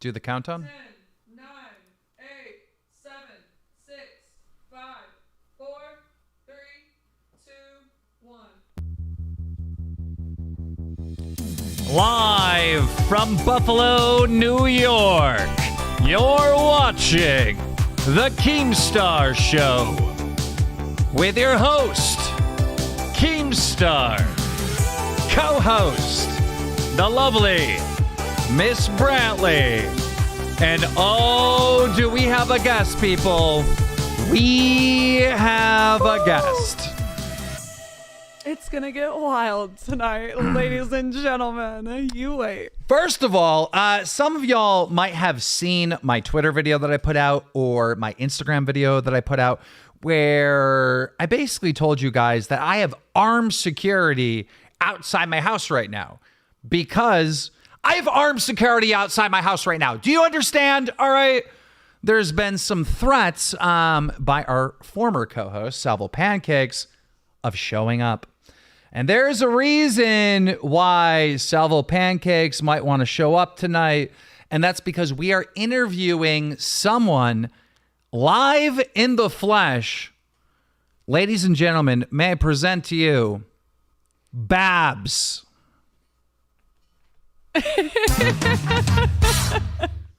do the countdown? 10, 9, 8, 7, 6, 5, 4, 3, 2, 1. Live from Buffalo, New York, you're watching The Keemstar Show with your host, Keemstar, co-host, the lovely Miss Brantley, and oh, do we have a guest, people? We have a guest. It's gonna get wild tonight, ladies and gentlemen. You wait. First of all, some of y'all might have seen my Twitter video that I put out or my Instagram video that I put out where I basically told you guys that I have armed security outside my house right now because I have armed security outside my house right now. Do you understand? All right. There's been some threats by our former co-host, Salvo Pancakes, of showing up. And there's a reason why Salvo Pancakes might want to show up tonight, and that's because we are interviewing someone live in the flesh. Ladies and gentlemen, may I present to you Babs.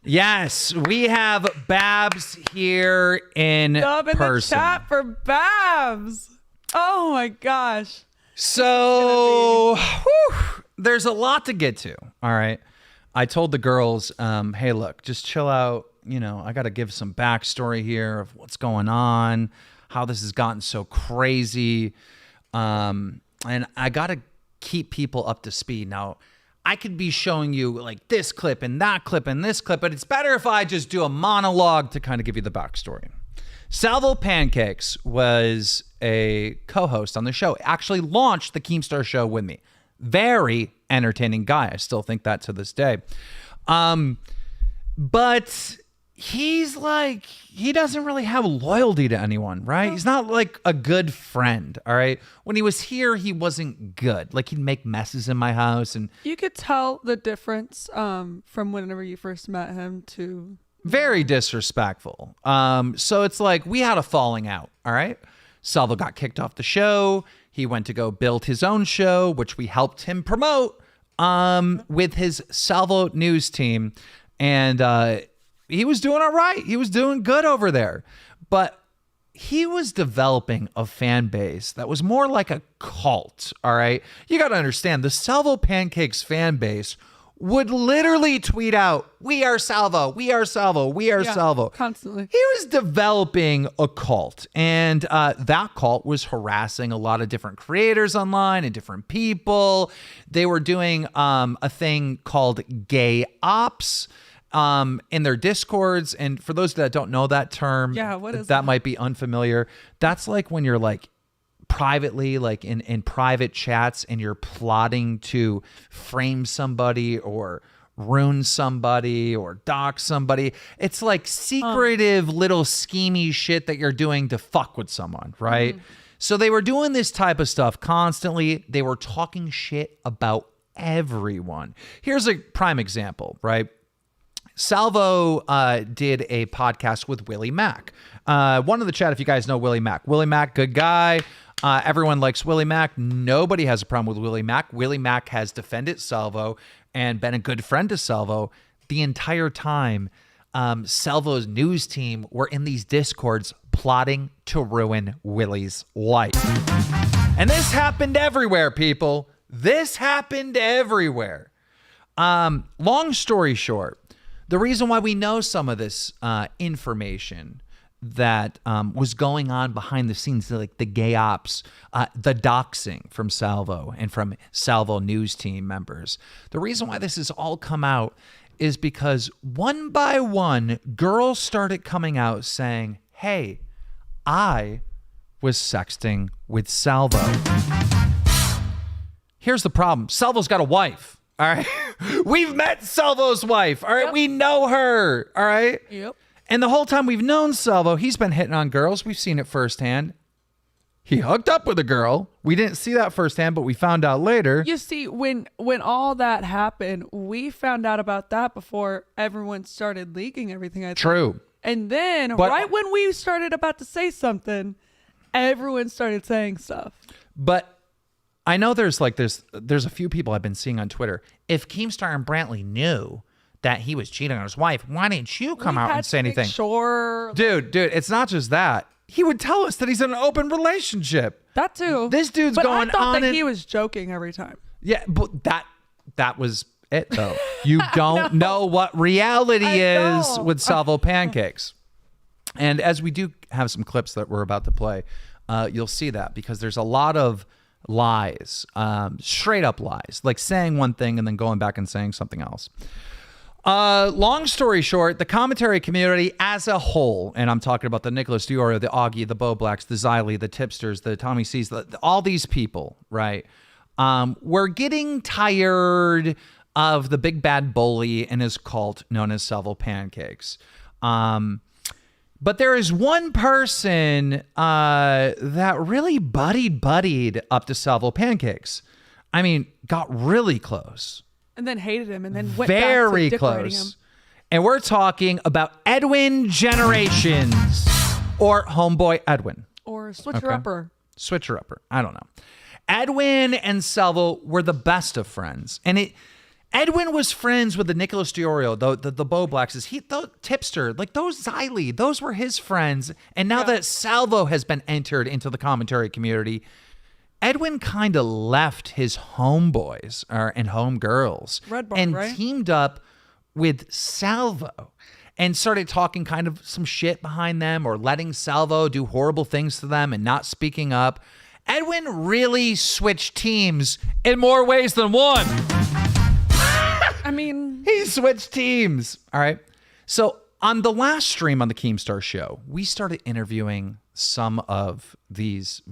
Yes, we have Babs here in Dub in person. the chat for Babs. Oh my gosh. So, there's a lot to get to. All right. I told the girls, hey, look, just chill out. You know, I got to give some backstory here of what's going on, how this has gotten so crazy. And I got to keep people up to speed. Now, I could be showing you like this clip and that clip and this clip, but it's better if I just do a monologue to kind of give you the backstory. Salvo Pancakes was a co-host on the show. Actually launched the Keemstar Show with me. Very entertaining guy. I still think that to this day. But he's like, he doesn't really have loyalty to anyone, right? He's not like a good friend, all right? When he was here, he wasn't good. Like he'd make messes in my house. And You could tell the difference from whenever you first met him to... very disrespectful. So it's like we had a falling out, all right? Salvo got kicked off the show. He went to go build his own show, which we helped him promote with his Salvo News team. And he was doing all right. He was doing good over there. But he was developing a fan base that was more like a cult, all right? You got to understand, the Salvo Pancakes fan base would literally tweet out, "We are Salvo, we are Salvo, we are Salvo." Constantly. He was developing a cult, and that cult was harassing a lot of different creators online and different people. They were doing a thing called gay ops in their Discords. And for those that don't know that term, what is that might be unfamiliar. That's like when you're like privately, like in private chats, and you're plotting to frame somebody or ruin somebody or dox somebody. It's like secretive little schemy shit that you're doing to fuck with someone, right? Mm-hmm. So they were doing this type of stuff constantly. They were talking shit about everyone. Here's a prime example, right? Salvo did a podcast with Willie Mack. One in the chat, if you guys know Willie Mack. Willie Mack, good guy. Everyone likes Willie Mack. Nobody has a problem with Willie Mack. Willie Mack has defended Salvo and been a good friend to Salvo the entire time. Salvo's news team were in these Discords plotting to ruin Willie's life. And this happened everywhere, people. This happened everywhere. Long story short, the reason why we know some of this information that was going on behind the scenes, like the gay ops, the doxing from Salvo and from Salvo news team members. The reason why this has all come out is because one by one, girls started coming out saying, "Hey, I was sexting with Salvo." Here's the problem. Salvo's got a wife, all right? We've met Salvo's wife, all right? Yep. We know her, all right? Yep. And the whole time we've known Salvo, he's been hitting on girls. We've seen it firsthand. he hooked up with a girl. We didn't see that firsthand, but we found out later. You see, when all that happened, we found out about that before everyone started leaking everything. I think. True. And then right when we started about to say something, everyone started saying stuff. But I know there's a few people I've been seeing on Twitter. If Keemstar and Brantley knew that he was cheating on his wife, why didn't you come out and say anything? Sure. Dude, it's not just that. He would tell us that he's in an open relationship. That too. This dude's going I thought on that and he was joking every time. yeah, but that was it though. You don't know what reality is with Salvo pancakes. And as we do have some clips that we're about to play, you'll see that because there's a lot of lies, straight up lies, like saying one thing and then going back and saying something else. Long story short, the commentary community as a whole, and I'm talking about the Nicholas Diorio, the Augie, the Bo Blacks, the Xylee, the Tipsters, the Tommy C's, all these people, right? We're getting tired of the big bad bully and his cult known as Salvo Pancakes. But there is one person that really buddied up to Salvo Pancakes. I mean, got really close. And then hated him and then went Very back to decorating close. him. And we're talking about Edwin Generations or Homeboy Edwin. Or switcher-upper. Switcher-upper. I don't know. Edwin and Salvo were the best of friends. And Edwin was friends with the Nicholas Diorio, the Bo Blacks, the Tipster, like those Xylee, those were his friends. And now that Salvo has been entered into the commentary community, Edwin kind of left his homeboys and homegirls and teamed up with Salvo and started talking kind of some shit behind them or letting Salvo do horrible things to them and not speaking up. Edwin really switched teams in more ways than one. I mean, he switched teams. All right. So on the last stream on the Keemstar show, we started interviewing some of these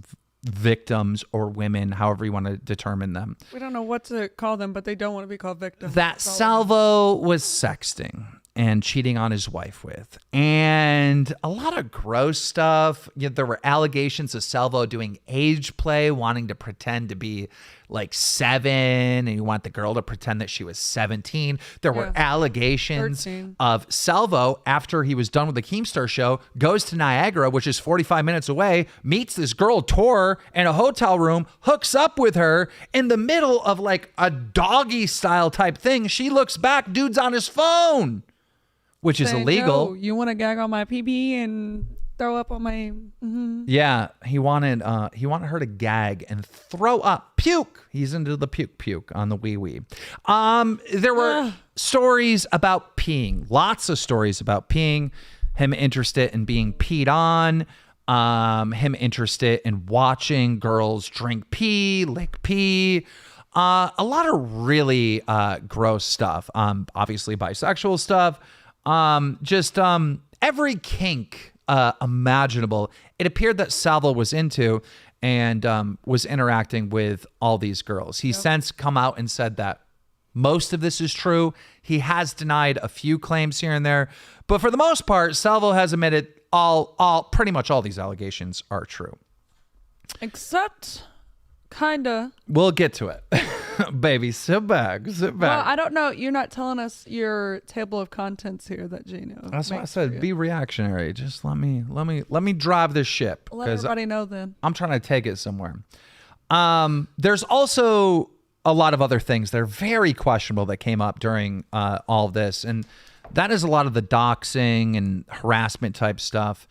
victims or women, however you want to determine them. We don't know what to call them, but they don't want to be called victims. That Salvo was sexting and cheating on his wife with. And a lot of gross stuff. There were allegations of Salvo doing age play, wanting to pretend to be like 7, and you want the girl to pretend that she was 17. There were allegations 13. of Salvo, after he was done with the Keemstar show, goes to Niagara, which is 45 minutes away, meets this girl, Tor, in a hotel room, hooks up with her in the middle of like a doggy style type thing. She looks back, dude's on his phone, which is illegal. "Yo, you want to gag on my PB and throw up on my..." Yeah, he wanted her to gag and throw up, puke. He's into the puke on the wee. There were stories about peeing, lots of stories about peeing. Him interested in being peed on. Him interested in watching girls drink pee, lick pee. A lot of really gross stuff. Obviously bisexual stuff. Just every kink imaginable. It appeared that Salvo was into and was interacting with all these girls. He's since come out and said that most of this is true. He has denied a few claims here and there, but for the most part, Salvo has admitted pretty much all these allegations are true. Except, kinda. We'll get to it. Baby, sit back. Well, I don't know. You're not telling us your table of contents here that Gino. That's why I said be reactionary. Just let me drive this ship. Let everybody know then. I'm trying to take it somewhere. There's also a lot of other things that are very questionable that came up during all of this, and that is a lot of the doxing and harassment type stuff.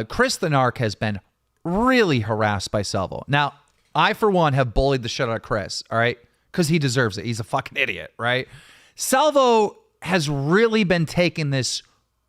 Chris the Narc has been really harassed by Salvo. Now, I, for one, have bullied the shit out of Chris, all right? Because he deserves it. He's a fucking idiot, right? Salvo has really been taking this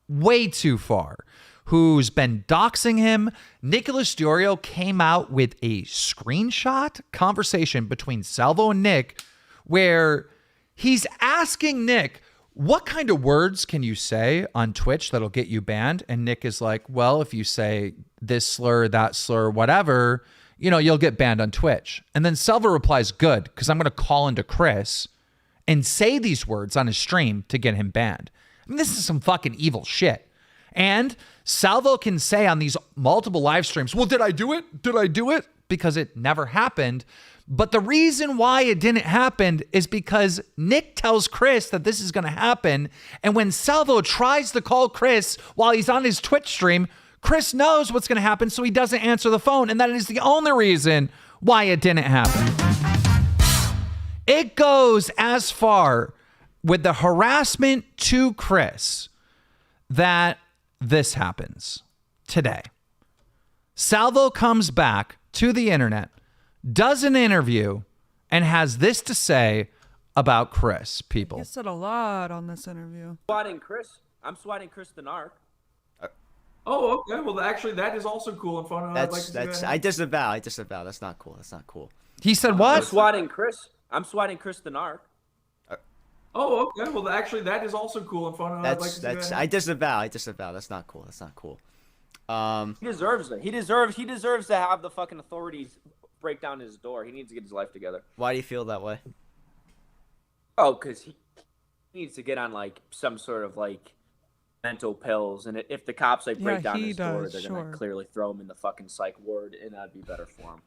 way too far. Who's been doxing him. Nicholas Diorio came out with a screenshot conversation between Salvo and Nick where he's asking Nick, what kind of words can you say on Twitch that'll get you banned? And Nick is like, well, if you say this slur, that slur, whatever, you'll get banned on Twitch. And then Salvo replies, good, because I'm going to call into Chris and say these words on his stream to get him banned. I mean, this is some fucking evil shit. And Salvo can say on these multiple live streams, well, did I do it? Did I do it? Because it never happened. But the reason why it didn't happen is because Nick tells Chris that this is going to happen. And when Salvo tries to call Chris while he's on his Twitch stream, Chris knows what's going to happen, so he doesn't answer the phone. And that is the only reason why it didn't happen. It goes as far with the harassment to Chris that this happens today. Salvo comes back to the internet, does an interview, and has this to say about Chris, people. You said a lot on this interview. I'm swatting Chris the narc. Oh, okay. Well, actually, that is also cool and fun. And I'd like to see that. I disavow. That's not cool. That's not cool. He said what? I'm swatting Chris the narc. Oh, okay. Well, actually, that is also cool and fun. And I'd like to see that. I disavow. That's not cool. That's not cool. He deserves it. He deserves to have the fucking authorities break down his door. He needs to get his life together. Why do you feel that way? Oh, because he needs to get on like some sort of like mental pills, and if the cops like break down his door, they're gonna clearly throw him in the fucking psych ward, and that'd be better for him.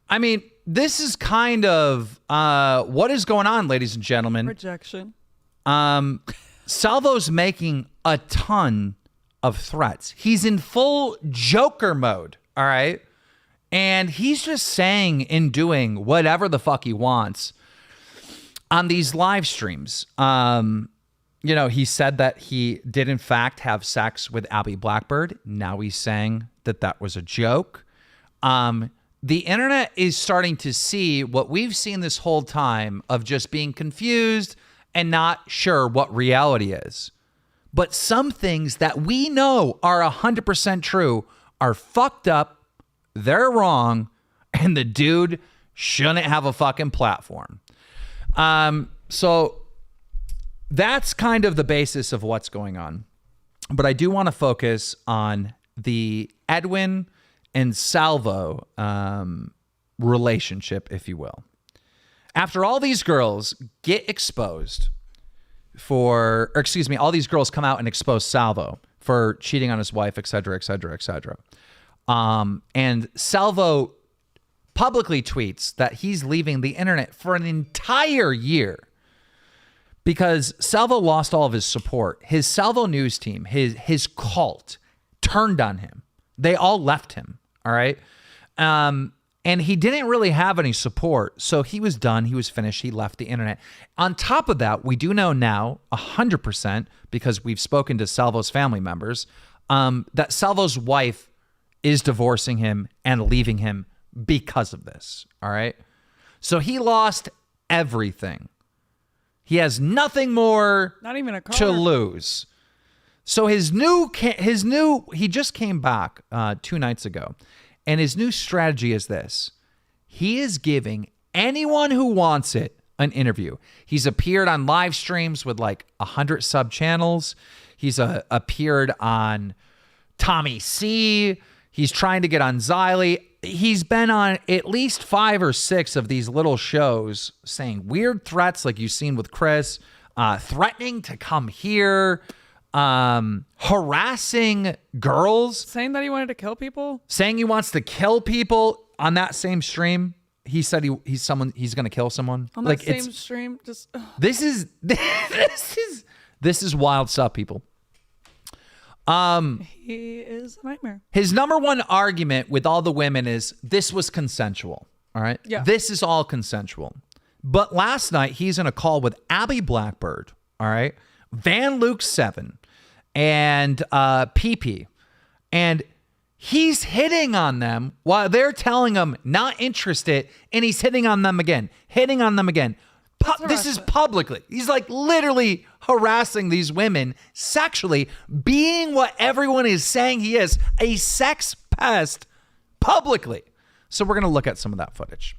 I mean, this is kind of what is going on, ladies and gentlemen. Rejection. Salvo's making a ton of threats. He's in full Joker mode, all right? And he's just saying and doing whatever the fuck he wants on these live streams. You know, he said that he did, in fact, have sex with Abby Blackbird. Now he's saying that that was a joke. The internet is starting to see what we've seen this whole time of just being confused and not sure what reality is. But some things that we know are 100% true are fucked up, they're wrong, and the dude shouldn't have a fucking platform. So that's kind of the basis of what's going on. But I do want to focus on the Edwin and Salvo relationship, if you will. After all these girls get exposed all these girls come out and expose Salvo for cheating on his wife, et cetera, et cetera, et cetera. And Salvo publicly tweets that he's leaving the internet for an entire year because Salvo lost all of his support. His Salvo news team, his cult turned on him. They all left him. All right. And he didn't really have any support. So he was done. He was finished. He left the internet. On top of that, we do know now 100% because we've spoken to Salvo's family members that Salvo's wife is divorcing him and leaving him because of this. All right. So he lost everything. He has nothing more Not even a car. to lose. So he just came back 2 nights ago. And his new strategy is this. He is giving anyone who wants it an interview. He's appeared on live streams with like 100 sub channels. He's appeared on Tommy C. He's trying to get on Xylee. He's been on at least 5 or 6 of these little shows saying weird threats like you've seen with Chris, threatening to come here, harassing girls, Saying that he wanted to kill people. saying he wants to kill people. On that same stream, he said he's going to kill someone. On that same stream, just This is wild stuff, people. he is a nightmare. His number one argument with all the women is this was consensual. All right. Yeah. This is all consensual. But last night he's in a call with Abby Blackbird. All right. Van Luke 7 and PP. And he's hitting on them while they're telling him not interested. And he's hitting on them again. This is publicly. He's like literally harassing these women sexually, being what everyone is saying he is, a sex pest publicly. So we're going to look at some of that footage.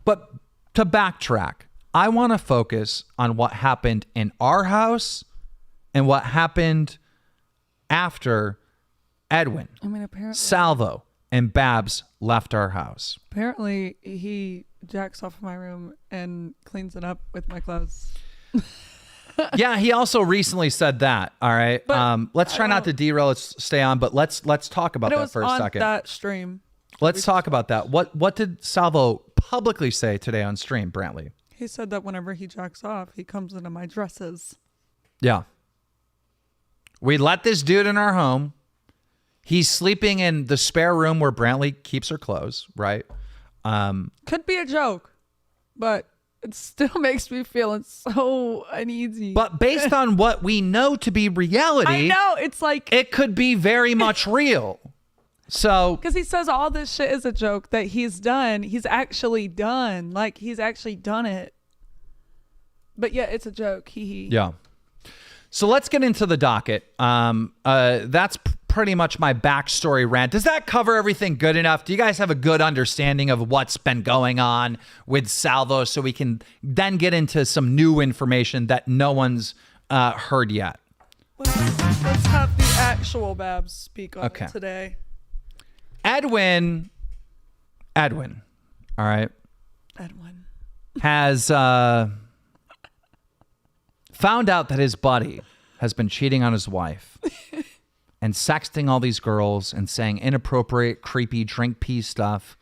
But to backtrack, I want to focus on what happened in our house and what happened after Edwin, Apparently, Salvo, and Babs left our house. apparently he jacks off in my room and cleans it up with my clothes. Yeah, he also recently said that. All right. But let's try not to derail. Let's stay on, but let's talk about that for a second. That stream. Let's talk about that. What did Salvo publicly say today on stream, Brantley? He said that whenever he jacks off, he comes into my dresses. Yeah. We let this dude in our home. He's sleeping in the spare room where Brantley keeps her clothes, right? Could be a joke, but it still makes me feel so uneasy. But based on what we know to be reality, I know, it's like it could be very much real. So, because he says all this shit is a joke that he's done. He's actually done. Like, he's actually done it. But yeah, it's a joke. Hee. Yeah. So let's get into the docket. That's pretty much my backstory rant. Does that cover everything good enough? Do you guys have a good understanding of what's been going on with Salvo so we can then get into some new information that no one's heard yet? Let's have the actual Babs speak on it today. Edwin, all right, Edwin has found out that his buddy has been cheating on his wife and sexting all these girls and saying inappropriate, creepy, drink pee stuff.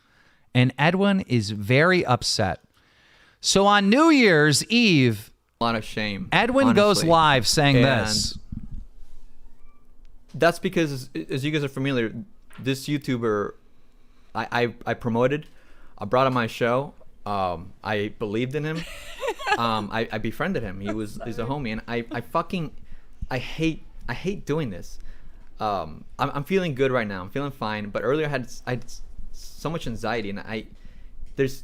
And Edwin is very upset. So on New Year's Eve, a lot of shame. Edwin goes live saying this. That's because, as you guys are familiar, this YouTuber I promoted, I brought on my show. I believed in him. I befriended him. He's a homie, and I hate doing this. I'm feeling good right now. I'm feeling fine. But earlier I had so much anxiety, and this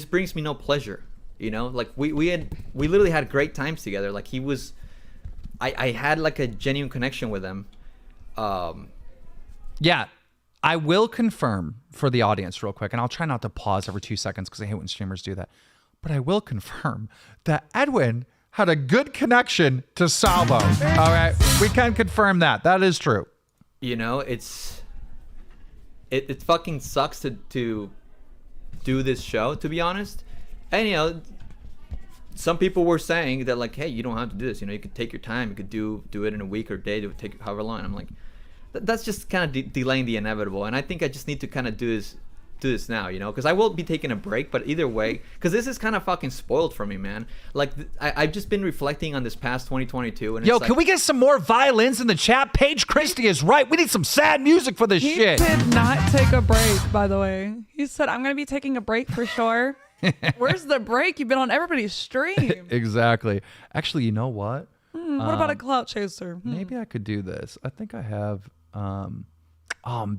brings me no pleasure. You know, like we literally had great times together. Like I had like a genuine connection with him. Yeah. I will confirm for the audience real quick, and I'll try not to pause every 2 seconds because I hate when streamers do that. But I will confirm that Edwin had a good connection to Salvo. All right. We can confirm that. That is true. You know, it fucking sucks to do this show, to be honest. And, you know, some people were saying that, like, hey, you don't have to do this. You know, you could take your time. You could do it in a week or a day. It would take however long. I'm like, that's just kind of delaying the inevitable. And I think I just need to kind of do this now, you know, because I will be taking a break. But either way, because this is kind of fucking spoiled for me, man. Like, I've just been reflecting on this past 2022. And yo, it's can we get some more violins in the chat? Paige Christie is right. We need some sad music for this shit. He did not take a break, by the way. He said, I'm going to be taking a break for sure. Where's the break? You've been on everybody's stream. Exactly. Actually, you know what? What about a clout chaser? Maybe I could do this. I think I have...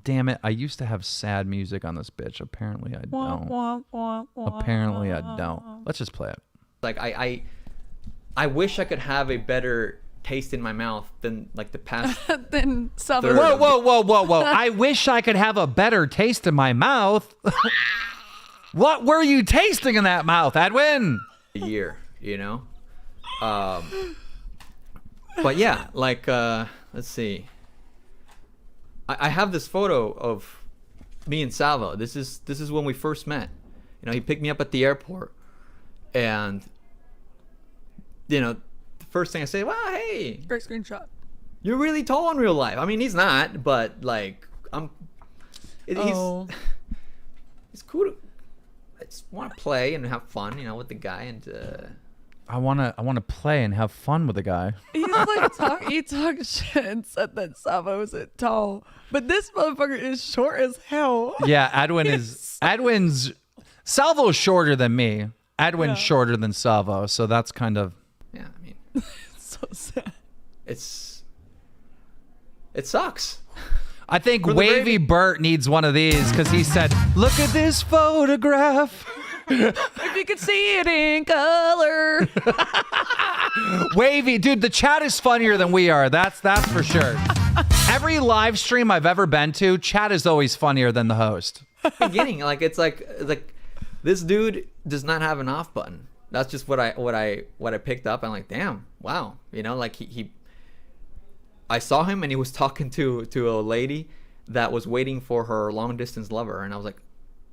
damn it. I used to have sad music on this bitch. Apparently I don't. Apparently I don't. Let's just play it. Like, I wish I could have a better taste in my mouth than like the past. Then Salvo. Whoa. I wish I could have a better taste in my mouth. What were you tasting in that mouth, Edwin? A year, you know? But yeah, like, let's see. I have this photo of me and Salvo. This is when we first met. You know, he picked me up at the airport, and you know, the first thing I say, "Wow, hey, Great screenshot. You're really tall in real life." I mean, he's not, but like, he's cool. I just want to play and have fun, you know, with the guy, and I wanna play and have fun with the guy. He's like he talked shit and said that Salvo isn't tall, but this motherfucker is short as hell. Yeah, Edwin's Salvo's shorter than me. Edwin's shorter than Salvo, so that's kind of. Yeah, I mean, it's so sad. It sucks. I think Wavy Bert needs one of these because he said, "Look at this photograph." If you could see it in color. Wavy, dude, the chat is funnier than we are. That's for sure. Every live stream I've ever been to, chat is always funnier than the host. Beginning, like it's like this dude does not have an off button. That's just what I picked up. I'm like, damn, wow, you know, like I saw him and he was talking to a lady that was waiting for her long distance lover, and I was like,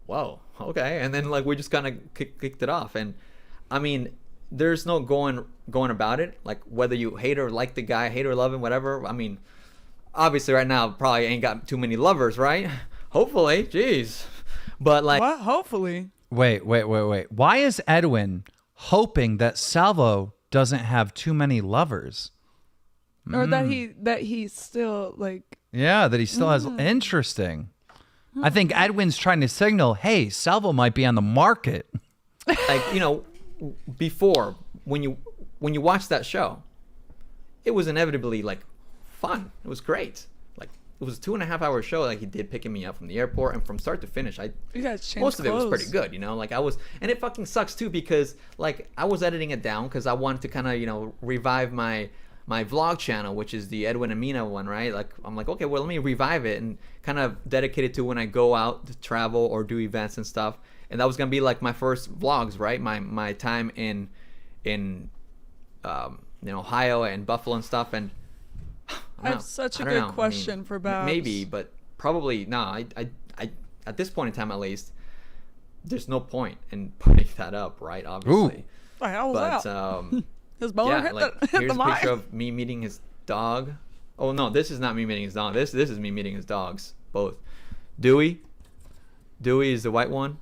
whoa, okay. And then like we just kind of kicked it off, and I mean, there's no going about it. Like whether you hate or like the guy, hate or love him, whatever. I mean, obviously right now probably ain't got too many lovers, right? Hopefully, jeez. But like, what? Hopefully. Wait. Why is Edwin hoping that Salvo doesn't have too many lovers? Or that he's still like. Yeah, that he still has. Interesting. I think Edwin's trying to signal, hey, Salvo might be on the market. like, you know, before when you watch that show, it was inevitably like fun. It was great. Like it was a 2.5-hour show. Like he did picking me up from the airport, and from start to finish, you guys changed most of it was clothes. pretty good. You know, like I was, and it fucking sucks too because like I was editing it down because I wanted to kind of, you know, revive my vlog channel, which is the Edwin and Mina one, right? Like I'm like, okay, well let me revive it and kind of dedicate it to when I go out to travel or do events and stuff. And that was gonna be like my first vlogs, right? My time in Ohio and Buffalo and stuff. And I have such a good question for Babs. Maybe, but probably no. I at this point in time at least, there's no point in putting that up, right? Obviously. The hell was that? His boner hit like, the here's a mic. picture of me meeting his dog. Oh no, this is not me meeting his dog. This is me meeting his dogs, both. Dewey is the white one.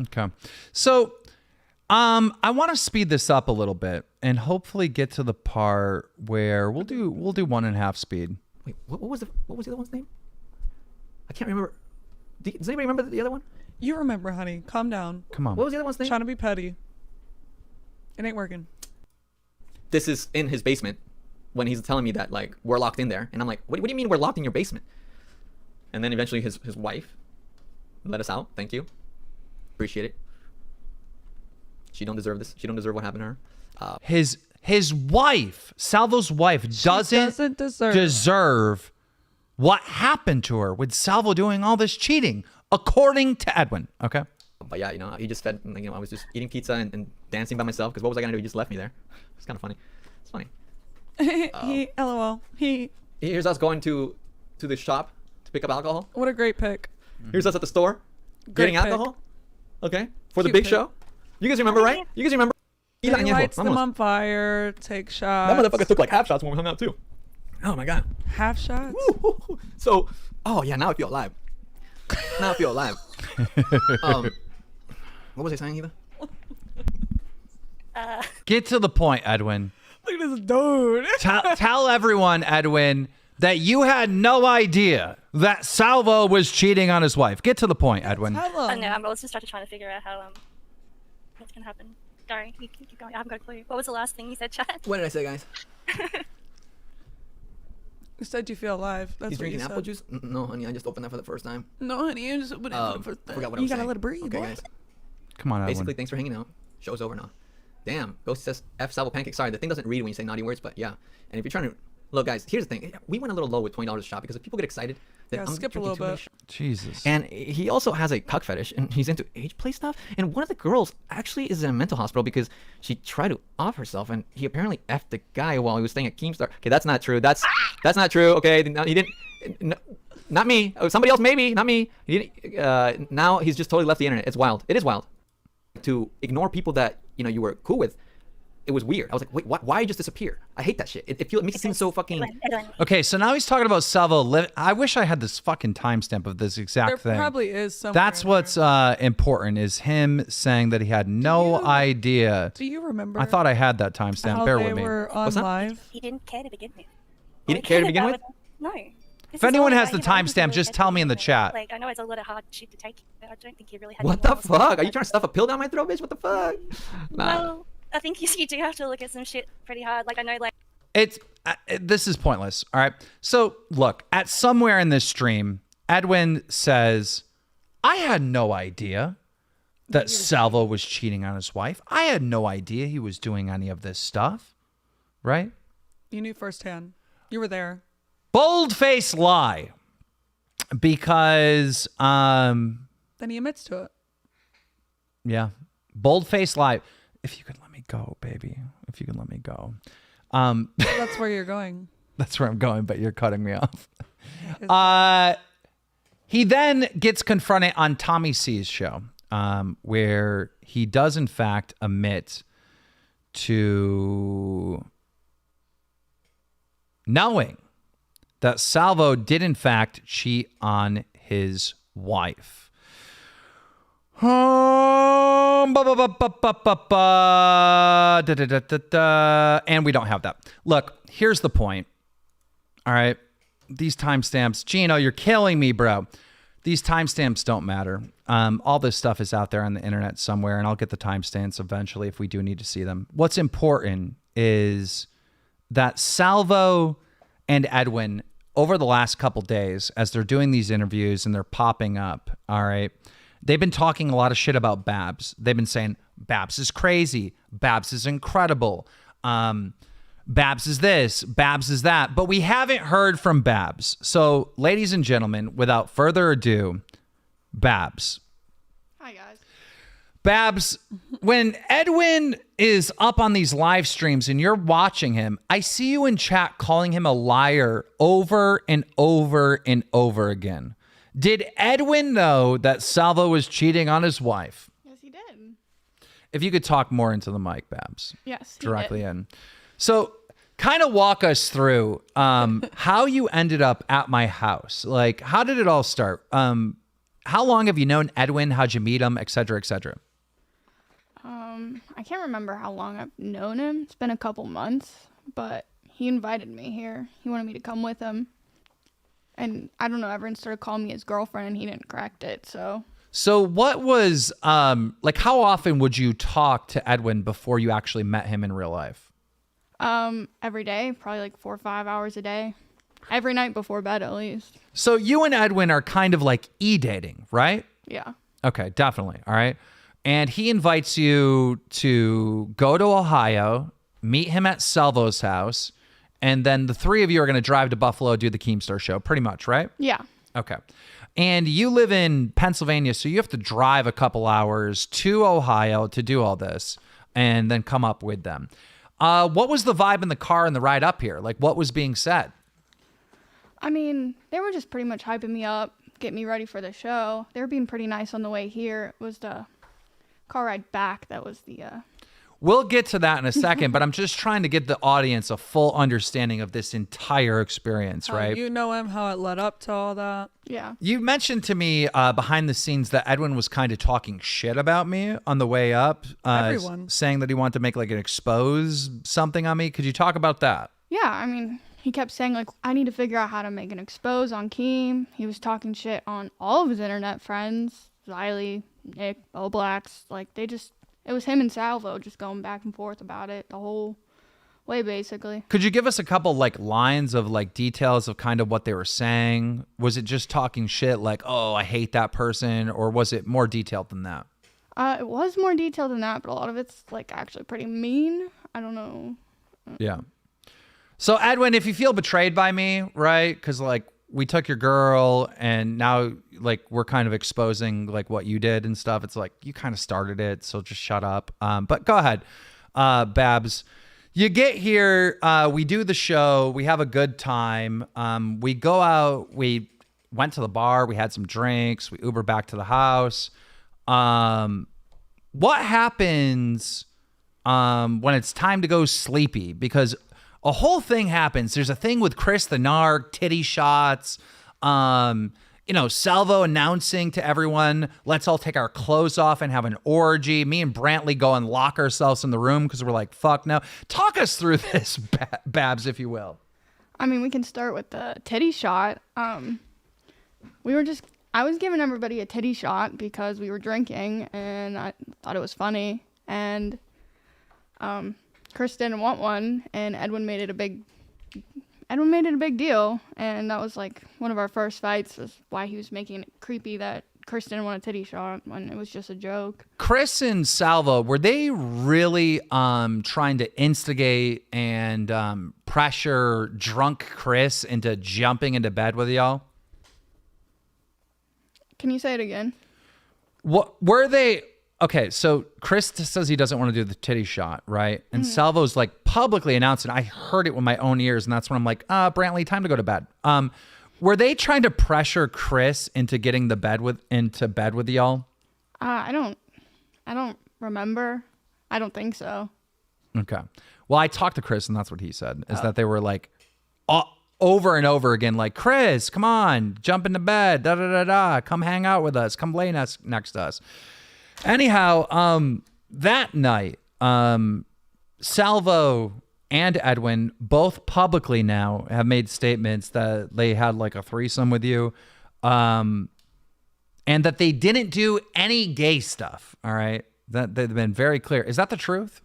Okay. So I want to speed this up a little bit and hopefully get to the part where we'll do 1.5 speed. Wait, what was the other one's name? I can't remember. Does anybody remember the other one? You remember, honey. Calm down. Come on. What was the other one's name? Trying to be petty. It ain't working. This is in his basement when he's telling me that like we're locked in there, and I'm like, what do you mean we're locked in your basement? And then eventually his wife let us out. Thank you, appreciate it. She don't deserve this. She don't deserve what happened to her. His wife, Salvo's wife, doesn't deserve what happened to her with Salvo doing all this cheating, according to Edwin. Okay. But yeah, you know, he just fed. You know, I was just eating pizza and dancing by myself because what was I gonna do? He just left me there. It's kind of funny. It's funny. LOL. Here's us going to the shop to pick up alcohol. What a great pick. Here's us at the store getting pick. alcohol. Okay, for the Cute big pick. show. You guys remember, right? You guys remember? He lights them on fire, take shots. That motherfucker took like half shots when we hung out too. Oh my god. Half shots? Woo. So, oh yeah, now I feel alive. What was I saying, Eva? Get to the point, Edwin. Look at this dude. Tell everyone, Edwin, that you had no idea that Salvo was cheating on his wife. Get to the point, Edwin. I know. I'm also started trying to figure out how what's gonna happen. Sorry, you keep going. I haven't got a clue. What was the last thing you said, Chad? What did I say, guys? You said you feel alive. That's He's what drinking you apple said. juice? No, honey, I just opened that for the first time. No, honey, you just opened it for the first I time. forgot what I You was gotta saying. let it breathe. Okay, boy. guys. Come on, Edwin. Basically, thanks for hanging out. Show's over now. Damn, Ghost says F Salvo pancake. Sorry, the thing doesn't read when you say naughty words, but yeah. And if you're trying to look, guys, here's the thing. We went a little low with $20 a shot because if people get excited, then Yeah, I'm skip a drinking little too many bit. shots. Jesus. And he also has a cuck fetish, and he's into age play stuff. And one of the girls actually is in a mental hospital because she tried to off herself, and he apparently effed the guy while he was staying at Keemstar. Okay, that's not true. That's not true. Okay, no, he didn't. No, not me. Oh, somebody else, maybe. Not me. He didn't, now he's just totally left the internet. It's wild. It is wild. To ignore people that you were cool with. It was weird. I was like, wait, why just disappear? I hate that shit. It makes it seem so fucking. Okay, so now he's talking about Salvo. I wish I had this fucking timestamp of this exact There thing. probably is somewhere. That's in what's important is him saying that he had no idea. Do you remember? I thought I had that timestamp. how Bear they with me. were on What's that? live. He didn't care to begin with. He didn't care to begin with? No. If anyone has the timestamp, just tell me in the chat. Like, I know it's a lot of hard shit to take, but I don't think he really had. What the fuck? Are you trying to stuff a pill down my throat, bitch? What the fuck? Nah. Well, I think you do have to look at some shit pretty hard. Like, I know, like. This is pointless. All right. So look, at somewhere in this stream, Edwin says, I had no idea that Salvo was cheating on his wife. I had no idea he was doing any of this stuff. Right? You knew firsthand. You were there. Bold-faced lie. Because, Then he admits to it. yeah, bold-faced lie. If you could let me go, baby. If you could let me go. That's where you're going. That's where I'm going, but you're cutting me off. He then gets confronted on Tommy C's show, where he does in fact admit to knowing that Salvo did in fact cheat on his wife. And we don't have that. Look, here's the point. All right. These timestamps, Gino, you're killing me, bro. These timestamps don't matter. All this stuff is out there on the internet somewhere, and I'll get the timestamps eventually if we do need to see them. What's important is that Salvo and Edwin, over the last couple days, as they're doing these interviews and they're popping up, all right, they've been talking a lot of shit about Babs. They've been saying, Babs is crazy. Babs is incredible. Babs is this. Babs is that. But we haven't heard from Babs. So, ladies and gentlemen, without further ado, Babs. Hi, guys. Babs, when Edwin is up on these live streams and you're watching him, I see you in chat calling him a liar over and over and over again. Did Edwin know that Salvo was cheating on his wife? Yes, he did. If you could talk more into the mic, Babs. Yes, he directly did. in. So, kind of walk us through how you ended up at my house. Like, how did it all start? How long have you known Edwin? How'd you meet him, et cetera, et cetera? I can't remember how long I've known him. It's been a couple months, but he invited me here. He wanted me to come with him. And I don't know, everyone started calling me his girlfriend and he didn't correct it, so. So what was, like, how often would you talk to Edwin before you actually met him in real life? Every day, probably like 4 or 5 hours a day. Every night before bed, at least. So you and Edwin are kind of like e-dating, right? Yeah. Okay, definitely. All right. And he invites you to go to Ohio, meet him at Salvo's house, and then the three of you are going to drive to Buffalo, do the Keemstar show, pretty much, right? Yeah. Okay. And you live in Pennsylvania, so you have to drive a couple hours to Ohio to do all this and then come up with them. What was the vibe in the car and the ride up here? Like, what was being said? I mean, they were just pretty much hyping me up, getting me ready for the show. They were being pretty nice on the way here. It was the car ride back that was the... We'll get to that in a second, but I'm just trying to give the audience a full understanding of this entire experience, right? You know him, how it led up to all that. Yeah. You mentioned to me behind the scenes that Edwin was kind of talking shit about me on the way up. Everyone. Saying that he wanted to make like an expose something on me. Could you talk about that? Yeah, I mean, he kept saying, like, I need to figure out how to make an expose on Keem. He was talking shit on all of his internet friends. Xylee, Nick, Blacks. Like, they just... It was him and Salvo just going back and forth about it the whole way, basically. Could you give us a couple like lines of like details of kind of what they were saying? Was it just talking shit like, oh, I hate that person? Or was it more detailed than that? It was more detailed than that, but a lot of it's like actually pretty mean. I don't know. Yeah. So Edwin, if you feel betrayed by me, right? Because like we took your girl and now like we're kind of exposing like what you did and stuff. It's like you kind of started it, so just shut up. But go ahead, Babs. You get here, we do the show, we have a good time. We go out, we went to the bar, we had some drinks, we Uber back to the house. What happens when it's time to go sleepy? Because a whole thing happens. There's a thing with Chris the Narc, titty shots, Salvo announcing to everyone, let's all take our clothes off and have an orgy. Me and Brantley go and lock ourselves in the room because we're like, fuck no. Talk us through this, Babs, if you will. I mean, we can start with the titty shot. I was giving everybody a titty shot because we were drinking and I thought it was funny. And Chris didn't want one, and Edwin made it a big deal, and that was like one of our first fights. Was why he was making it creepy that Chris didn't want a titty shot when it was just a joke. Chris and Salvo, were they really trying to instigate and pressure drunk Chris into jumping into bed with y'all? Can you say it again? What were they? Okay, so Chris says he doesn't want to do the titty shot, right? And Salvo's like publicly announcing, I heard it with my own ears, and that's when I'm like, Brantley, time to go to bed. Were they trying to pressure Chris into getting into bed with y'all? I don't remember. I don't think so. Okay. Well, I talked to Chris, and that's what he said, is that they were like over and over again, like, Chris, come on, jump into bed, da-da-da-da, come hang out with us, come lay next to us. Anyhow, that night, Salvo and Edwin both publicly now have made statements that they had like a threesome with you, and that they didn't do any gay stuff, all right? That they've been very clear. Is that the truth?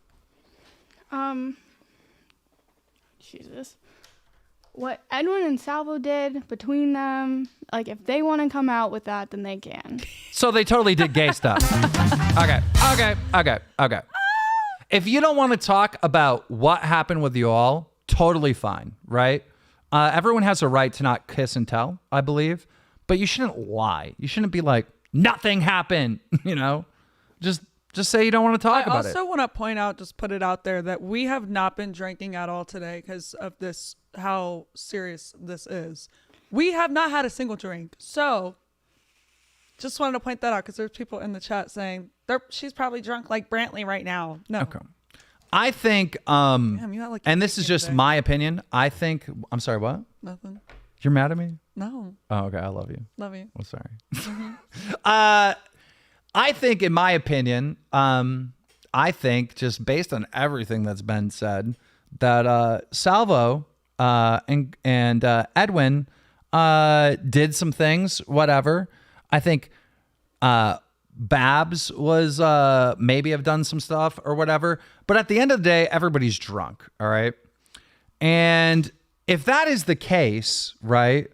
Jesus. What Edwin and Salvo did between them, like if they want to come out with that, then they can. So they totally did gay stuff. Okay. If you don't want to talk about what happened with you all, totally fine, right? Everyone has a right to not kiss and tell, I believe, but you shouldn't lie. You shouldn't be like, nothing happened, you know? Just say you don't want to talk about it. I also want to point out, just put it out there, that we have not been drinking at all today because of this, how serious this is. We have not had a single drink. So just wanted to point that out because there's people in the chat saying she's probably drunk like Brantley right now. No. Okay. I think, Damn, you had, like, and this is just my opinion. I think, I'm sorry, what? Nothing. You're mad at me? No. Oh, okay. I love you. Love you. I'm sorry. I think, in my opinion, I think just based on everything that's been said, that Salvo and Edwin did some things, whatever. I think Babs was maybe have done some stuff or whatever. But at the end of the day, everybody's drunk, all right? And if that is the case, right,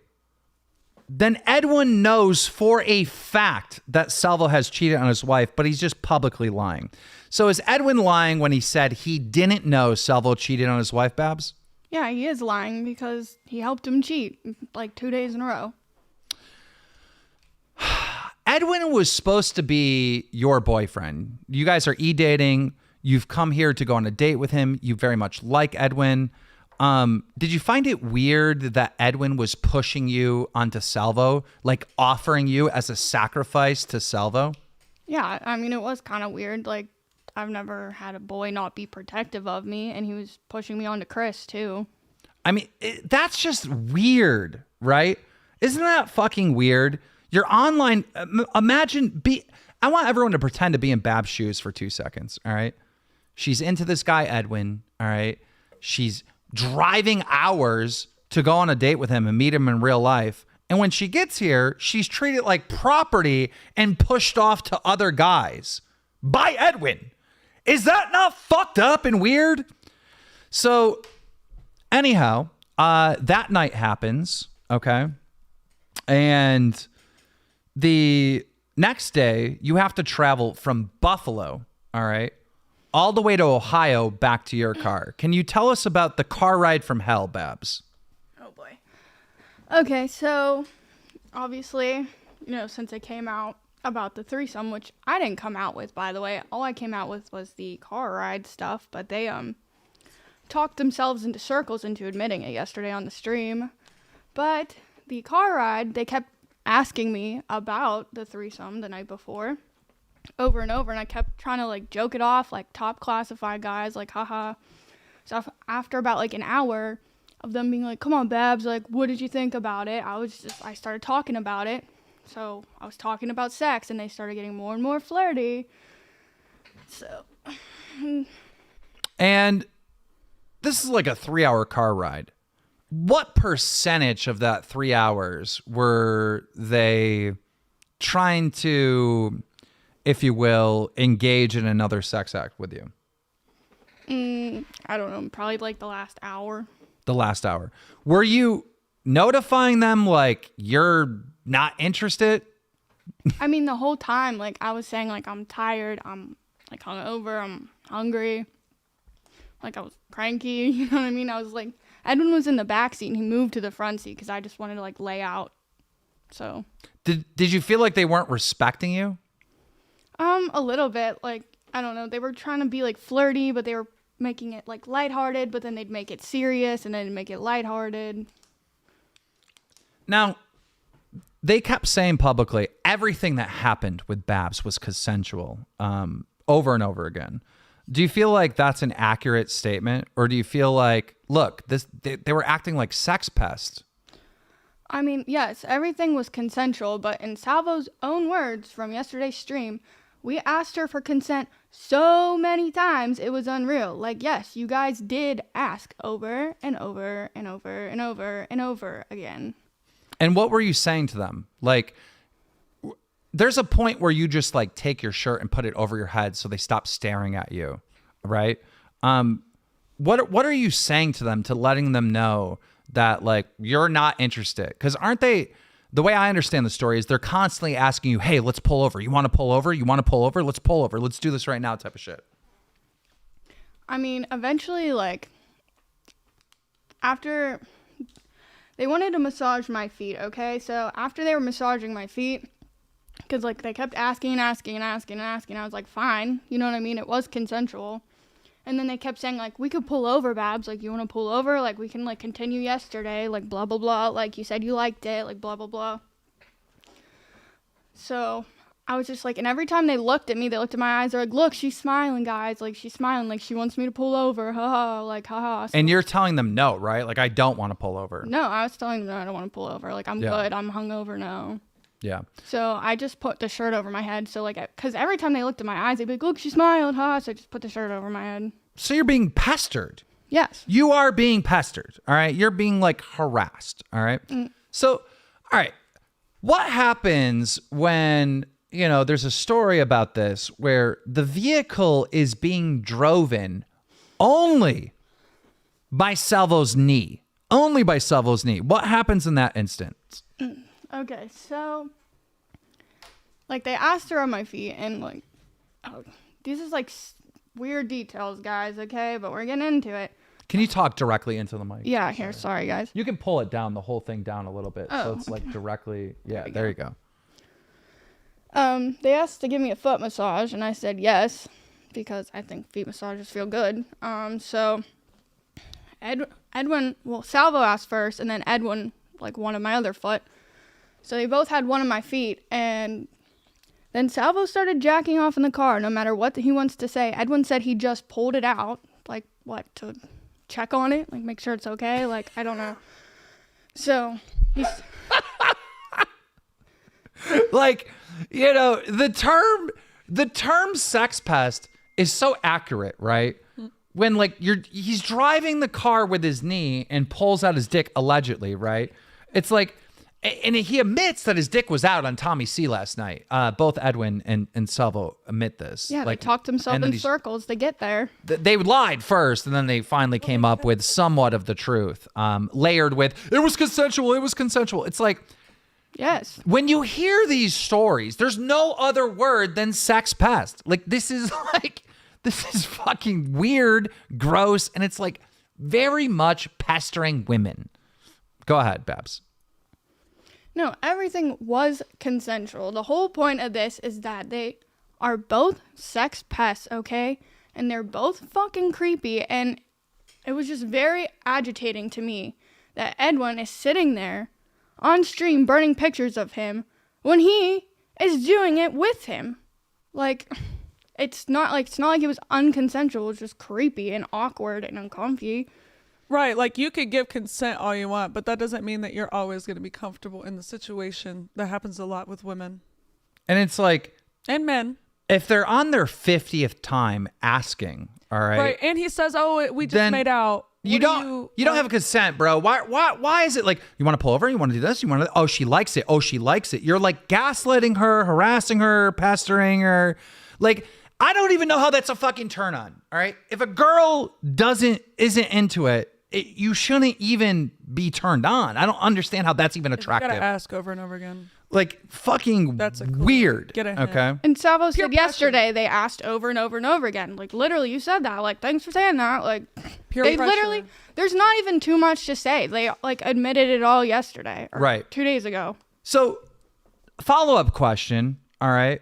then Edwin knows for a fact that Salvo has cheated on his wife, but he's just publicly lying. So is Edwin lying when he said he didn't know Salvo cheated on his wife, Babs? Yeah, he is lying because he helped him cheat like 2 days in a row. Edwin was supposed to be your boyfriend. You guys are e-dating. You've come here to go on a date with him. You very much like Edwin. Did you find it weird that Edwin was pushing you onto Salvo, like offering you as a sacrifice to Salvo? Yeah, I mean, it was kind of weird. Like, I've never had a boy not be protective of me, and he was pushing me onto Chris, too. I mean, that's just weird, right? Isn't that fucking weird? You're online. I want everyone to pretend to be in Bab's shoes for 2 seconds, all right? She's into this guy, Edwin, all right? She's driving hours to go on a date with him and meet him in real life. And when she gets here, she's treated like property and pushed off to other guys by Edwin. Is that not fucked up and weird? So anyhow, that night happens, okay? And the next day, you have to travel from Buffalo, all right, all the way to Ohio back to your car. Can you tell us about the car ride from hell, Babs? Oh, boy. Okay, so obviously, since I came out about the threesome, which I didn't come out with, by the way. All I came out with was the car ride stuff, but they talked themselves into circles into admitting it yesterday on the stream. But the car ride, they kept asking me about the threesome the night before over and over, and I kept trying to like joke it off, like top classified guys, like haha. So after about like an hour of them being like, come on Babs, like what did you think about it, I started talking about it. So I was talking about sex, and they started getting more and more flirty. So and this is like a 3-hour car ride. What percentage of that 3 hours were they trying to, if you will, engage in another sex act with you? I don't know, probably like the last hour. The last hour. Were you notifying them like you're not interested? I mean, the whole time, like I was saying, like I'm tired, I'm like hungover, I'm hungry, like I was cranky, you know what I mean? I was like, Edwin was in the back seat and he moved to the front seat because I just wanted to like lay out. So did you feel like they weren't respecting you? A little bit. Like, I don't know. They were trying to be like flirty, but they were making it like lighthearted, but then they'd make it serious and then make it lighthearted. Now, they kept saying publicly everything that happened with Babs was consensual, over and over again. Do you feel like that's an accurate statement, or do you feel like, look, they were acting like sex pests? I mean, yes, everything was consensual, but in Salvo's own words from yesterday's stream, we asked her for consent so many times it was unreal. Like, yes, you guys did ask over and over and over and over and over again. And what were you saying to them? Like, there's a point where you just like take your shirt and put it over your head so they stop staring at you, right? What are you saying to them to letting them know that like you're not interested? Because aren't they, the way I understand the story is they're constantly asking you, hey, let's pull over. You want to pull over? You want to pull over? Let's pull over. Let's do this right now type of shit. I mean, eventually, like, after they wanted to massage my feet, okay? So after they were massaging my feet, because, like, they kept asking. I was like, fine. You know what I mean? It was consensual. And then they kept saying, like, we could pull over, Babs. Like, you want to pull over? Like, we can, like, continue yesterday. Like, blah, blah, blah. Like, you said you liked it. Like, blah, blah, blah. So I was just like, and every time they looked at me, they looked at my eyes. They're like, look, she's smiling, guys. Like, she's smiling. Like, she wants me to pull over. Ha ha. Like, ha ha. So, and you're telling them no, right? Like, I don't want to pull over. no, I was telling them I don't want to pull over. Like, I'm good. I'm hungover now. Yeah. So I just put the shirt over my head. So, like, because every time they looked at my eyes, they'd be like, look, she smiled, huh? So I just put the shirt over my head. So you're being pestered. Yes. You are being pestered, all right? You're being, like, harassed, all right? So, all right, what happens when, you know, there's a story about this where the vehicle is being driven only by Salvo's knee? Only by Salvo's knee. What happens in that instance? Okay, so, like, they asked her on my feet, and, like, oh, these is, like, weird details, guys, okay? But we're getting into it. Can you talk directly into the mic? Yeah, here, sorry, guys. You can pull it down, the whole thing down a little bit. Oh, so it's, like, directly. Yeah, there you go. They asked to give me a foot massage, and I said yes, because I think feet massages feel good. So, Edwin, well, Salvo asked first, and then Edwin, like, wanted my other foot. So they both had one of my feet, and then Salvo started jacking off in the car, no matter what he wants to say. Edwin said he just pulled it out, like, what, to check on it? Like, make sure it's okay? Like, I don't know. So, he's... Like, you know, the term sex pest is so accurate, right? When, like, he's driving the car with his knee and pulls out his dick, allegedly, right? It's like... And he admits that his dick was out on Tommy C last night. Both Edwin and Salvo admit this. Yeah, like, they talked themselves in circles to get there. They lied first, and then they finally came up with somewhat of the truth, layered with, it was consensual, it was consensual. It's like, yes. When you hear these stories, there's no other word than sex pest. Like, this is fucking weird, gross, and it's like very much pestering women. Go ahead, Babs. No, everything was consensual. The whole point of this is that they are both sex pests, okay? And they're both fucking creepy. And it was just very agitating to me that Edwin is sitting there on stream burning pictures of him when he is doing it with him. Like, it's not like it was unconsensual. It's just creepy and awkward and uncomfy. Right, like you could give consent all you want, but that doesn't mean that you're always going to be comfortable in the situation. That happens a lot with women. And it's like... And men. If they're on their 50th time asking, all right? Right, and he says, oh, we just made out. You don't have a consent, bro. Why is it like, you want to pull over? You want to do this? You want to... Oh, she likes it. Oh, she likes it. You're like gaslighting her, harassing her, pestering her. Like... I don't even know how that's a fucking turn on, all right? If a girl isn't into it, you shouldn't even be turned on. I don't understand how that's even attractive. You gotta ask over and over again. Like, fucking weird. Get ahead. Okay? And Salvo said yesterday they asked over and over and over again. Like, literally, you said that. Like, thanks for saying that. Like, they literally, there's not even too much to say. They, like, admitted it all yesterday. Or right. 2 days ago. So, follow-up question, all right?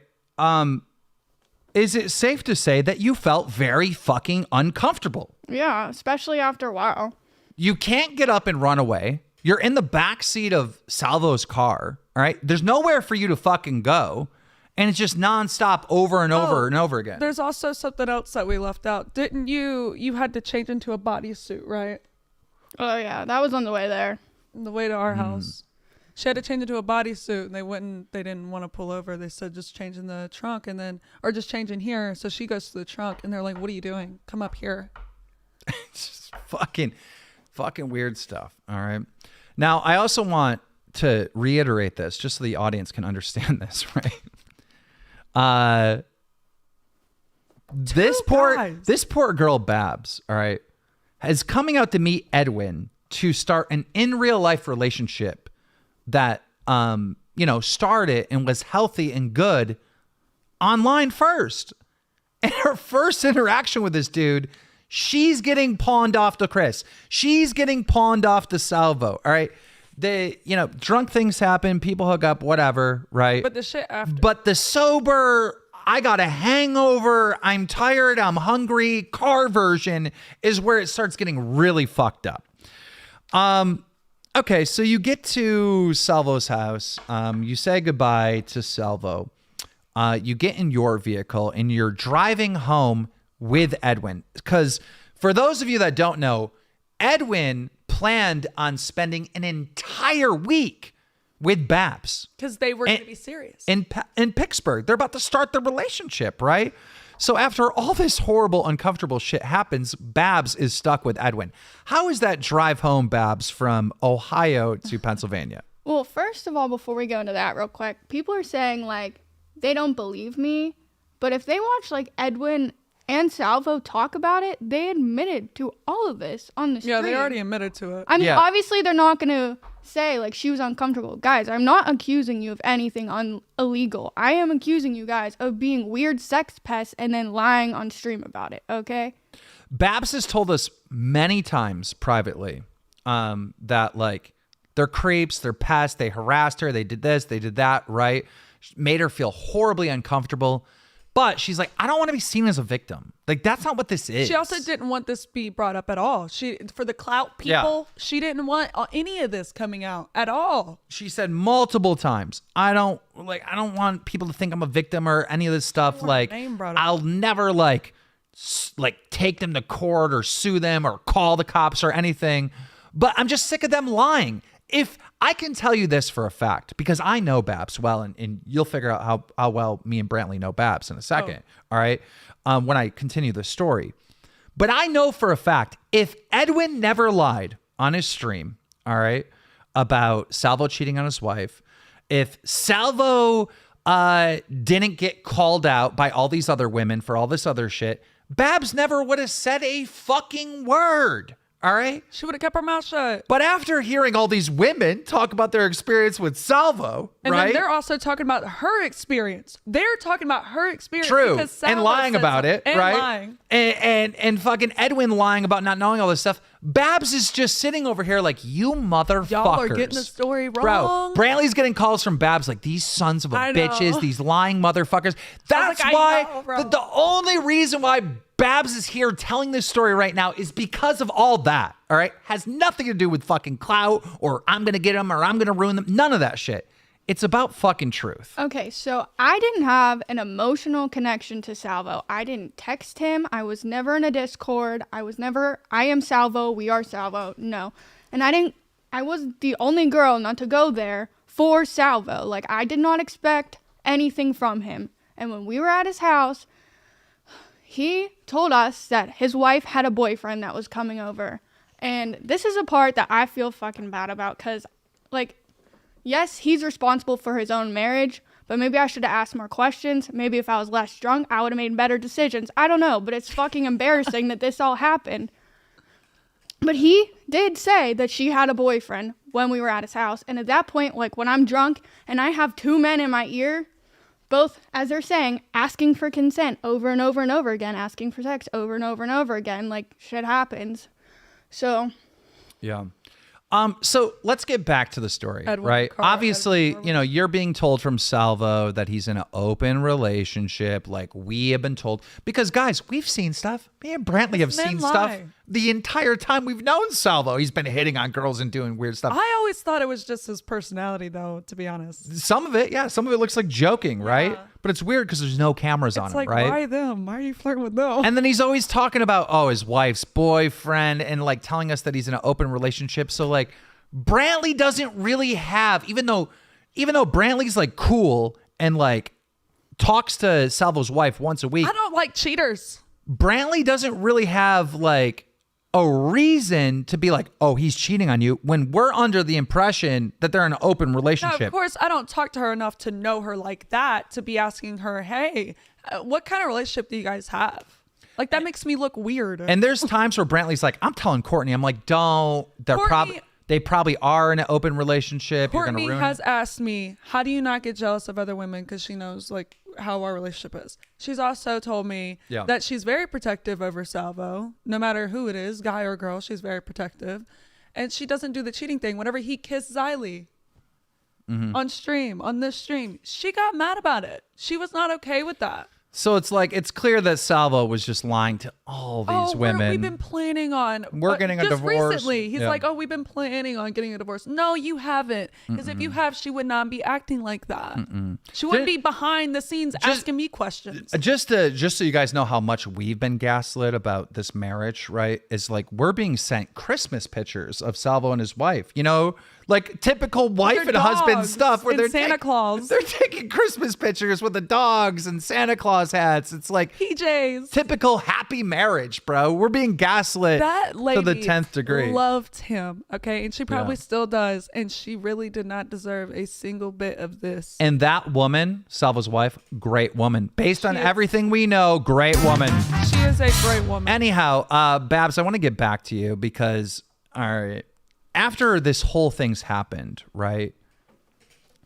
Is it safe to say that you felt very fucking uncomfortable? Yeah, especially after a while. You can't get up and run away. You're in the back seat of Salvo's car, all right? There's nowhere for you to fucking go. And it's just nonstop over and over and over again. There's also something else that we left out. Didn't you had to change into a bodysuit, right? Oh yeah, that was on the way there. On the way to our house. She had to change into a bodysuit, and they didn't want to pull over. They said just change in the trunk or just change in here. So she goes to the trunk and they're like, "What are you doing? Come up here." It's just fucking weird stuff. All right. Now, I also want to reiterate this just so the audience can understand this, right? This poor girl Babs, all right, is coming out to meet Edwin to start an in real life relationship that started and was healthy and good online first. And her first interaction with this dude, she's getting pawned off to Chris. She's getting pawned off to Salvo. All right. Drunk things happen, people hook up, whatever, right? But the shit after. But the sober, I got a hangover, I'm tired, I'm hungry, car version is where it starts getting really fucked up. Okay, so you get to Salvo's house. You say goodbye to Salvo. You get in your vehicle and you're driving home with Edwin. Because for those of you that don't know, Edwin planned on spending an entire week with Babs. Because they were going to be serious. In Pittsburgh. They're about to start their relationship, right? So after all this horrible, uncomfortable shit happens, Babs is stuck with Edwin. How is that drive home, Babs, from Ohio to Pennsylvania? Well, first of all, before we go into that real quick, people are saying, they don't believe me. But if they watch, Edwin and Salvo talk about it, they admitted to all of this on the street. Yeah, they already admitted to it. I mean, obviously, they're not going to say, she was uncomfortable. Guys, I'm not accusing you of anything illegal. I am accusing you guys of being weird sex pests and then lying on stream about it, okay? Babs has told us many times privately that, they're creeps, they're pests, they harassed her, they did this, they did that, right? Made her feel horribly uncomfortable. But she's like, I don't want to be seen as a victim. That's not what this is. She also didn't want this to be brought up at all. For the clout people, she didn't want any of this coming out at all. She said multiple times, I don't want people to think I'm a victim or any of this stuff. I'll never take them to court or sue them or call the cops or anything. But I'm just sick of them lying. If I can tell you this for a fact, because I know Babs well, and you'll figure out how well me and Brantley know Babs in a second, all right, when I continue the story. But I know for a fact, if Edwin never lied on his stream, all right, about Salvo cheating on his wife, if Salvo didn't get called out by all these other women for all this other shit, Babs never would have said a fucking word. All right. She would have kept her mouth shut. But after hearing all these women talk about their experience with Salvo, and right? then they're also talking about her experience. They're talking about her experience. True. Because Salvo and lying about it, and right? Lying. And fucking Edwin lying about not knowing all this stuff. Babs is just sitting over here like, you motherfuckers. Y'all are getting the story wrong. Bro, Brantley's getting calls from Babs like, these sons of a bitches, these lying motherfuckers. That's why the only reason why Babs is here telling this story right now is because of all that, all right? Has nothing to do with fucking clout or I'm going to get them or I'm going to ruin them. None of that shit. It's about fucking truth. Okay, so I didn't have an emotional connection to Salvo. I didn't text him. I was never in a Discord. I am Salvo, we are Salvo. No. And I was the only girl not to go there for Salvo. I did not expect anything from him. And when we were at his house, he told us that his wife had a boyfriend that was coming over. And this is a part that I feel fucking bad about because, yes, he's responsible for his own marriage, but maybe I should have asked more questions. Maybe if I was less drunk, I would have made better decisions. I don't know, but it's fucking embarrassing that this all happened. But he did say that she had a boyfriend when we were at his house. And at that point, when I'm drunk and I have two men in my ear, both, as they're saying, asking for consent over and over and over again, asking for sex over and over and over again, shit happens. So. Yeah. So let's get back to the story, Edwin, right? Carl, Obviously, you're being told from Salvo that he's in an open relationship, like we have been told. Because, guys, we've seen stuff. Me and Brantley have seen stuff the entire time we've known Salvo. He's been hitting on girls and doing weird stuff. I always thought it was just his personality, though, to be honest. Some of it, yeah. Some of it looks like joking, right? But it's weird because there's no cameras on him, like, right? Why them? Why are you flirting with them? And then he's always talking about, his wife's boyfriend and like telling us that he's in an open relationship. So like Brantley doesn't really have, even though Brantley's like cool and like talks to Salvo's wife once a week. I don't like cheaters. Brantley doesn't really have like a reason to be like, he's cheating on you, when we're under the impression that they're in an open relationship. Now, of course, I don't talk to her enough to know her like that, to be asking her, hey, what kind of relationship do you guys have? Like, that makes me look weird. And there's times where Brantley's like, I'm telling Courtney, I'm like, don't. They probably are in an open relationship. Courtney You're gonna ruin has asked me, how do you not get jealous of other women? Because she knows like how our relationship is. She's also told me that she's very protective over Salvo, no matter who it is, guy or girl. She's very protective, and she doesn't do the cheating thing. Whenever he kissed Xylee on this stream, she got mad about it. She was not okay with that. So it's like, it's clear that Salvo was just lying to all these women. We've been planning on. We're getting a just divorce. Recently, he's like, we've been planning on getting a divorce. No, you haven't. Because if you have, she would not be acting like that. She wouldn't be behind the scenes asking me questions. Just so you guys know how much we've been gaslit about this marriage, right? Is like, we're being sent Christmas pictures of Salvo and his wife. You know, like typical wife and husband stuff where they're Santa Claus. They're taking Christmas pictures with the dogs and Santa Claus hats. It's like PJs. Typical happy marriage, bro. We're being gaslit that lady to the 10th degree. Loved him, okay? And she probably still does. And she really did not deserve a single bit of this. And that woman, Salvo's wife, great woman. Based on everything we know, great woman. She is a great woman. Anyhow, Babs, I want to get back to you because, all right, after this whole thing's happened, right,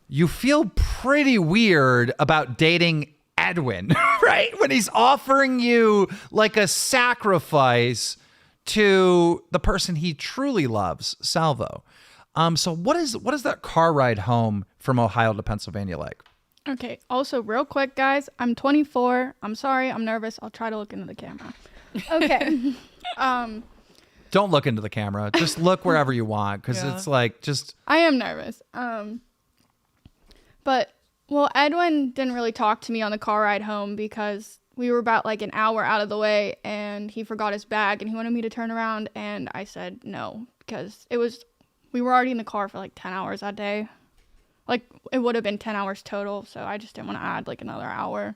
you feel pretty weird about dating Edwin, right? When he's offering you like a sacrifice to the person he truly loves, Salvo. So what is that car ride home from Ohio to Pennsylvania like? Okay, also real quick, guys, I'm 24. I'm sorry, I'm nervous. I'll try to look into the camera. Okay. Don't look into the camera. Just look wherever you want, because it's like just. I am nervous. But Edwin didn't really talk to me on the car ride home because we were about like an hour out of the way, and he forgot his bag, and he wanted me to turn around, and I said no because we were already in the car for like 10 hours that day. Like it would have been 10 hours total, so I just didn't want to add like another hour.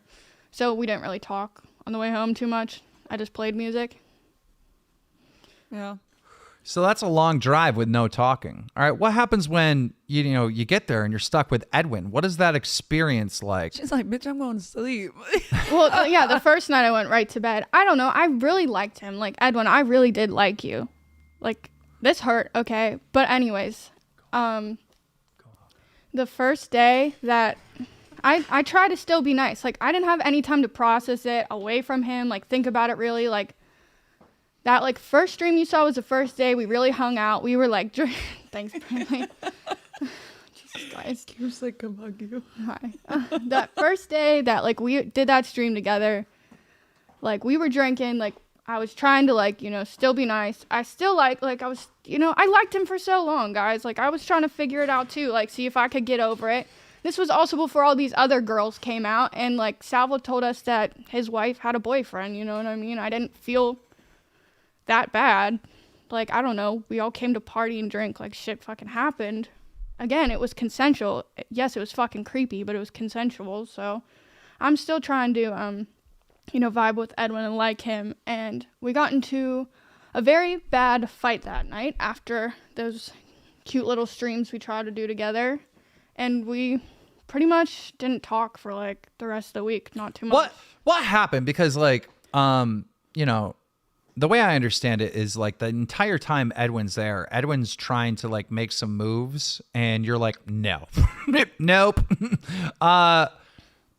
So we didn't really talk on the way home too much. I just played music. Yeah. So that's a long drive with no talking. All right, what happens when you get there and you're stuck with Edwin? What is that experience like? She's like, bitch, I'm going to sleep. Well, yeah, the first night I went right to bed. I don't know. I really liked him. Like, Edwin, I really did like you. Like, this hurt, okay? But anyways, the first day that I tried to still be nice. Like, I didn't have any time to process it away from him, like, think about it really, like, that, like, first stream you saw was the first day we really hung out. We were, like, thanks, Brantley. Jesus Christ. He was like, come hug you. Hi. That first day that, like, we did that stream together, like, we were drinking, like, I was trying to, like, still be nice. I still, I was, I liked him for so long, guys. Like, I was trying to figure it out, too, like, see if I could get over it. This was also before all these other girls came out, and, like, Salvo told us that his wife had a boyfriend, you know what I mean? I didn't feel that bad. Like, I don't know, we all came to party and drink, like, shit fucking happened. Again, it was consensual. Yes, it was fucking creepy, but it was consensual, so I'm still trying to, vibe with Edwin and like him, and we got into a very bad fight that night after those cute little streams we tried to do together, and we pretty much didn't talk for, like, the rest of the week, not too much. What happened? Because, like, the way I understand it is, like, the entire time Edwin's there, Edwin's trying to, like, make some moves, and you're like, no. Nope.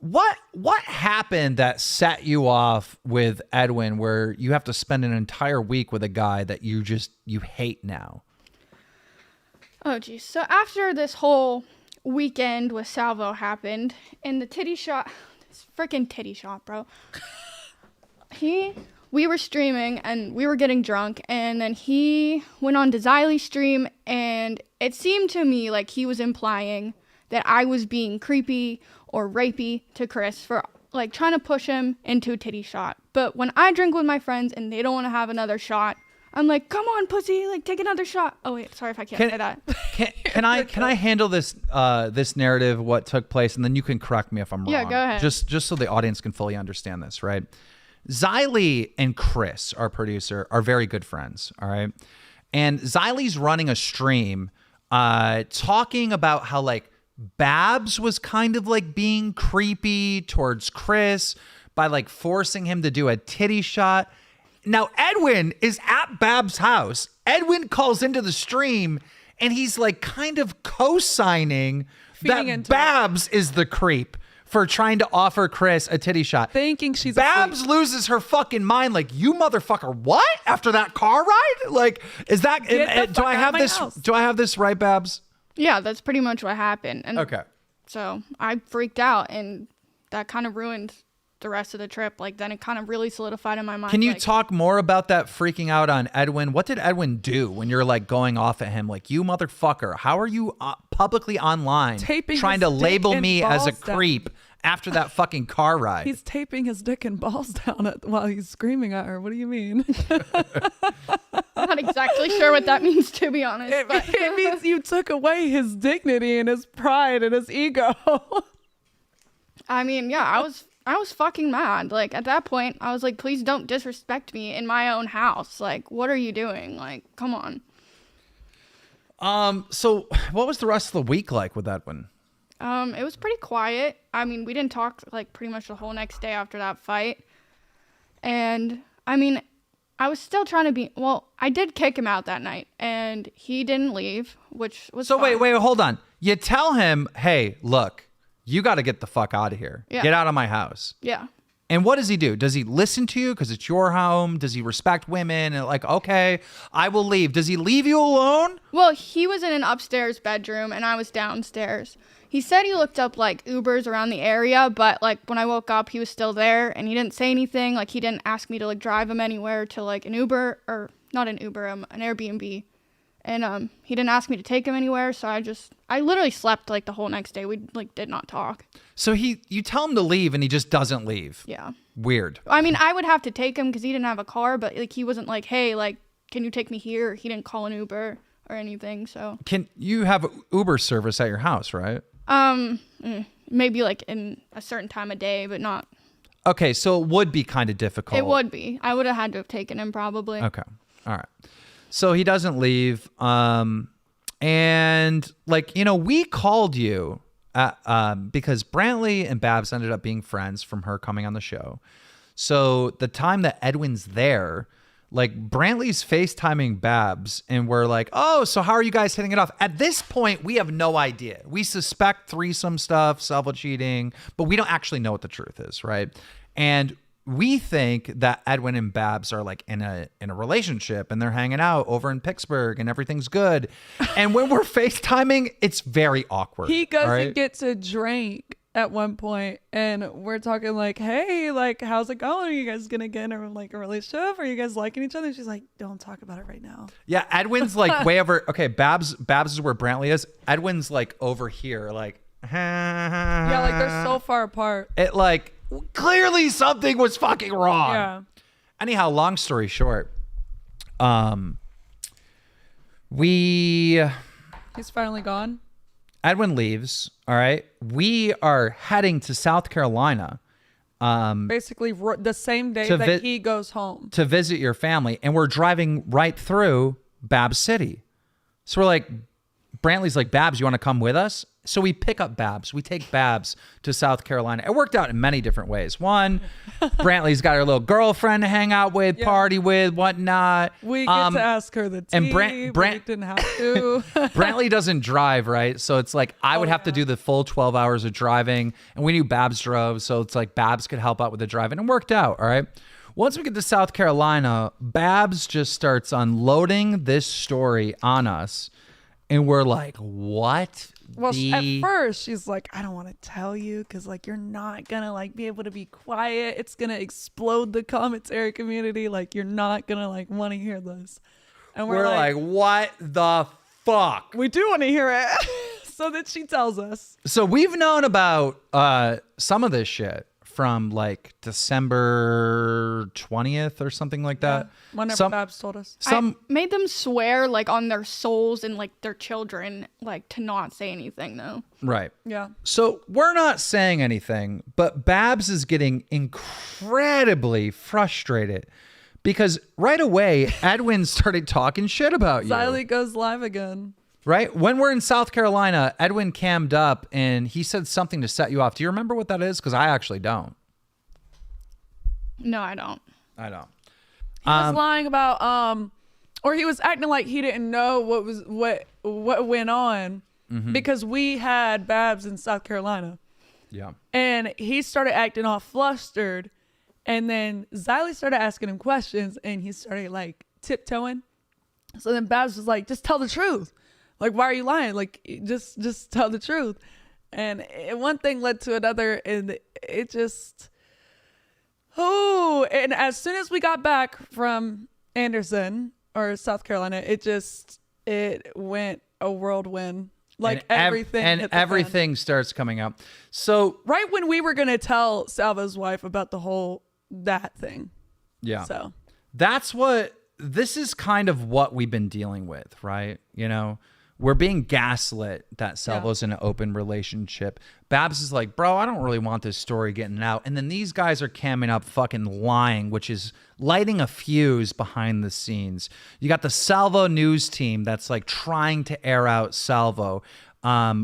What happened that set you off with Edwin where you have to spend an entire week with a guy that you hate now? Oh, geez. So after this whole weekend with Salvo happened, and the titty shot, this freaking titty shot, bro. He we were streaming and we were getting drunk, and then he went on to Xylie's stream, and it seemed to me like he was implying that I was being creepy or rapey to Chris for like trying to push him into a titty shot. But when I drink with my friends and they don't want to have another shot, I'm like, come on, pussy, like take another shot. Oh wait, sorry if I can't say that. Can I handle this this narrative, what took place, and then you can correct me if I'm wrong. Yeah, go ahead. Just so the audience can fully understand this, right? Xylie and Chris, our producer, are very good friends, all right? And Xylie's running a stream talking about how like Babs was kind of like being creepy towards Chris by like forcing him to do a titty shot. Now, Edwin is at Babs' house. Edwin calls into the stream, and he's like kind of co-signing that Babs is the creep for trying to offer Chris a titty shot. Thinking she's Babs loses her fucking mind. Like, you motherfucker, what? After that car ride? Like, is that, do I have this, do I have this right, Babs? Yeah, that's pretty much what happened. And okay. So I freaked out, and that kind of ruined the rest of the trip. Like, then it kind of really solidified in my mind. Can you talk more about that freaking out on Edwin? What did Edwin do when you're like going off at him? Like, you motherfucker, how are you publicly online trying to label me as a creep after that fucking car ride? He's taping his dick and balls down while he's screaming at her. What do you mean? I'm not exactly sure what that means, to be honest. It means you took away his dignity and his pride and his ego. I mean, yeah, I was fucking mad. Like, at that point, I was like, please don't disrespect me in my own house. Like, what are you doing? Like, come on. So what was the rest of the week like with Edwin? It was pretty quiet. I mean, we didn't talk like pretty much the whole next day after that fight. And I mean, I was still trying to be, well, I did kick him out that night and he didn't leave, which was So fine. wait, hold on. You tell him, hey, look, you got to get the fuck out of here. Yeah. Get out of my house. Yeah. And what does he do? Does he listen to you because it's your home? Does he respect women? And like, okay, I will leave. Does he leave you alone? Well, he was in an upstairs bedroom and I was downstairs. He said he looked up like Ubers around the area, but like when I woke up, he was still there and he didn't say anything. Like he didn't ask me to like drive him anywhere to like an Uber, or not an Uber, an Airbnb. And he didn't ask me to take him anywhere, so I literally slept like the whole next day. We like did not talk. So you tell him to leave and he just doesn't leave. Yeah. Weird. I mean, I would have to take him because he didn't have a car, but like he wasn't like, hey, like, can you take me here? He didn't call an Uber or anything, so. Can you have Uber service at your house, right? Maybe like in a certain time of day, but not. Okay, so it would be kind of difficult. It would be. I would have had to have taken him probably. Okay. All right. So he doesn't leave. And like, you know, we called you because Brantley and Babs ended up being friends from her coming on the show. So the time that Edwin's there, like Brantley's FaceTiming Babs and we're like, oh, so how are you guys hitting it off? At this point, we have no idea. We suspect threesome stuff, Salvo cheating, but we don't actually know what the truth is, right? And we think that Edwin and Babs are like in a relationship and they're hanging out over in Pittsburgh and everything's good. And when we're FaceTiming, it's very awkward. He goes and gets a drink at one point and we're talking like, hey, like, how's it going? Are you guys gonna get in a relationship? Are you guys liking each other? And she's like, don't talk about it right now. Yeah, Edwin's like way over. Okay, Babs is where Brantley is. Edwin's like over here, like. Yeah, like they're so far apart. It like clearly something was fucking wrong. Yeah. Anyhow, long story short, he's finally gone. Edwin leaves. All right. We are heading to South Carolina. Basically the same day that he goes home. To visit your family. And we're driving right through Babs City. So we're like, Brantley's like, Babs, you want to come with us? So we pick up Babs. We take Babs to South Carolina. It worked out in many different ways. One, Brantley's got her little girlfriend to hang out with, party with, whatnot. We get to ask her the tea, and but we didn't have to. Brantley doesn't drive, right? So it's like I would have to do the full 12 hours of driving. And we knew Babs drove, so it's like Babs could help out with the driving. And it worked out, all right? Once we get to South Carolina, Babs just starts unloading this story on us. And we're like, what? Well, at first she's like, I don't want to tell you because like you're not gonna like be able to be quiet. It's gonna explode the commentary community. Like you're not gonna like want to hear this. And we're like, what the fuck? We do want to hear it. So that she tells us. So we've known about some of this shit from like December 20th or something like that. Yeah, whenever Babs told us. I made them swear like on their souls and like their children like to not say anything though. Right. Yeah. So we're not saying anything, but Babs is getting incredibly frustrated because right away Edwin started talking shit about you. Xylee goes live again. Right? When we're in South Carolina, Edwin cammed up and he said something to set you off. Do you remember what that is? Because I actually don't. No, I don't. I don't. He was lying about or he was acting like he didn't know what went on because we had Babs in South Carolina. Yeah. And he started acting all flustered, and then Xylee started asking him questions, and he started like tiptoeing. So then Babs was like, "Just tell the truth. Like, why are you lying? Like, just tell the truth." And one thing led to another, and it just, and as soon as we got back from Anderson or South Carolina, it went a whirlwind. Like everything starts coming up. So right when we were gonna tell Salvo's wife about that thing. Yeah. So this is kind of what we've been dealing with, right? You know, we're being gaslit that Salvo's in an open relationship. Babs is like, bro, I don't really want this story getting out. And then these guys are camming up fucking lying, which is lighting a fuse behind the scenes. You got the Salvo news team that's like trying to air out Salvo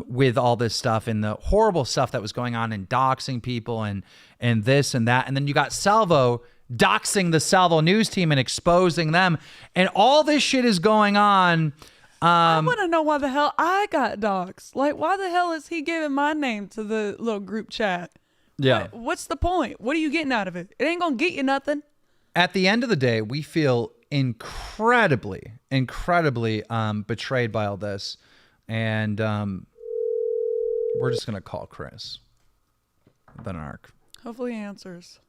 with all this stuff and the horrible stuff that was going on and doxing people and this and that. And then you got Salvo doxing the Salvo news team and exposing them. And all this shit is going on. I want to know why the hell I got doxxed. Like, why the hell is he giving my name to the little group chat? Yeah. What's the point? What are you getting out of it? It ain't going to get you nothing. At the end of the day, we feel incredibly betrayed by all this. And we're just going to call Chris. Then Ark. Hopefully he answers.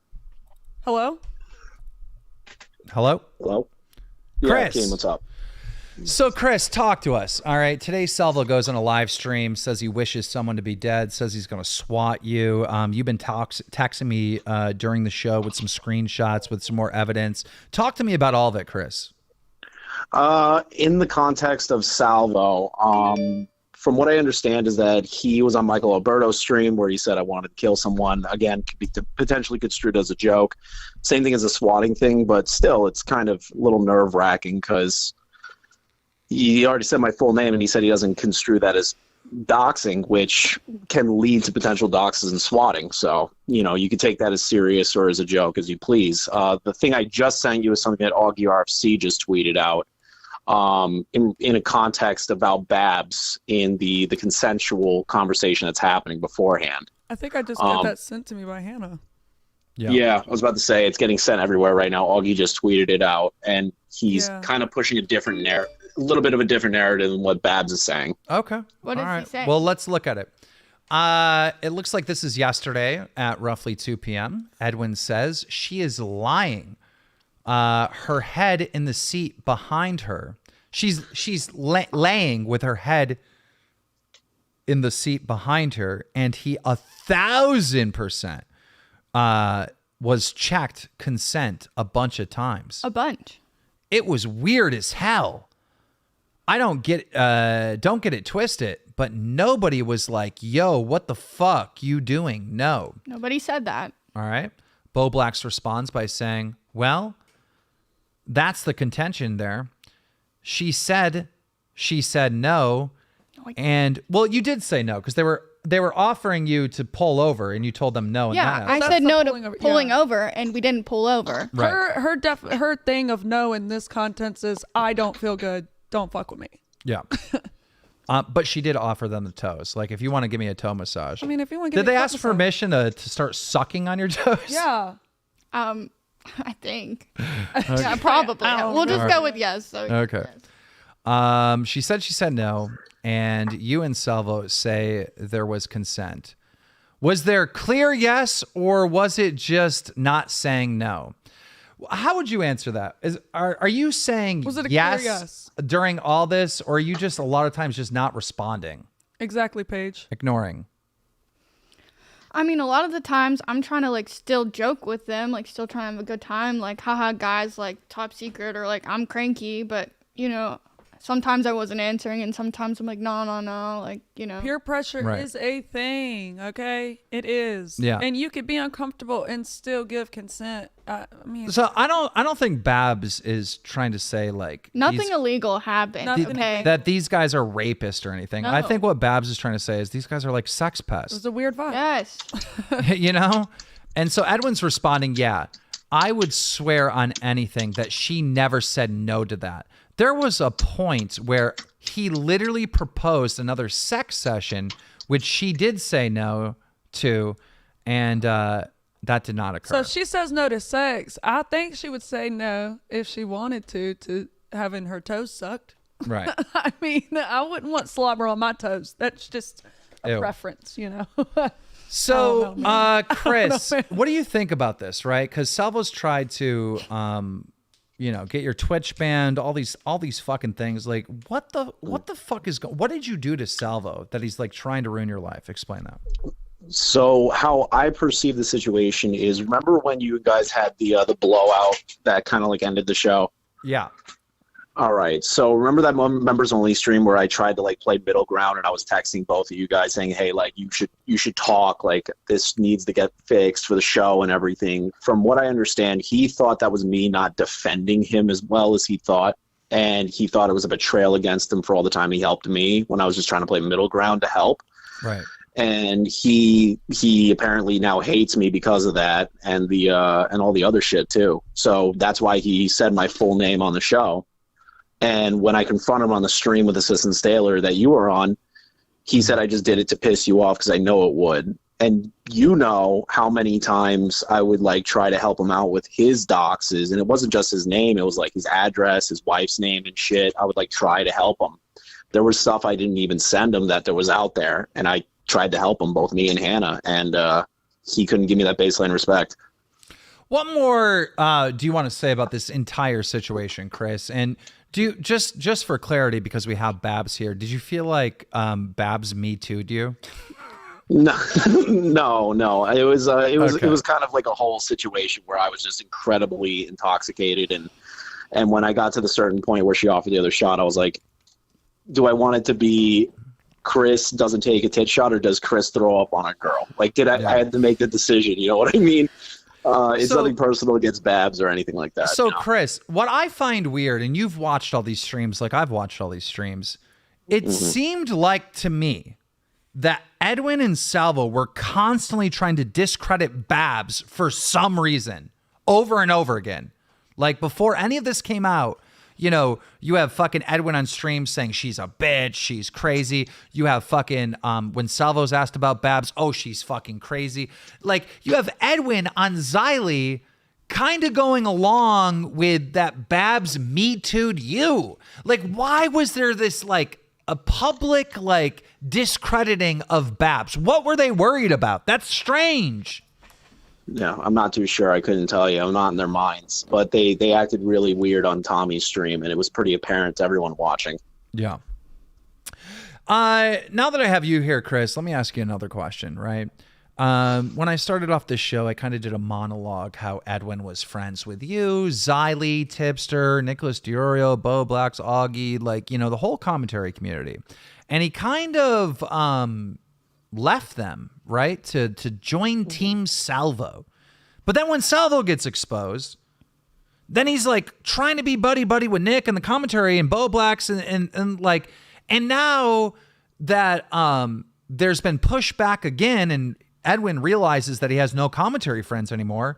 Hello? Hello? Hello? Chris. Yeah, King, what's up? So, Chris, talk to us. All right. Today, Salvo goes on a live stream, says he wishes someone to be dead, says he's going to swat you. You've been texting me during the show with some screenshots, with some more evidence. Talk to me about all of it, Chris. In the context of Salvo, from what I understand is that he was on Michael Alberto's stream where he said, I wanted to kill someone. Again, could be potentially construed as a joke. Same thing as a swatting thing, but still, it's kind of a little nerve-wracking because he already said my full name, and he said he doesn't construe that as doxing, which can lead to potential doxes and swatting. So, you know, you could take that as serious or as a joke as you please. The thing I just sent you is something that Augie RFC just tweeted out in a context about Babs in the consensual conversation that's happening beforehand. I think I just got that sent to me by Hannah. Yeah, I was about to say it's getting sent everywhere right now. Augie just tweeted it out, and he's kind of pushing a little bit of a different narrative than what Babs is saying. Okay. What did he say? Well, let's look at it. It looks like this is yesterday at roughly 2 p.m. Edwin says she is lying. Her head in the seat behind her. She's laying with her head in the seat behind her, and he 1,000% was checked consent a bunch of times. A bunch. It was weird as hell. I don't get it twisted, but nobody was like, yo, what the fuck you doing? No. Nobody said that. All right. Bo Blacks responds by saying, well, that's the contention there. She said no. And well, you did say no because they were offering you to pull over and you told them no. Yeah, I said no to pulling over and we didn't pull over. Right. Her thing of no in this context is I don't feel good. Don't fuck with me. Yeah. But she did offer them the toes. Like, if you want to give me a toe massage. I mean, if you want to give me a toe massage. Did they ask permission to start sucking on your toes? Yeah. I think. Yeah, probably. We'll just go with yes. So okay. yes. She said no, and you and Salvo say there was consent. Was there clear yes, or was it just not saying no? How would you answer that? Are you saying Was it a yes, clear yes during all this, or are you just a lot of times just not responding? Exactly, Paige. Ignoring. I mean, a lot of the times I'm trying to like still joke with them, like still trying to have a good time, like haha guys, like top secret, or like I'm cranky, but you know, sometimes I wasn't answering and sometimes I'm like no, like, you know. Peer pressure is a thing, okay? It is. Yeah. And you could be uncomfortable and still give consent. I mean, So I don't think Babs is trying to say like nothing illegal happened. Okay. that these guys are rapists or anything. No. I think what Babs is trying to say is these guys are like sex it pests. was a weird vibe. Yes. You know? And so Edwin's responding, yeah, I would swear on anything that she never said no to that. There was a point where he literally proposed another sex session, which she did say no to, and that did not occur. So she says no to sex. I think she would say no if she wanted to having her toes sucked. Right. I mean, I wouldn't want slobber on my toes. That's just a Ew. preference, you know. So, Chris, man. what do you think about this, right? Because Salvo's tried to, get your Twitch banned, all these fucking things. Like, what the fuck is what did you do to Salvo that he's like trying to ruin your life? Explain that. So how I perceive the situation is, remember when you guys had the blowout that kind of like ended the show? Yeah. All right. So remember that members only stream where I tried to like play middle ground and I was texting both of you guys saying, hey, like you should talk, like this needs to get fixed for the show and everything. From what I understand, he thought that was me not defending him as well as he thought. And he thought it was a betrayal against him for all the time he helped me when I was just trying to play middle ground to help. Right. And he apparently now hates me because of that and the and all the other shit too. So that's why he said my full name on the show. And when I confronted him on the stream with Assistant Staler that you were on, he said I just did it to piss you off because I know it would. And you know how many times I would like try to help him out with his doxes, and it wasn't just his name; it was like his address, his wife's name, and shit. I would like try to help him. There was stuff I didn't even send him that there was out there, and I tried to help him, both me and Hannah, and he couldn't give me that baseline respect. What more do you want to say about this entire situation, Chris? And do you just for clarity, because we have Babs here, did you feel like Babs Me Too'd you? No. It was Okay. it was kind of like a whole situation where I was just incredibly intoxicated, and when I got to the certain point where she offered the other shot, I was like, do I want it to be Chris doesn't take a tit shot, or does Chris throw up on a girl? Like, I had to make the decision. You know what I mean? It's nothing personal against Babs or anything like that. So, Chris, what I find weird, and you've watched all these streams, like I've watched all these streams, it seemed like to me that Edwin and Salvo were constantly trying to discredit Babs for some reason over and over again. Like before any of this came out, you know, you have fucking Edwin on stream saying she's a bitch, she's crazy. You have fucking, when Salvo's asked about Babs, oh, she's fucking crazy. Like, you have Edwin on Xylee kind of going along with that Babs Me Too'd you. Like, why was there this, like, a public, like, discrediting of Babs? What were they worried about? That's strange. Yeah, I'm not too sure. I couldn't tell you. I'm not in their minds. But they acted really weird on Tommy's stream, and it was pretty apparent to everyone watching. Yeah. Now that I have you here, Chris, let me ask you another question, right? When I started off this show, I kind of did a monologue how Edwin was friends with you, Xylee, Tipster, Nicholas DiOrio, Bo Blacks, Augie, like, you know, the whole commentary community. And he kind of left them, right, to join Team Salvo. But then when Salvo gets exposed, then he's like trying to be buddy with Nick and the commentary and Bo Blacks and like, and now that there's been pushback again and Edwin realizes that he has no commentary friends anymore,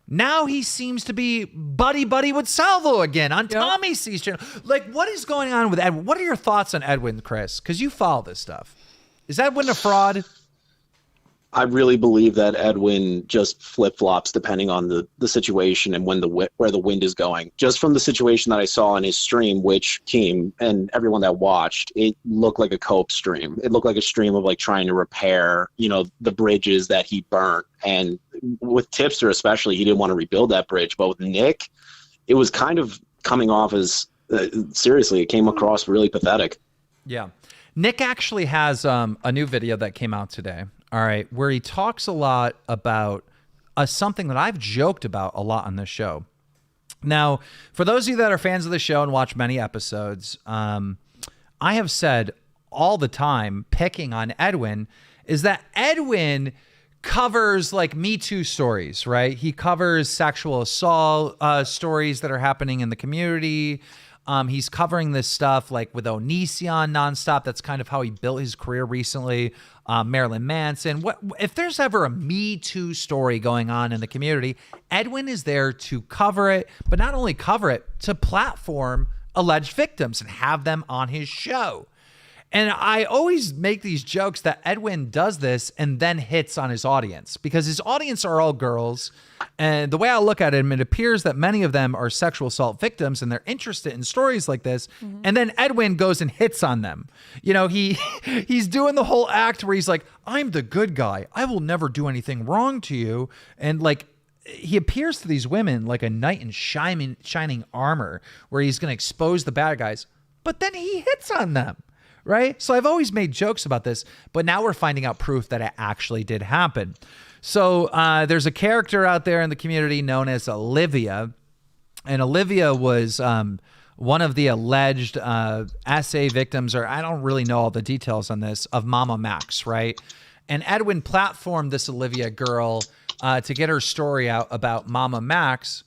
now he seems to be buddy with Salvo again on Tommy C's channel. Like, what is going on with Edwin? What are your thoughts on Edwin, Chris? Because you follow this stuff. Is Edwin a fraud? I really believe that Edwin just flip-flops depending on the situation and where the wind is going. Just from the situation that I saw in his stream, which Keem and everyone that watched, it looked like a cope stream. It looked like a stream of like trying to repair, the bridges that he burnt. And with Tipster especially, he didn't want to rebuild that bridge. But with Nick, it was kind of coming off as, seriously, it came across really pathetic. Yeah. Nick actually has a new video that came out today. All right, where he talks a lot about something that I've joked about a lot on this show. Now, for those of you that are fans of the show and watch many episodes, I have said all the time, picking on Edwin, is that Edwin covers like Me Too stories, right? He covers sexual assault stories that are happening in the community. He's covering this stuff like with Onision nonstop. That's kind of how he built his career recently. Marilyn Manson. If there's ever a Me Too story going on in the community, Edwin is there to cover it, but not only cover it, to platform alleged victims and have them on his show. And I always make these jokes that Edwin does this and then hits on his audience because his audience are all girls. And the way I look at him, it appears that many of them are sexual assault victims and they're interested in stories like this. Mm-hmm. And then Edwin goes and hits on them. He's doing the whole act where he's like, I'm the good guy. I will never do anything wrong to you. And like, he appears to these women like a knight in shining armor where he's going to expose the bad guys. But then he hits on them. Right? So I've always made jokes about this, but now we're finding out proof that it actually did happen. So there's a character out there in the community known as Olivia, and Olivia was one of the alleged SA victims, or I don't really know all the details on this, of Mama Max, right? And Edwin platformed this Olivia girl to get her story out about Mama Max.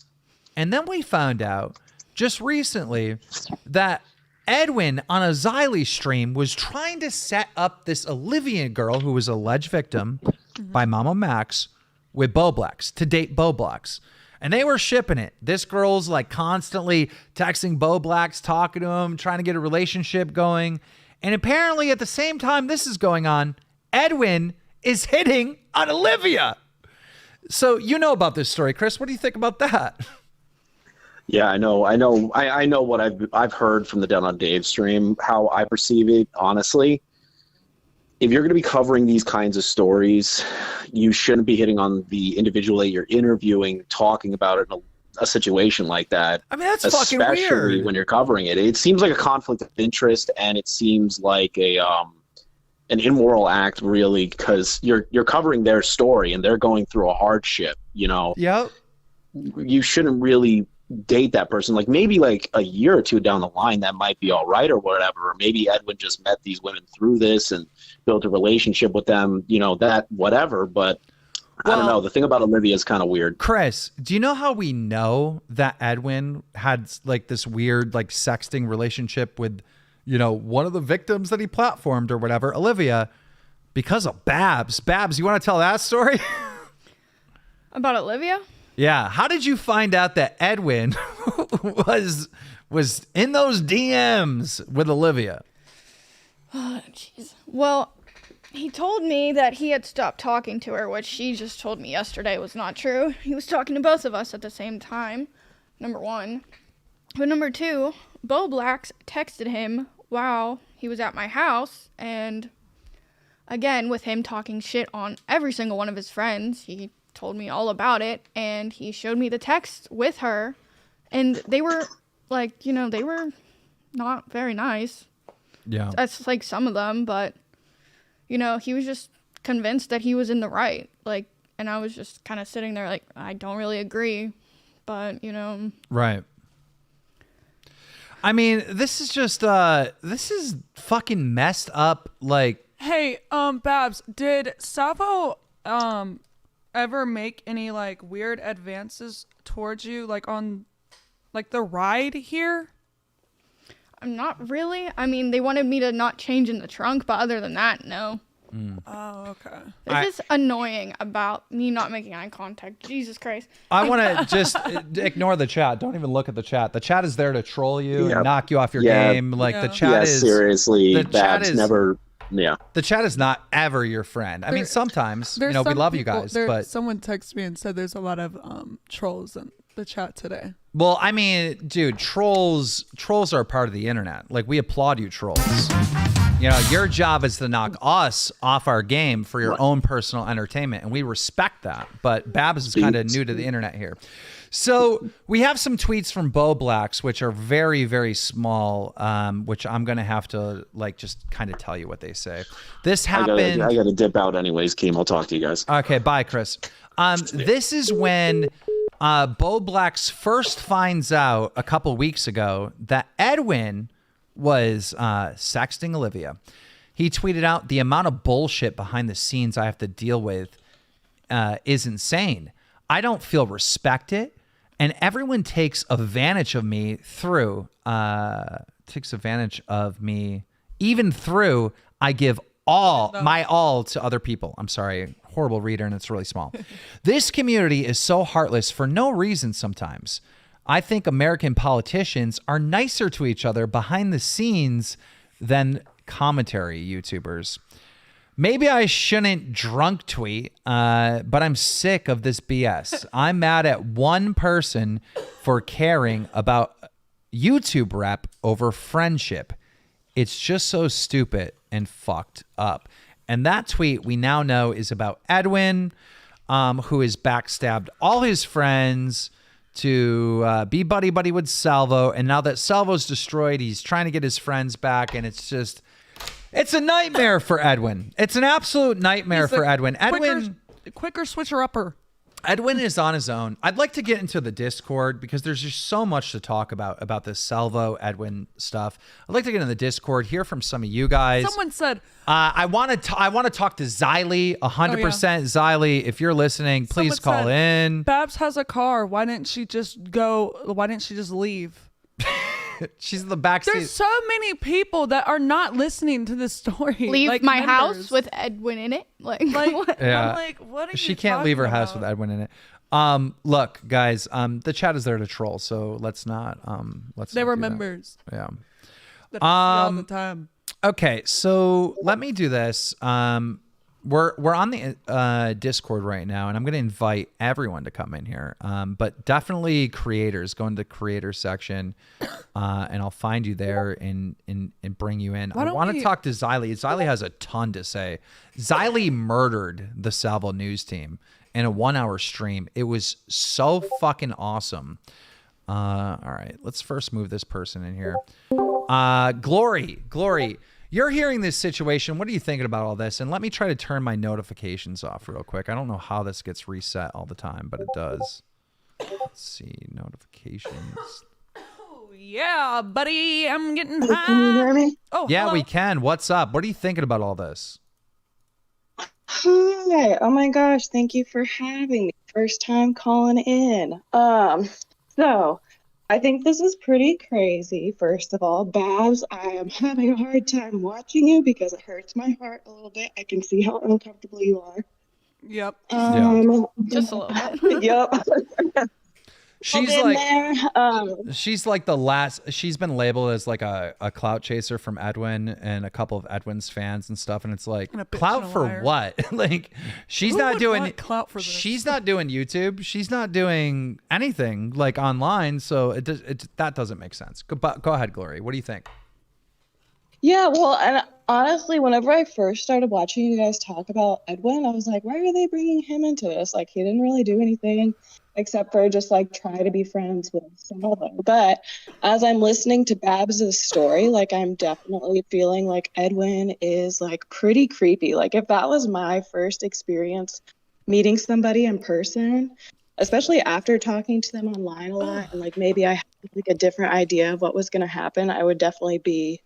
And then we found out just recently that Edwin on a Xylee stream was trying to set up this Olivia girl who was alleged victim by Mama Max with Boblex to date Boblex. And they were shipping it. This girl's like constantly texting Boblex, talking to him, trying to get a relationship going. And apparently at the same time this is going on, Edwin is hitting on Olivia. So you know about this story, Chris. What do you think about that? Yeah, I know what I've heard from the Down on Dave stream, how I perceive it, honestly. If you're going to be covering these kinds of stories, you shouldn't be hitting on the individual that you're interviewing, talking about it in a situation like that. I mean, that's fucking weird. Especially when you're covering it. It seems like a conflict of interest, and it seems like an immoral act, really, because you're covering their story, and they're going through a hardship, Yep. You shouldn't really date that person. Like maybe like a year or two down the line that might be all right or whatever, or maybe Edwin just met these women through this and built a relationship with them, that whatever. But I don't know, the thing about Olivia is kind of weird. Chris, do you know how we know that Edwin had like this weird like sexting relationship with one of the victims that he platformed or whatever, Olivia? Because of Babs. You want to tell that story? About Olivia? Yeah. How did you find out that Edwin was in those DMs with Olivia? Oh, jeez. Well, he told me that he had stopped talking to her, which she just told me yesterday was not true. He was talking to both of us at the same time, number one. But number two, Bo Blacks texted him while he was at my house, and again, with him talking shit on every single one of his friends, he told me all about it, and he showed me the text with her, and they were like, they were not very nice. Yeah. That's like some of them, but he was just convinced that he was in the right. Like, and I was just kind of sitting there like, I don't really agree, but Right. I mean, this is just this is fucking messed up. Like, hey, Babs, did Salvo ever make any like weird advances towards you, like on like the ride here? Not really. I mean, they wanted me to not change in the trunk, but other than that, no. Oh, okay. It's just annoying about me not making eye contact. Jesus Christ. I want to just ignore the chat. Don't even look at the chat. The chat is there to troll you and knock you off your game. Like the chat is seriously. The Babs chat is never Yeah. The chat is not ever your friend. I mean, sometimes, we love you guys, but someone texted me and said there's a lot of trolls in the chat today. Well, I mean, dude, trolls are a part of the internet. Like, we applaud you, trolls. Your job is to knock us off our game for your own personal entertainment, and we respect that. But Babs is kind of new to the internet here. So we have some tweets from Bo Blacks, which are very, very small, which I'm going to have to just kind of tell you what they say. This happened. I got to dip out anyways, Keem. I'll talk to you guys. Okay, bye, Chris. This is when Bo Blacks first finds out a couple weeks ago that Edwin was sexting Olivia. He tweeted out, "The amount of bullshit behind the scenes I have to deal with is insane. I don't feel respected. And everyone takes advantage of me even through I give my all to other people." I'm sorry, horrible reader, and it's really small. "This community is so heartless for no reason sometimes. I think American politicians are nicer to each other behind the scenes than commentary YouTubers. Maybe I shouldn't drunk tweet, but I'm sick of this BS. I'm mad at one person for caring about YouTube rep over friendship. It's just so stupid and fucked up." And that tweet we now know is about Edwin, who has backstabbed all his friends to be buddy-buddy with Salvo. And now that Salvo's destroyed, he's trying to get his friends back, and it's a nightmare for Edwin. It's an absolute nightmare for Edwin. Quicker switcher-upper. Edwin is on his own. I'd like to get into the Discord because there's just so much to talk about this Salvo Edwin stuff. I'd like to get in the Discord, hear from some of you guys. Someone said, I want to talk to Xylee, 100%. Xylee, if you're listening, please call in. Babs has a car. Why didn't she just leave? She's in the backseat. There's so many people that are not listening to this story. Leave my house with Edwin in it. What? Yeah. I'm like, what are you She can't leave her house with Edwin in it. Look, guys, the chat is there to troll, so let's not. They were members. Yeah. That I see all the time. Okay, so let me do this. We're on the Discord right now, and I'm going to invite everyone to come in here. But definitely creators. Go into the creator section, and I'll find you there and bring you in. I want to talk to Xylee. Xylee has a ton to say. Xylee murdered the Salvo news team in a 1-hour stream. It was so fucking awesome. All right, let's first move this person in here. Glory. You're hearing this situation. What are you thinking about all this? And let me try to turn my notifications off real quick. I don't know how this gets reset all the time, but it does. Let's see. Notifications. Oh, yeah, buddy. I'm getting high. Can you hear me? Oh, yeah, hello. we can. What's up? What are you thinking about all this? Hi. Oh, my gosh. Thank you for having me. First time calling in. So I think this is pretty crazy. First of all, Babs, I am having a hard time watching you because it hurts my heart a little bit. I can see how uncomfortable you are. Yep. Just a little bit. Yep. She's like the last. She's been labeled as like a clout chaser from Edwin and a couple of Edwin's fans and stuff. And it's like, clout for what? Like, she's not doing clout for this. She's not doing YouTube. She's not doing anything like online. So that doesn't make sense. Go ahead, Glory. What do you think? Yeah, well, and honestly, whenever I first started watching you guys talk about Edwin, I was like, why are they bringing him into this? Like, he didn't really do anything except for just like try to be friends with Salvo. But as I'm listening to Babs' story, like I'm definitely feeling like Edwin is like pretty creepy. Like if that was my first experience meeting somebody in person, especially after talking to them online a lot, and like maybe I had like a different idea of what was going to happen, I would definitely be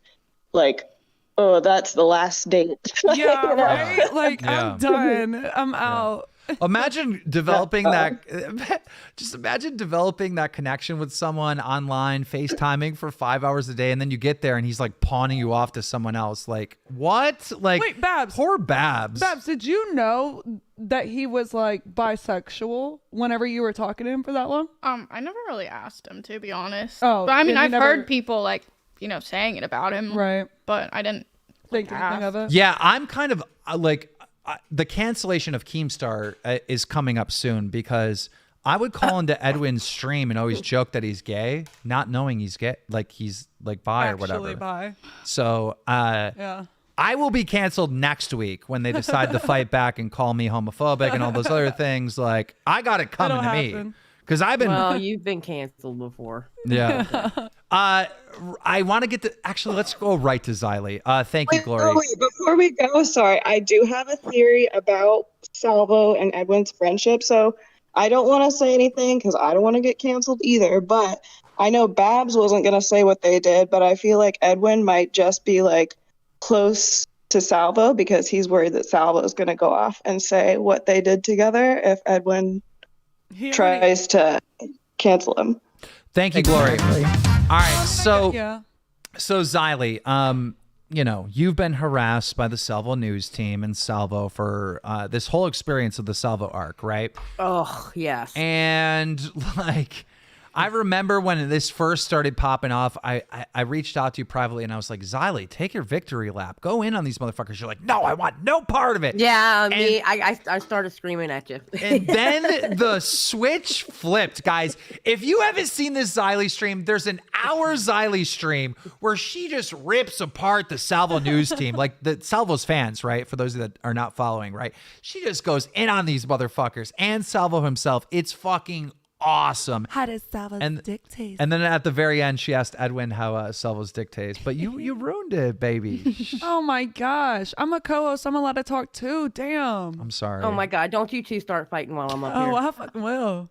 like, oh, that's the last date. Yeah, right? Like, yeah. I'm done. I'm out. Imagine developing that. Just imagine developing that connection with someone online, FaceTiming for 5 hours a day, and then you get there and he's like pawning you off to someone else. Like what? Like, wait, Babs. Poor Babs. Babs, did you know that he was like bisexual whenever you were talking to him for that long? I never really asked him, to be honest. Oh, but I mean, I've never... heard people like saying it about him, right? But I didn't think anything of it? Yeah, I'm kind of like the cancellation of Keemstar is coming up soon because I would call into Edwin's stream and always joke that he's gay, not knowing he's gay, like he's like bi or whatever. Actually bi. So yeah. I will be canceled next week when they decide to fight back and call me homophobic and all those other things. Like, I got it coming to me. Because I've been. Well, you've been canceled before. Yeah. I want to get to. Actually, let's go right to Xylee. Thank you, Glory. Before we go, sorry, I do have a theory about Salvo and Edwin's friendship. So I don't want to say anything because I don't want to get canceled either. But I know Babs wasn't going to say what they did, but I feel like Edwin might just be like close to Salvo because he's worried that Salvo is going to go off and say what they did together if Edwin tries to cancel him. Thank you, Glory. All right, so yeah. So Xylee, you know, you've been harassed by the Salvo news team and Salvo for this whole experience of the Salvo arc, right? Oh, yes. And like, I remember when this first started popping off, I reached out to you privately and I was like, Xylee, take your victory lap. Go in on these motherfuckers. You're like, no, I want no part of it. Yeah, I started screaming at you. And then the switch flipped, guys. If you haven't seen this Xylee stream, there's an hour Xylee stream where she just rips apart the Salvo news team, like the Salvo's fans, right? For those that are not following, right? She just goes in on these motherfuckers and Salvo himself. It's fucking awesome. How does Salvo's dick taste? And then at the very end, she asked Edwin how Salvo's dick tastes. But you ruined it, baby. Oh my gosh. I'm a co-host. I'm allowed to talk too. Damn. I'm sorry. Oh my God. Don't you two start fighting while I'm up here. Oh, I fucking will.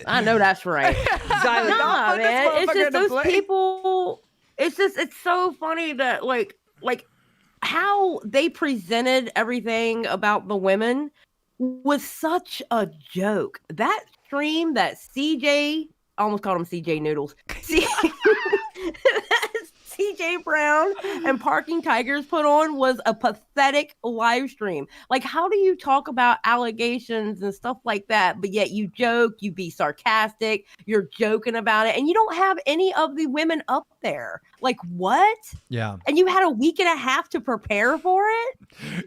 I know that's right. Xylee, nah, man. It's just those people. It's so funny that like how they presented everything about the women was such a joke. That stream that CJ, I almost called him CJ Noodles. CJ Brown and Parking Tigers put on was a pathetic live stream. Like, how do you talk about allegations and stuff like that, but yet you joke, you be sarcastic, you're joking about it, and you don't have any of the women up there? Like, what? Yeah. And you had a week and a half to prepare for it?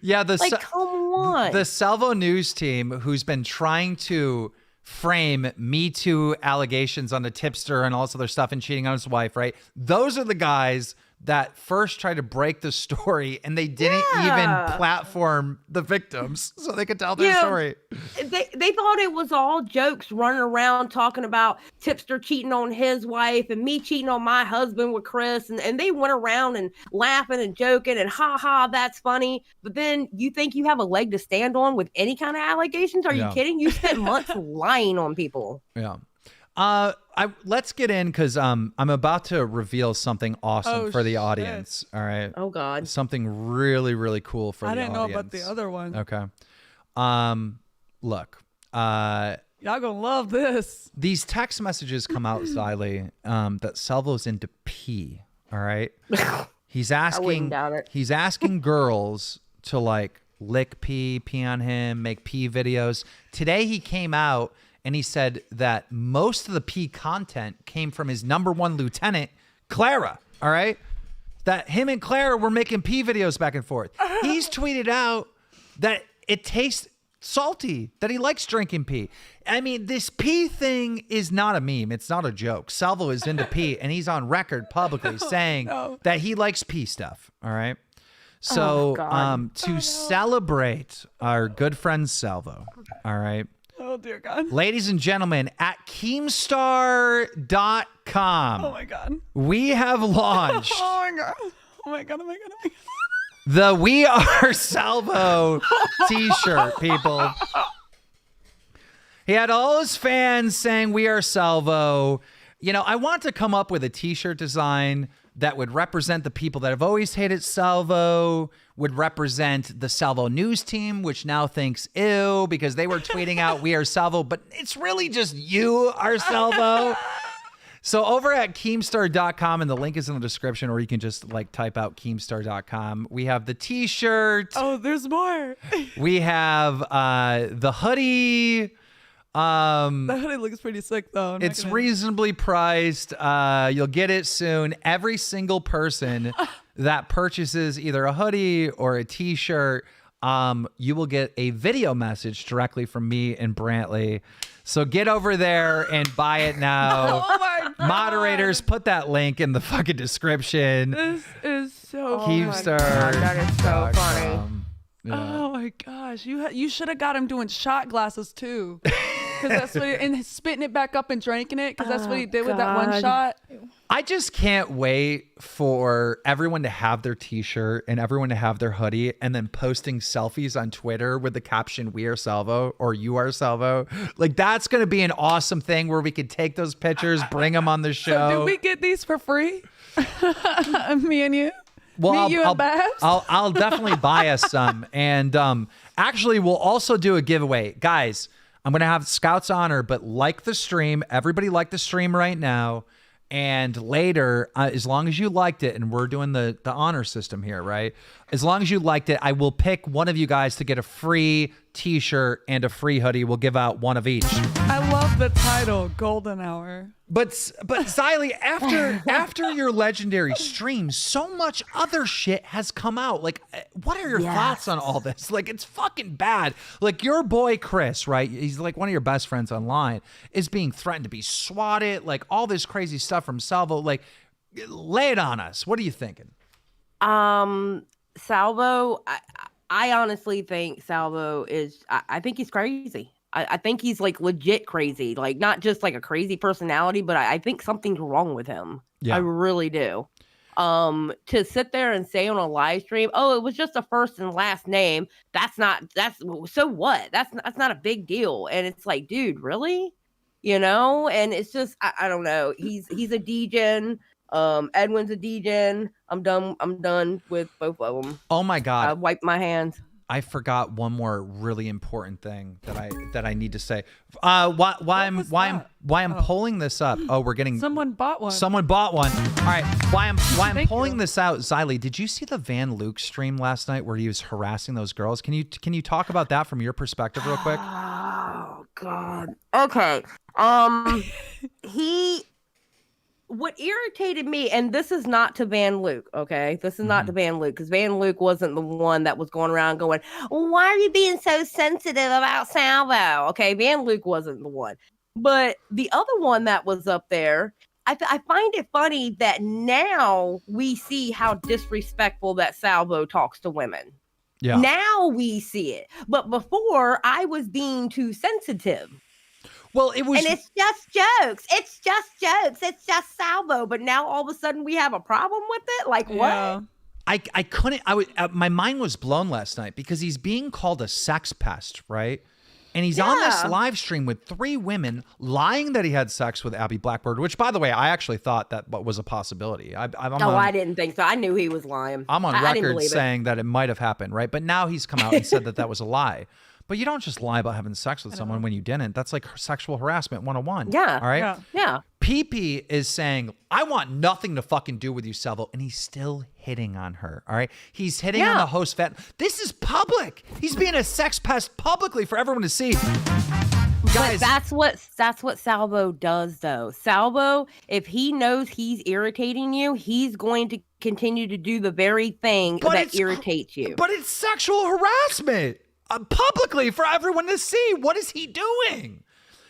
Yeah, come on. The Salvo news team, who's been trying to frame Me Too allegations on the tipster and all this other stuff and cheating on his wife, right? Those are the guys that first tried to break the story and they didn't even platform the victims so they could tell their story. They thought it was all jokes running around talking about tipster cheating on his wife and me cheating on my husband with Chris. And they went around and laughing and joking and that's funny. But then you think you have a leg to stand on with any kind of allegations? Are you kidding? You spent months lying on people. Yeah. Let's get in because I'm about to reveal something awesome for the audience. All right. Oh God. Something really, really cool for the audience. I didn't know about the other one. Okay. Look. Y'all gonna love this. These text messages come out, Xylee, that Salvo's into pee. All right. He's asking. I wouldn't doubt it. He's asking girls to like lick pee on him, make pee videos. Today he came out and he said that most of the pee content came from his #1 lieutenant, Clara. All right. That him and Clara were making pee videos back and forth. He's tweeted out that it tastes salty, that he likes drinking pee. I mean, this pee thing is not a meme. It's not a joke. Salvo is into pee, and he's on record publicly saying that he likes pee stuff. All right. So to celebrate our good friend Salvo, all right. Oh, dear God. Ladies and gentlemen, at Keemstar.com. Oh, my God. We have launched. Oh, my God. Oh, my God. Oh, my God. Oh, my God. The We Are Salvo t-shirt, people. He had all his fans saying We Are Salvo. You know, I want to come up with a t-shirt design that would represent the people that have always hated Salvo, would represent the Salvo news team, which now thinks ew because they were tweeting out We Are Salvo, but it's really just You Are Salvo. So over at Keemstar.com, and the link is in the description, or you can just like type out Keemstar.com. We have the t-shirt. Oh, there's more. We have the hoodie. That hoodie looks pretty sick though. It's reasonably priced. You'll get it soon. Every single person that purchases either a hoodie or a t-shirt, you will get a video message directly from me and Brantley. So get over there and buy it now. Oh my God. Moderators, put that link in the fucking description. This is so Keemstar. That is so funny. Yeah. Oh my gosh, you should have got him doing shot glasses too, because that's what and spitting it back up and drinking it, because that's what he did with that one shot. I just can't wait for everyone to have their t-shirt and everyone to have their hoodie and then posting selfies on Twitter with the caption, "We are Salvo" or "You are Salvo." Like, that's going to be an awesome thing where we could take those pictures, bring them on the show. So did we get these for free? Me and you? Well, Me, you, and Babs? I'll definitely buy us some. And actually, we'll also do a giveaway. Guys, I'm going to have Scout's honor, but like the stream. Everybody like the stream right now. And later, as long as you liked it, and we're doing the honor system here, right? As long as you liked it, I will pick one of you guys to get a free t-shirt and a free hoodie. We'll give out one of each. I love the title, Golden Hour. But Xylee, after your legendary stream, so much other shit has come out. Like, what are your thoughts on all this? Like, it's fucking bad. Like, your boy Chris, right? He's like one of your best friends online, is being threatened to be swatted. Like, all this crazy stuff from Salvo. Like, lay it on us. What are you thinking? Salvo, I honestly think Salvo is. I think he's crazy. I think he's like legit crazy, like not just like a crazy personality, but I think something's wrong with him. Yeah. I really do. To sit there and say on a live stream, "Oh, it was just a first and last name." That's so what? That's not a big deal. And it's like, dude, really? You know? And it's just, I don't know. He's a degen. Edwin's a degen. I'm done with both of them. Oh my God. I wiped my hands. I forgot one more really important thing that I need to say. Why I'm pulling this up? Oh, we're getting someone bought one. Someone bought one. All right. Why I'm pulling this out, Xylee? Did you see the Van Luke stream last night where he was harassing those girls? Can you talk about that from your perspective real quick? Oh God. Okay. What irritated me, and this is not to Van Luke, okay? This is not to Van Luke, because Van Luke wasn't the one that was going around going, "Why are you being so sensitive about Salvo?" Okay, Van Luke wasn't the one. But the other one that was up there, I find it funny that now we see how disrespectful that Salvo talks to women. Yeah. Now we see it. But before, I was being too sensitive. Well, it was, and it's just jokes. It's just jokes. It's just Salvo. But now all of a sudden we have a problem with it. Like what? I couldn't. My mind was blown last night because he's being called a sex pest, right? And he's on this live stream with 3 women lying that he had sex with Abby Blackbird, which, by the way, I actually thought that was a possibility. I didn't think so. I knew he was lying. I'm on record saying that it might have happened, right? But now he's come out and said that was a lie. But you don't just lie about having sex with someone when you didn't. That's like sexual harassment 101. Yeah. All right? Yeah. PP is saying, "I want nothing to fucking do with you, Salvo." And he's still hitting on her. All right? He's hitting on the host fat. This is public. He's being a sex pest publicly for everyone to see. Guys, but that's what Salvo does, though. Salvo, if he knows he's irritating you, he's going to continue to do the very thing that irritates you. But it's sexual harassment. Publicly for everyone to see. What is he doing?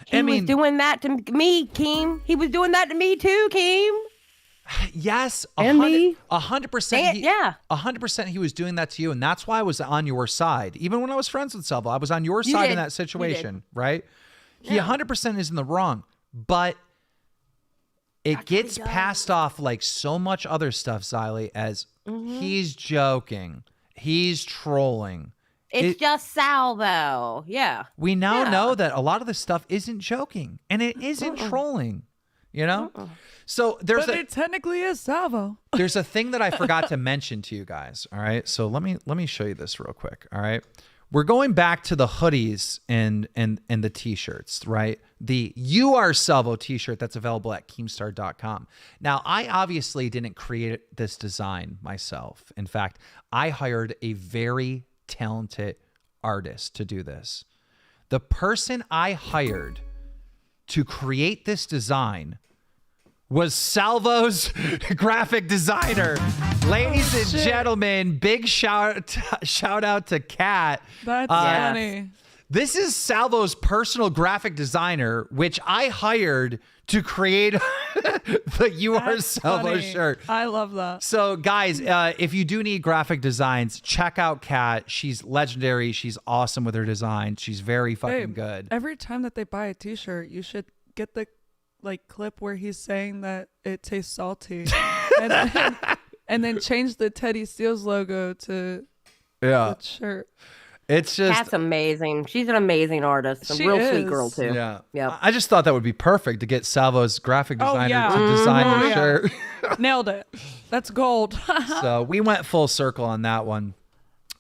He was doing that to me, Keem. He was doing that to me too, Keem. Yes, 100%. 100% he was doing that to you, and that's why I was on your side. Even when I was friends with Salvo, I was on your side in that situation, right? He 100% is in the wrong, but it gets passed off like so much other stuff, Xylee, as he's joking, he's trolling. It's just Salvo. Yeah. We now know that a lot of this stuff isn't joking and it isn't trolling, you know? So but it technically is Salvo. There's a thing that I forgot to mention to you guys. All right. So let me show you this real quick. All right. We're going back to the hoodies and the t-shirts, right? The "You Are Salvo" t-shirt that's available at Keemstar.com. Now, I obviously didn't create this design myself. In fact, I hired a very talented artist to do this. The person I hired to create this design was Salvo's graphic designer. Ladies and gentlemen, big shout out to Kat. That's funny. This is Salvo's personal graphic designer, which I hired to create the You Are Salvo funny. shirt. I love that. So, guys, if you do need graphic designs, check out Kat. She's legendary. She's awesome with her design. She's very fucking good. Every time that they buy a T-shirt, you should get the clip where he's saying that it tastes salty, and then change the Teddy Steele's logo to the shirt. It's just That's amazing. She's an amazing artist. A real sweet girl too. Yeah. I just thought that would be perfect to get Salvo's graphic designer to design the shirt. Nailed it. That's gold. So we went full circle on that one.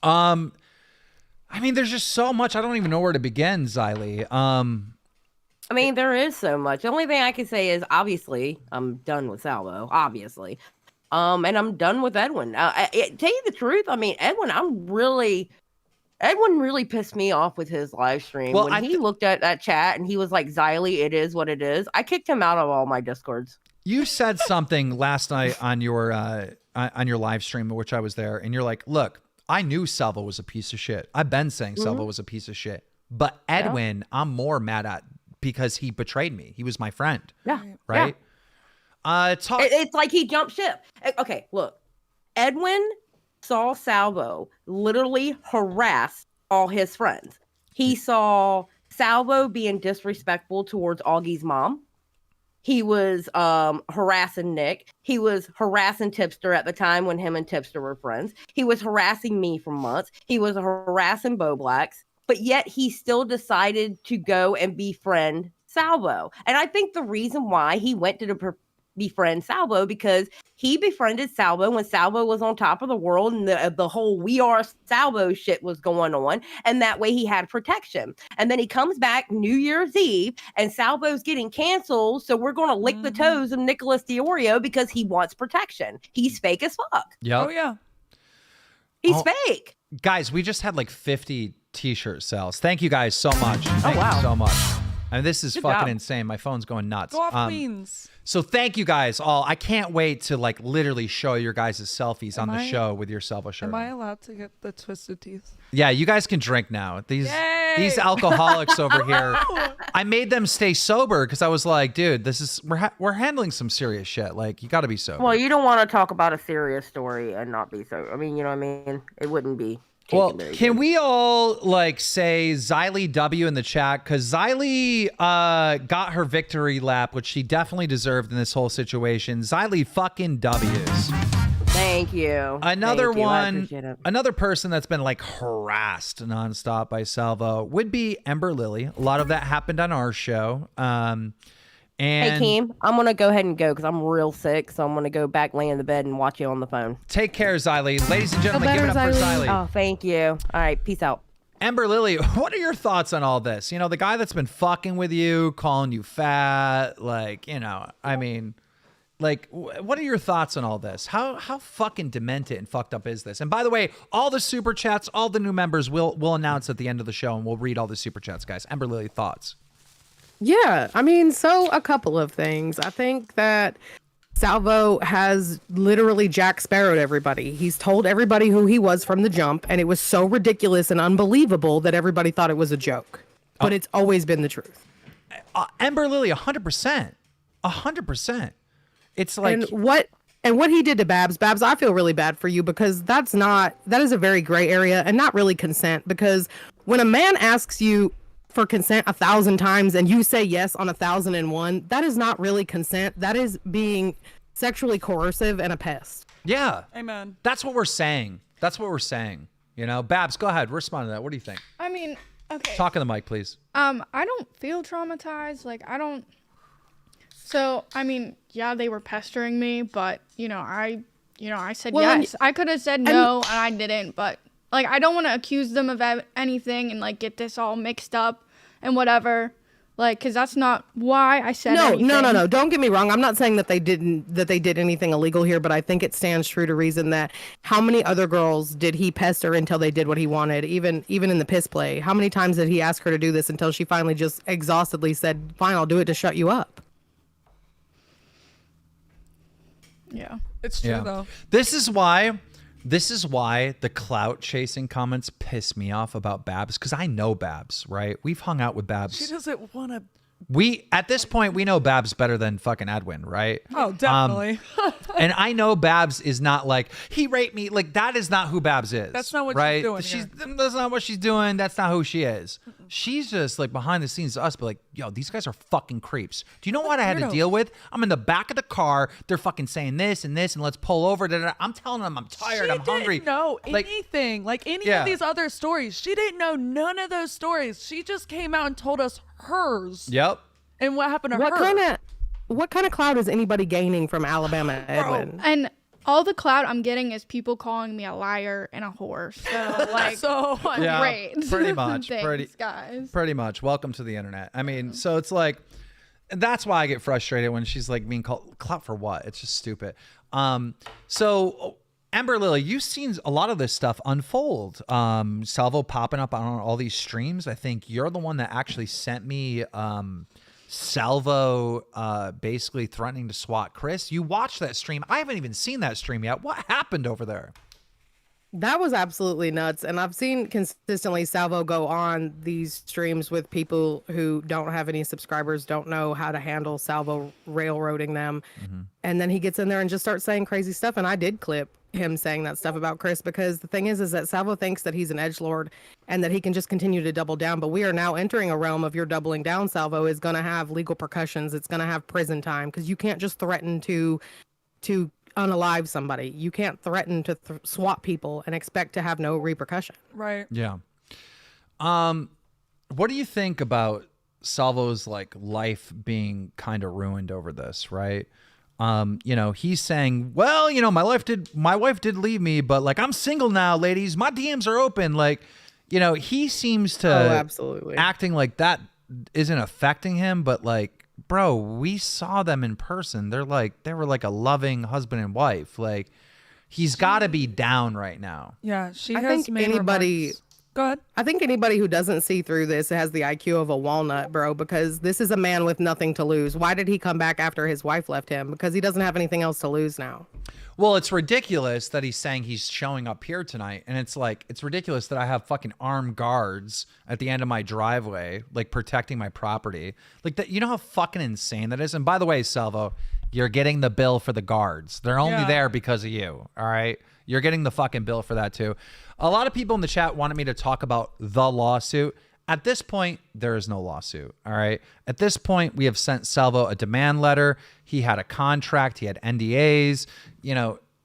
I mean, there's just so much. I don't even know where to begin, Xylee. I mean, there is so much. The only thing I can say is, obviously, I'm done with Salvo. Obviously, and I'm done with Edwin. Tell you the truth, I mean, Edwin really pissed me off with his live stream. Well, when he looked at that chat and he was like, Xylee, it is what it is. I kicked him out of all my Discords. You said something last night on your live stream, which I was there, and you're like, look, I knew Salvo was a piece of shit. I've been saying Salvo was a piece of shit. But Edwin, I'm more mad at because he betrayed me. He was my friend. Yeah. Right? Yeah. It's like he jumped ship. Okay, look. Edwin saw Salvo literally harass all his friends. He saw Salvo being disrespectful towards Augie's mom. He was harassing Nick. He was harassing Tipster at the time when him and Tipster were friends. He was harassing me for months. He was harassing Bo Blacks. But yet he still decided to go and befriend Salvo. And I think the reason why he went to befriend Salvo, because he befriended Salvo when Salvo was on top of the world and the whole We Are Salvo shit was going on. And that way he had protection. And then he comes back New Year's Eve and Salvo's getting canceled. So we're going to lick the toes of Nicholas DiOrio because he wants protection. He's fake as fuck. Yep. Oh, yeah. He's fake. Guys, we just had like 50 t-shirt sales. Thank you guys so much. Thank you so much. I mean, this is fucking insane. My phone's going nuts. Go off, Queens. So thank you guys all. I can't wait to like literally show your guys' selfies on the show with your Salvo shirt. Am I allowed to get the twisted teeth? Yeah, you guys can drink now. These alcoholics over here. I made them stay sober because I was like, dude, this is we're handling some serious shit. Like, you got to be sober. Well, you don't want to talk about a serious story and not be so. I mean, you know what I mean? It wouldn't be. Well, can we all like say Xylee W in the chat? Because Xylee got her victory lap, which she definitely deserved in this whole situation. Xylee fucking W's. Thank you. Another Thank you. I one, appreciate it. another person that's been like harassed nonstop by Salvo would be Ember Lily. A lot of that happened on our show. And hey, Keem, I'm going to go ahead and go because I'm real sick. So I'm going to go back, lay in the bed, and watch you on the phone. Take care, Xylee. Ladies and gentlemen, give it up for Xylee. Oh, thank you. All right, peace out. Ember Lily, what are your thoughts on all this? You know, the guy that's been fucking with you, calling you fat, like, you know, I mean, like, what are your thoughts on all this? How fucking demented and fucked up is this? And by the way, all the super chats, all the new members we'll announce at the end of the show, and we'll read all the super chats, guys. Ember Lily, thoughts? Yeah, I mean, so a couple of things. I think that Salvo has literally Jack Sparrowed everybody. He's told everybody who he was from the jump, and it was so ridiculous and unbelievable that everybody thought it was a joke. But it's always been the truth. Ember Lily, 100%. 100%. It's like... And what he did to Babs, I feel really bad for you because that is a very gray area and not really consent. Because when a man asks you for consent 1,000 times and you say yes on 1,001, that is not really consent. That is being sexually coercive and a pest. Yeah. Amen. That's what we're saying. You know, Babs, go ahead. Respond to that. What do you think? I mean, okay. Talk in the mic, please. I don't feel traumatized. Like, I don't. So, I mean, yeah, they were pestering me, but, I said yes. I could have said no, and I didn't, but, like, I don't want to accuse them of anything and, like, get this all mixed up and whatever. Like, because that's not why I said anything. No. Don't get me wrong. I'm not saying that they did anything illegal here, but I think it stands true to reason that how many other girls did he pester until they did what he wanted, even in the piss play? How many times did he ask her to do this until she finally just exhaustedly said, fine, I'll do it to shut you up? Yeah. It's true though. This is why the clout chasing comments piss me off about Babs, because I know Babs, right? We've hung out with Babs. She doesn't want to. At this point, we know Babs better than fucking Edwin, right? Oh, definitely. And I know Babs is not like, he raped me. Like, that is not who Babs is. That's not what right? she's doing. That's not what she's doing. That's not who she is. She's just like behind the scenes to us, but like, yo, these guys are fucking creeps. Do you know what I had to deal with? I'm in the back of the car. They're fucking saying this and this, and let's pull over. Da, da, da. I'm telling them I'm tired. I'm hungry. She didn't know anything. Like any of these other stories. She didn't know none of those stories. She just came out and told us hers. Yep. And what happened to her? What kind of clout is anybody gaining from Alabama Edwin? And all the clout I'm getting is people calling me a liar and a whore. So like, great. Pretty much. Thanks, guys. Pretty much. Welcome to the internet. I mean, so it's like, that's why I get frustrated when she's like being called clout for what? It's just stupid. So Amber Lily, you've seen a lot of this stuff unfold. Salvo popping up on all these streams. I think you're the one that actually sent me Salvo basically threatening to swat Chris. You watched that stream. I haven't even seen that stream yet. What happened over there? That was absolutely nuts. And I've seen consistently Salvo go on these streams with people who don't have any subscribers, don't know how to handle Salvo railroading them. And then he gets in there and just starts saying crazy stuff. And I did clip him saying that stuff about Chris, because the thing is that Salvo thinks that he's an edgelord and that he can just continue to double down. But we are now entering a realm of your doubling down, Salvo, is going to have legal repercussions. It's going to have prison time, because you can't just threaten to unalive somebody. You can't threaten to swat people and expect to have no repercussion. Right. Yeah. What do you think about Salvo's like life being kind of ruined over this, right? He's saying, well, my wife did leave me, but like, I'm single now, ladies. My DMs are open. Like, he seems to absolutely acting like that isn't affecting him, but like, bro, we saw them in person. They were like a loving husband and wife. Like, he's got to be down right now. Yeah, I think anybody. Go ahead. I think anybody who doesn't see through this has the IQ of a walnut, bro, because this is a man with nothing to lose. Why did he come back after his wife left him? Because he doesn't have anything else to lose now. Well, it's ridiculous that he's saying he's showing up here tonight. And it's like, it's ridiculous that I have fucking armed guards at the end of my driveway, like protecting my property. Like that, you know how fucking insane that is? And by the way, Salvo, you're getting the bill for the guards. They're only there because of you. All right. You're getting the fucking bill for that too. A lot of people in the chat wanted me to talk about the lawsuit. At this point, there is no lawsuit. All right. At this point, we have sent Salvo a demand letter. He had a contract. He had NDAs.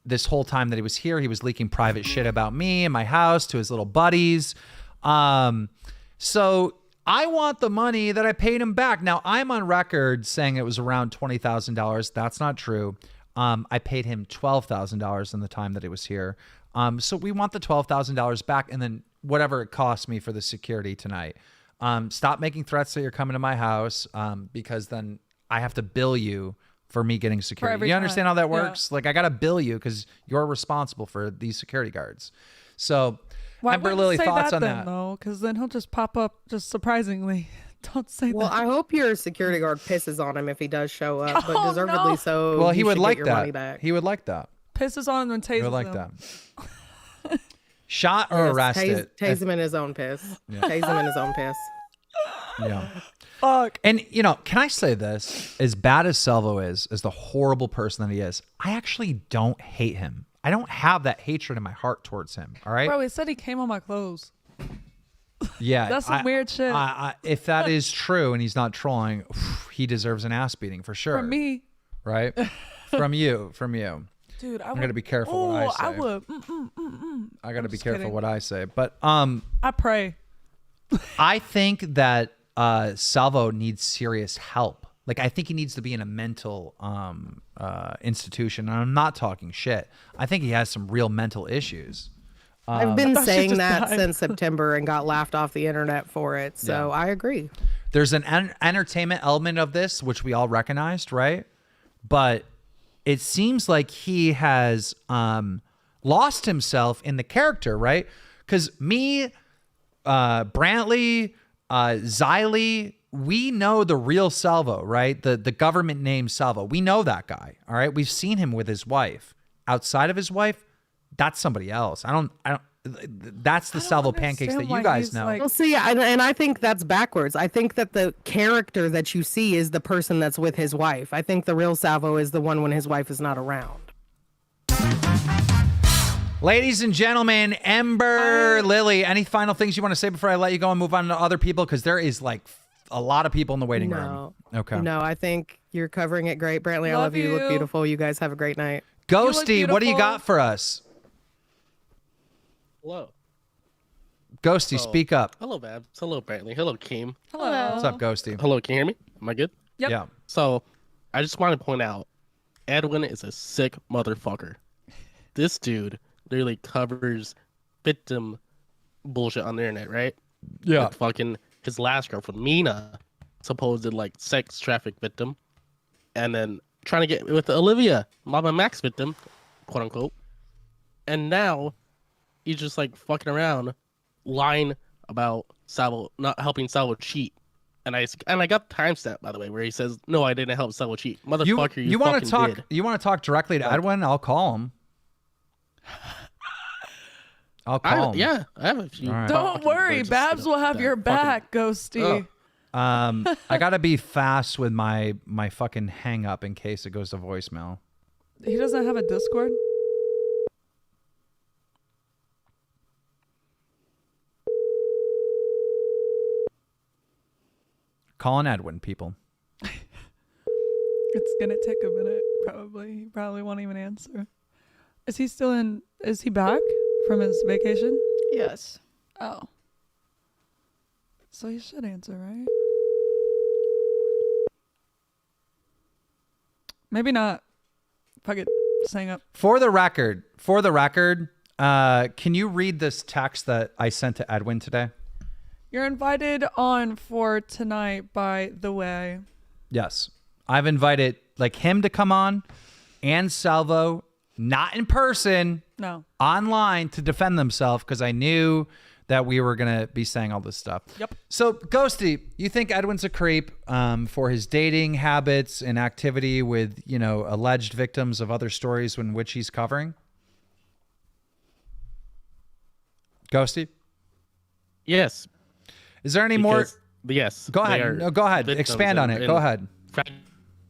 This whole time that he was here, he was leaking private shit about me and my house to his little buddies. So I want the money that I paid him back. Now, I'm on record saying it was around $20,000. That's not true. I paid him $12,000 in the time that he was here. So we want the $12,000 back, and then whatever it cost me for the security tonight. Stop making threats that you're coming to my house, because then I have to bill you for me getting security. You understand how that works? Yeah. Like, I got to bill you because you're responsible for these security guards. So, Amber Lily, thoughts on that? No, because then he'll just pop up just surprisingly. Don't say that. Well, I hope your security guard pisses on him if he does show up, but deservedly so. Well, he would like your that. Money back. He would like that. Pisses on him and tases him. He would like that. Shot or arrested. Tase him in his own piss. Yeah. Tase him in his own piss. Yeah. Fuck. And, can I say this? As bad as Salvo is, as the horrible person that he is, I actually don't hate him. I don't have that hatred in my heart towards him. All right? Bro, he said he came on my clothes. Yeah. That's some weird shit. If that is true and he's not trolling, he deserves an ass beating for sure. From me. Right? From you. Dude, I'm going to be careful what I say. I would. I got to be careful what I say. But I pray. I think that Salvo needs serious help. Like, I think he needs to be in a mental institution. And I'm not talking shit. I think he has some real mental issues. I've been saying that since September and got laughed off the internet for it. So I agree. There's an entertainment element of this, which we all recognized, right? But it seems like he has lost himself in the character, right? Because me, Brantley, Xylee, we know the real Salvo, right? The government name Salvo. We know that guy. All right. We've seen him with his wife. Outside of his wife, that's somebody else. That's the Salvo pancakes that you guys know. Well, see, and I think that's backwards. I think that the character that you see is the person that's with his wife. I think the real Salvo is the one when his wife is not around. Ladies and gentlemen, Ember, Lily, any final things you want to say before I let you go and move on to other people? Because there is like a lot of people in the waiting room. Okay. No, I think you're covering it great. Brantley, I love you. You look beautiful. You guys have a great night. Ghosty, what do you got for us? Hello. Ghosty, speak up. Hello, Babs. Hello, Brantley. Hello, Keem. Hello. What's up, Ghosty? Hello, can you hear me? Am I good? Yep. Yeah. So, I just want to point out, Edwin is a sick motherfucker. This dude literally covers victim bullshit on the internet, right? Yeah. With fucking his last girlfriend, Mina, supposed like sex traffic victim, and then trying to get with Olivia, Mama Max victim, quote unquote. And now he's just like fucking around, lying about Salvo not helping Salvo cheat. And I got the timestamp, by the way, where he says, "No, I didn't help Salvo cheat, motherfucker." You want fucking to talk? did. You want to talk directly to Edwin? I'll call him. I'll call him. Yeah, I have a few. All right. Don't worry, Babs will have your back, Ghosty. I gotta be fast with my fucking hang up in case it goes to voicemail. He doesn't have a Discord? Calling Edwin, people. It's gonna take a minute, probably. He probably won't even answer. Is he back from his vacation? Yes. Oh. So he should answer, right? Maybe not. Fuck it. Just hang up. For the record, can you read this text that I sent to Edwin today? You're invited on for tonight, by the way. Yes. I've invited like him to come on and Salvo, not in person, No. online to defend themselves because I knew that we were going to be saying all this stuff. Yep. So, Ghosty, you think Edwin's a creep for his dating habits and activity with, alleged victims of other stories in which he's covering? Go Yes. Is there any more? Yes. Go ahead. No, go ahead. Expand on it. Go ahead.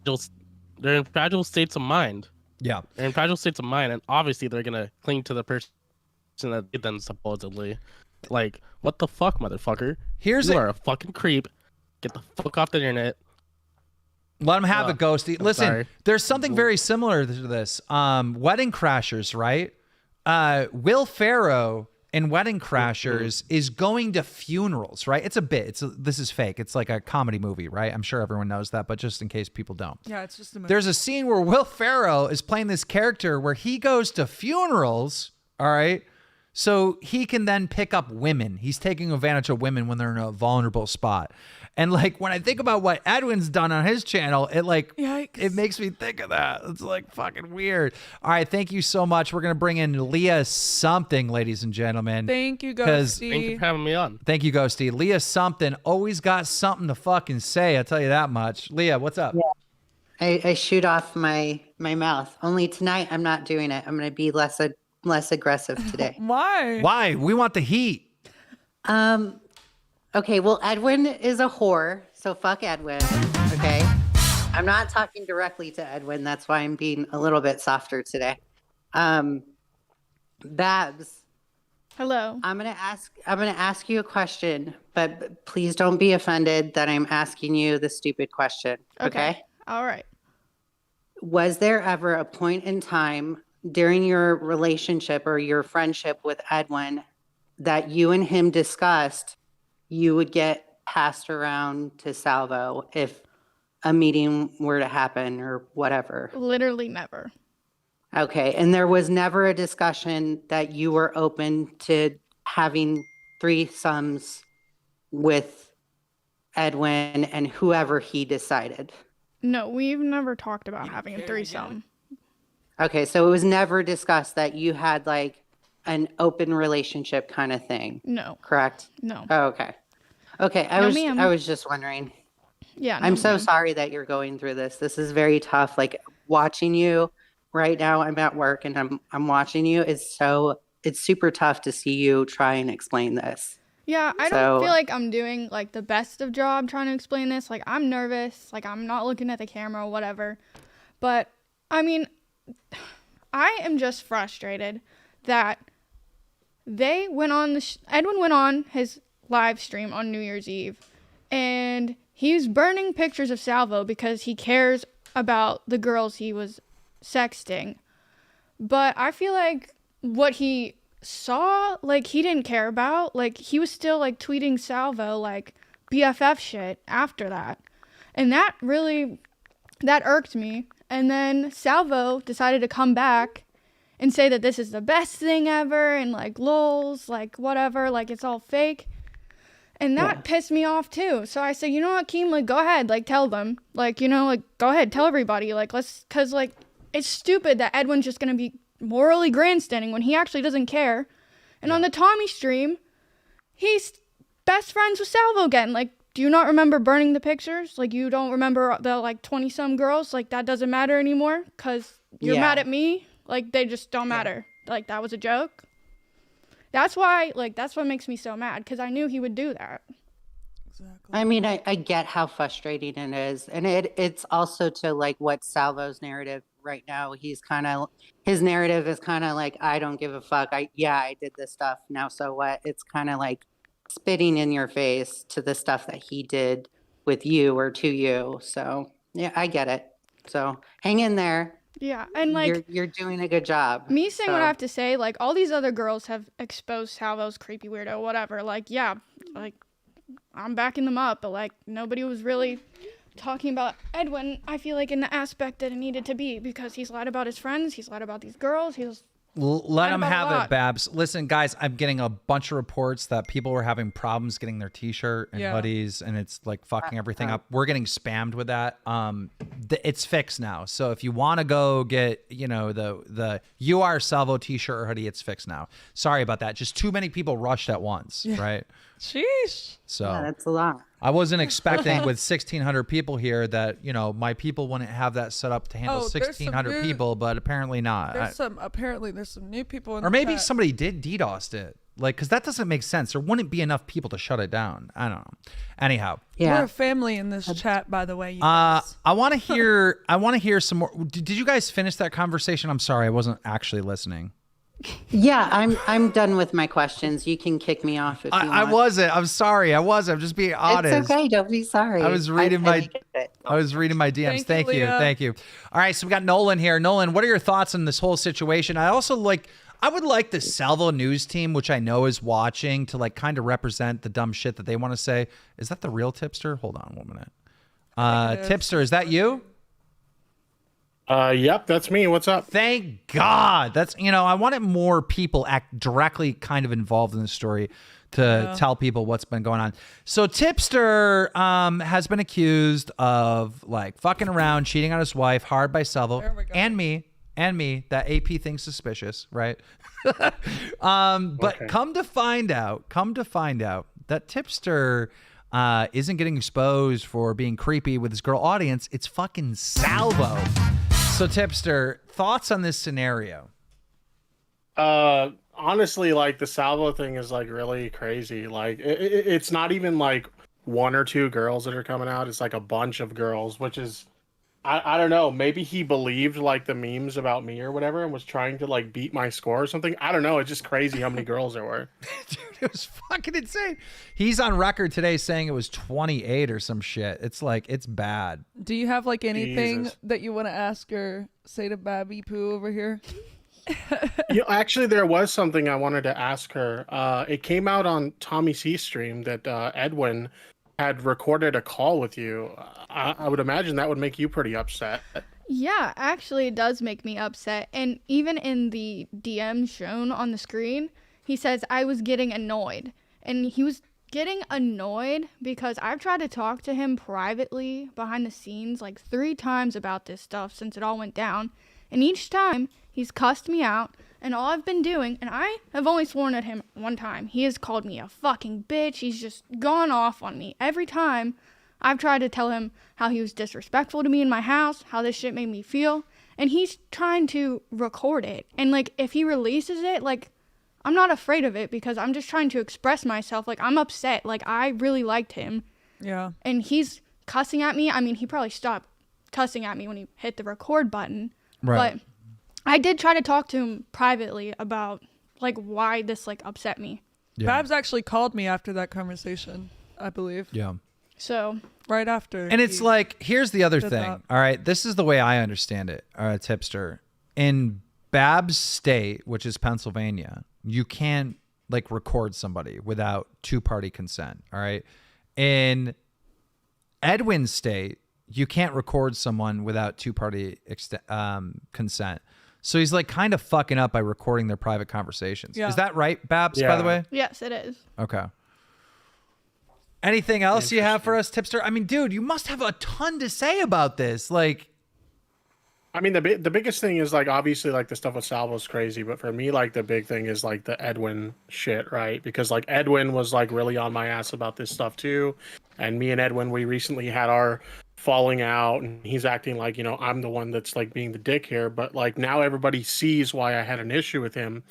They're in fragile states of mind. Yeah. They're in fragile states of mind, and obviously they're going to cling to the person that did them, supposedly. Like, what the fuck, motherfucker? You are a fucking creep. Get the fuck off the internet. Let him have it, Ghosty. Listen, sorry. there's something very similar to this. Wedding Crashers, right? Will Ferrell in Wedding Crashers is going to funerals, right? It's a bit. This is fake. It's like a comedy movie, right? I'm sure everyone knows that, but just in case people don't. Yeah, it's just a movie. There's a scene where Will Ferrell is playing this character where he goes to funerals, all right? So he can then pick up women. He's taking advantage of women when they're in a vulnerable spot. And like when I think about what Edwin's done on his channel, it makes me think of that. It's like fucking weird. All right, thank you so much. We're gonna bring in Leah something, ladies and gentlemen. Thank you, Ghosty. Thank you for having me on. Thank you, Ghosty. Leah something always got something to fucking say. I'll tell you that much. Leah, what's up? Yeah. I shoot off my mouth. Only tonight I'm not doing it. I'm gonna be less aggressive today. Why? Why? We want the heat. Okay, well, Edwin is a whore, so fuck Edwin, okay? I'm not talking directly to Edwin. That's why I'm being a little bit softer today. Babs. Hello. I'm gonna ask you a question, but please don't be offended that I'm asking you the stupid question, okay? All right. Was there ever a point in time during your relationship or your friendship with Edwin that you and him discussed you would get passed around to Salvo if a meeting were to happen or whatever? Literally never. Okay. And there was never a discussion that you were open to having threesomes with Edwin and whoever he decided? No, we've never talked about having a threesome. Okay. So it was never discussed that you had like an open relationship kind of thing? No. Correct? No. Oh, okay. Okay. I was just wondering. Yeah. I'm so sorry that you're going through this. This is very tough. Like watching you right now, I'm at work and I'm watching you. It's super tough to see you try and explain this. Yeah, I don't feel like I'm doing like the best of job trying to explain this. Like I'm nervous, like I'm not looking at the camera or whatever. But I mean, I am just frustrated that they went on Edwin went on his live stream on New Year's Eve and he's burning pictures of Salvo because he cares about the girls he was sexting. But I feel like what he saw, like, he didn't care about. Like, he was still, like, tweeting Salvo, like, BFF shit after that. And that irked me. And then Salvo decided to come back and say that this is the best thing ever and, like, lols, like, whatever, like, it's all fake. And that pissed me off, too. So I said, you know what, Keem, like, go ahead, like, tell them. Like, you know, like, go ahead, tell everybody. Like, because, like, it's stupid that Edwin's just going to be morally grandstanding when he actually doesn't care. And on the Tommy stream, he's best friends with Salvo again. Like, do you not remember burning the pictures? Like, you don't remember the, like, 20-some girls? Like, that doesn't matter anymore because you're mad at me? Like, they just don't matter. Like, that was a joke? That's why, like, that's what makes me so mad because I knew he would do that. Exactly. I mean, I get how frustrating it is. And it's also to, like, what Salvo's narrative right now. His narrative is kind of like, I don't give a fuck. I did this stuff. Now, so what? It's kind of like spitting in your face to the stuff that he did with you or to you. So, yeah, I get it. So hang in there. Yeah, and like you're doing a good job. Me saying what I have to say, like all these other girls have exposed Salvo's creepy weirdo, whatever. Like, yeah, like I'm backing them up, but like nobody was really talking about Edwin, I feel like, in the aspect that it needed to be because he's lied about his friends, he's lied about these girls, let him have it, Babs. Listen, guys, I'm getting a bunch of reports that people were having problems getting their t-shirt and hoodies, and it's like fucking everything up. We're getting spammed with that. It's fixed now. So if you want to go get, you know, the You Are Salvo t-shirt or hoodie, it's fixed now. Sorry about that. Just too many people rushed at once, right? Sheesh. So that's a lot. I wasn't expecting with 1,600 people here that, you know, my people wouldn't have that set up to handle 1,600 people, but apparently not. There's some new people in or the maybe chat. somebody did DDoSed it. Like, because that doesn't make sense. There wouldn't be enough people to shut it down. I don't know. Anyhow. We're a family in this chat, by the way. You guys. I want to hear some more. Did you guys finish that conversation? I'm sorry. I wasn't actually listening. Yeah, I'm done with my questions. You can kick me off if you want. I wasn't. I'm sorry. I wasn't. I'm just being honest. It's okay. Don't be sorry. I was reading my DMs. Thank you. All right, so we got Nolan here. Nolan, what are your thoughts on this whole situation? I would like the Salvo news team, which I know is watching, to like kind of represent the dumb shit that they want to say. Is that the real tipster? Hold on 1 minute. Tipster, is that you? Yep, that's me. What's up? Thank God. That's, you know, I wanted more people act directly kind of involved in the story to tell people what's been going on. So Tipster has been accused of like fucking around, cheating on his wife, hard by Salvo, and me, that AP thinks suspicious, right? But come to find out that Tipster isn't getting exposed for being creepy with his girl audience. It's fucking Salvo. So Tipster, thoughts on this scenario? Honestly, like the Salvo thing is like really crazy. Like it's not even like one or two girls that are coming out. It's like a bunch of girls, which is, I don't know. Maybe he believed like the memes about me or whatever and was trying to like beat my score or something. I don't know. It's just crazy how many girls there were. Dude, it was fucking insane. He's on record today saying it was 28 or some shit. It's like, it's bad. Do you have like anything that you want to ask or say to Babby Poo over here? Actually, there was something I wanted to ask her. It came out on Tommy C's stream that Edwin had recorded a call with you. I would imagine that would make you pretty upset. Yeah, actually it does make me upset. And even in the DM shown on the screen, he says I was getting annoyed. And he was getting annoyed because I've tried to talk to him privately behind the scenes like 3 times about this stuff since it all went down. And each time he's cussed me out. And all I've been doing, and I have only sworn at him one time, he has called me a fucking bitch. He's just gone off on me every time I've tried to tell him how he was disrespectful to me in my house, how this shit made me feel, and he's trying to record it. And, like, if he releases it, like, I'm not afraid of it because I'm just trying to express myself. Like, I'm upset. Like, I really liked him. Yeah. And he's cussing at me. I mean, he probably stopped cussing at me when he hit the record button. Right. But I did try to talk to him privately about, like, why this, like, upset me. Yeah. Babs actually called me after that conversation, I believe. Yeah. So. Right after. And it's like, here's the other did thing. that. All right. This is the way I understand it, Tipster. In Babs state, which is Pennsylvania, you can't, like, record somebody without two-party consent. All right. In Edwin state, you can't record someone without two-party consent. So he's, like, kind of fucking up by recording their private conversations. Yeah. Is that right, Babs, by the way? Yes, it is. Okay. Anything else you have for us, Tipster? I mean, dude, you must have a ton to say about this. Like, I mean, the biggest thing is, like, obviously, like, the stuff with Salvo is crazy, but for me, like, the big thing is, like, the Edwin shit, right? Because, like, Edwin was, like, really on my ass about this stuff too, and me and Edwin, we recently had our falling out, and he's acting like, you know, I'm the one that's, like, being the dick here, but, like, now everybody sees why I had an issue with him.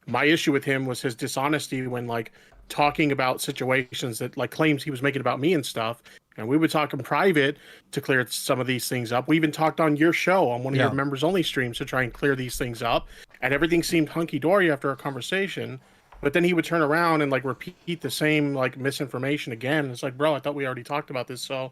My issue with him was his dishonesty when, like, talking about situations that, like, claims he was making about me and stuff. And we would talk in private to clear some of these things up. We even talked on your show, on one of your members only streams, to try and clear these things up. And everything seemed hunky-dory after a conversation. But then he would turn around and, like, repeat the same, like, misinformation again. It's like, bro, I thought we already talked about this. So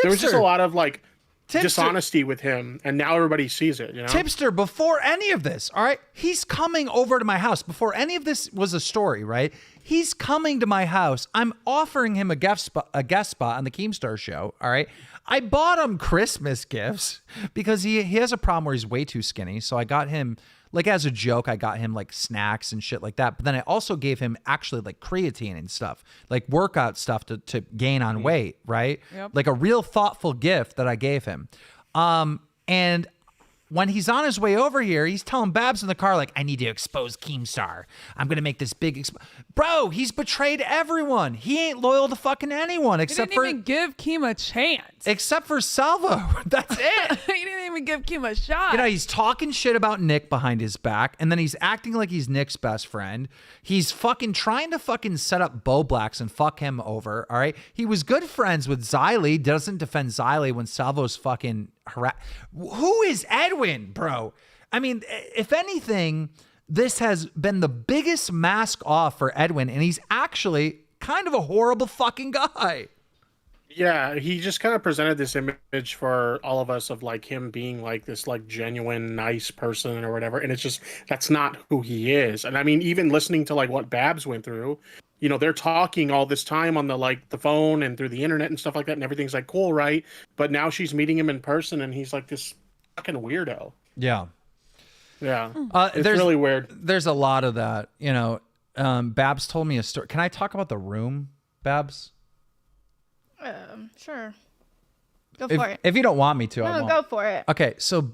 there was just a lot of, like, dishonesty with him, and now everybody sees it, you know? Tipster, before any of this, all right, he's coming over to my house. Before any of this was a story, right? He's coming to my house. I'm offering him a guest spot on the Keemstar show, all right? I bought him Christmas gifts because he has a problem where he's way too skinny. So I got him, like, as a joke, I got him, like, snacks and shit like that. But then I also gave him actually, like, creatine and stuff, like workout stuff to gain on weight, right? Yep. Like a real thoughtful gift that I gave him. And when he's on his way over here, he's telling Babs in the car, like, I need to expose Keemstar. I'm going to make this big Bro, he's betrayed everyone. He ain't loyal to fucking anyone except he didn't even give Keem a chance. Except for Salvo. That's it. He didn't even give Keem a shot. You know, he's talking shit about Nick behind his back, and then he's acting like he's Nick's best friend. He's fucking trying to fucking set up Bo Blacks and fuck him over, all right? He was good friends with Xylee, doesn't defend Xylee when Salvo's fucking Who is Edwin, bro? I mean, if anything, this has been the biggest mask off for Edwin, and he's actually kind of a horrible fucking guy. Yeah, he just kind of presented this image for all of us of, like, him being, like, this, like, genuine nice person or whatever, and it's just, that's not who he is. And I mean, even listening to, like, what Babs went through, you know, they're talking all this time on the, like, the phone and through the internet and stuff like that, and everything's, like, cool, right? But now she's meeting him in person, and he's, like, this fucking weirdo. Yeah. Yeah. It's really weird. There's a lot of that, you know. Babs told me a story. Can I talk about the room, Babs? Sure. Go for it. If you don't want me to, I No, won't. go for it. Okay, so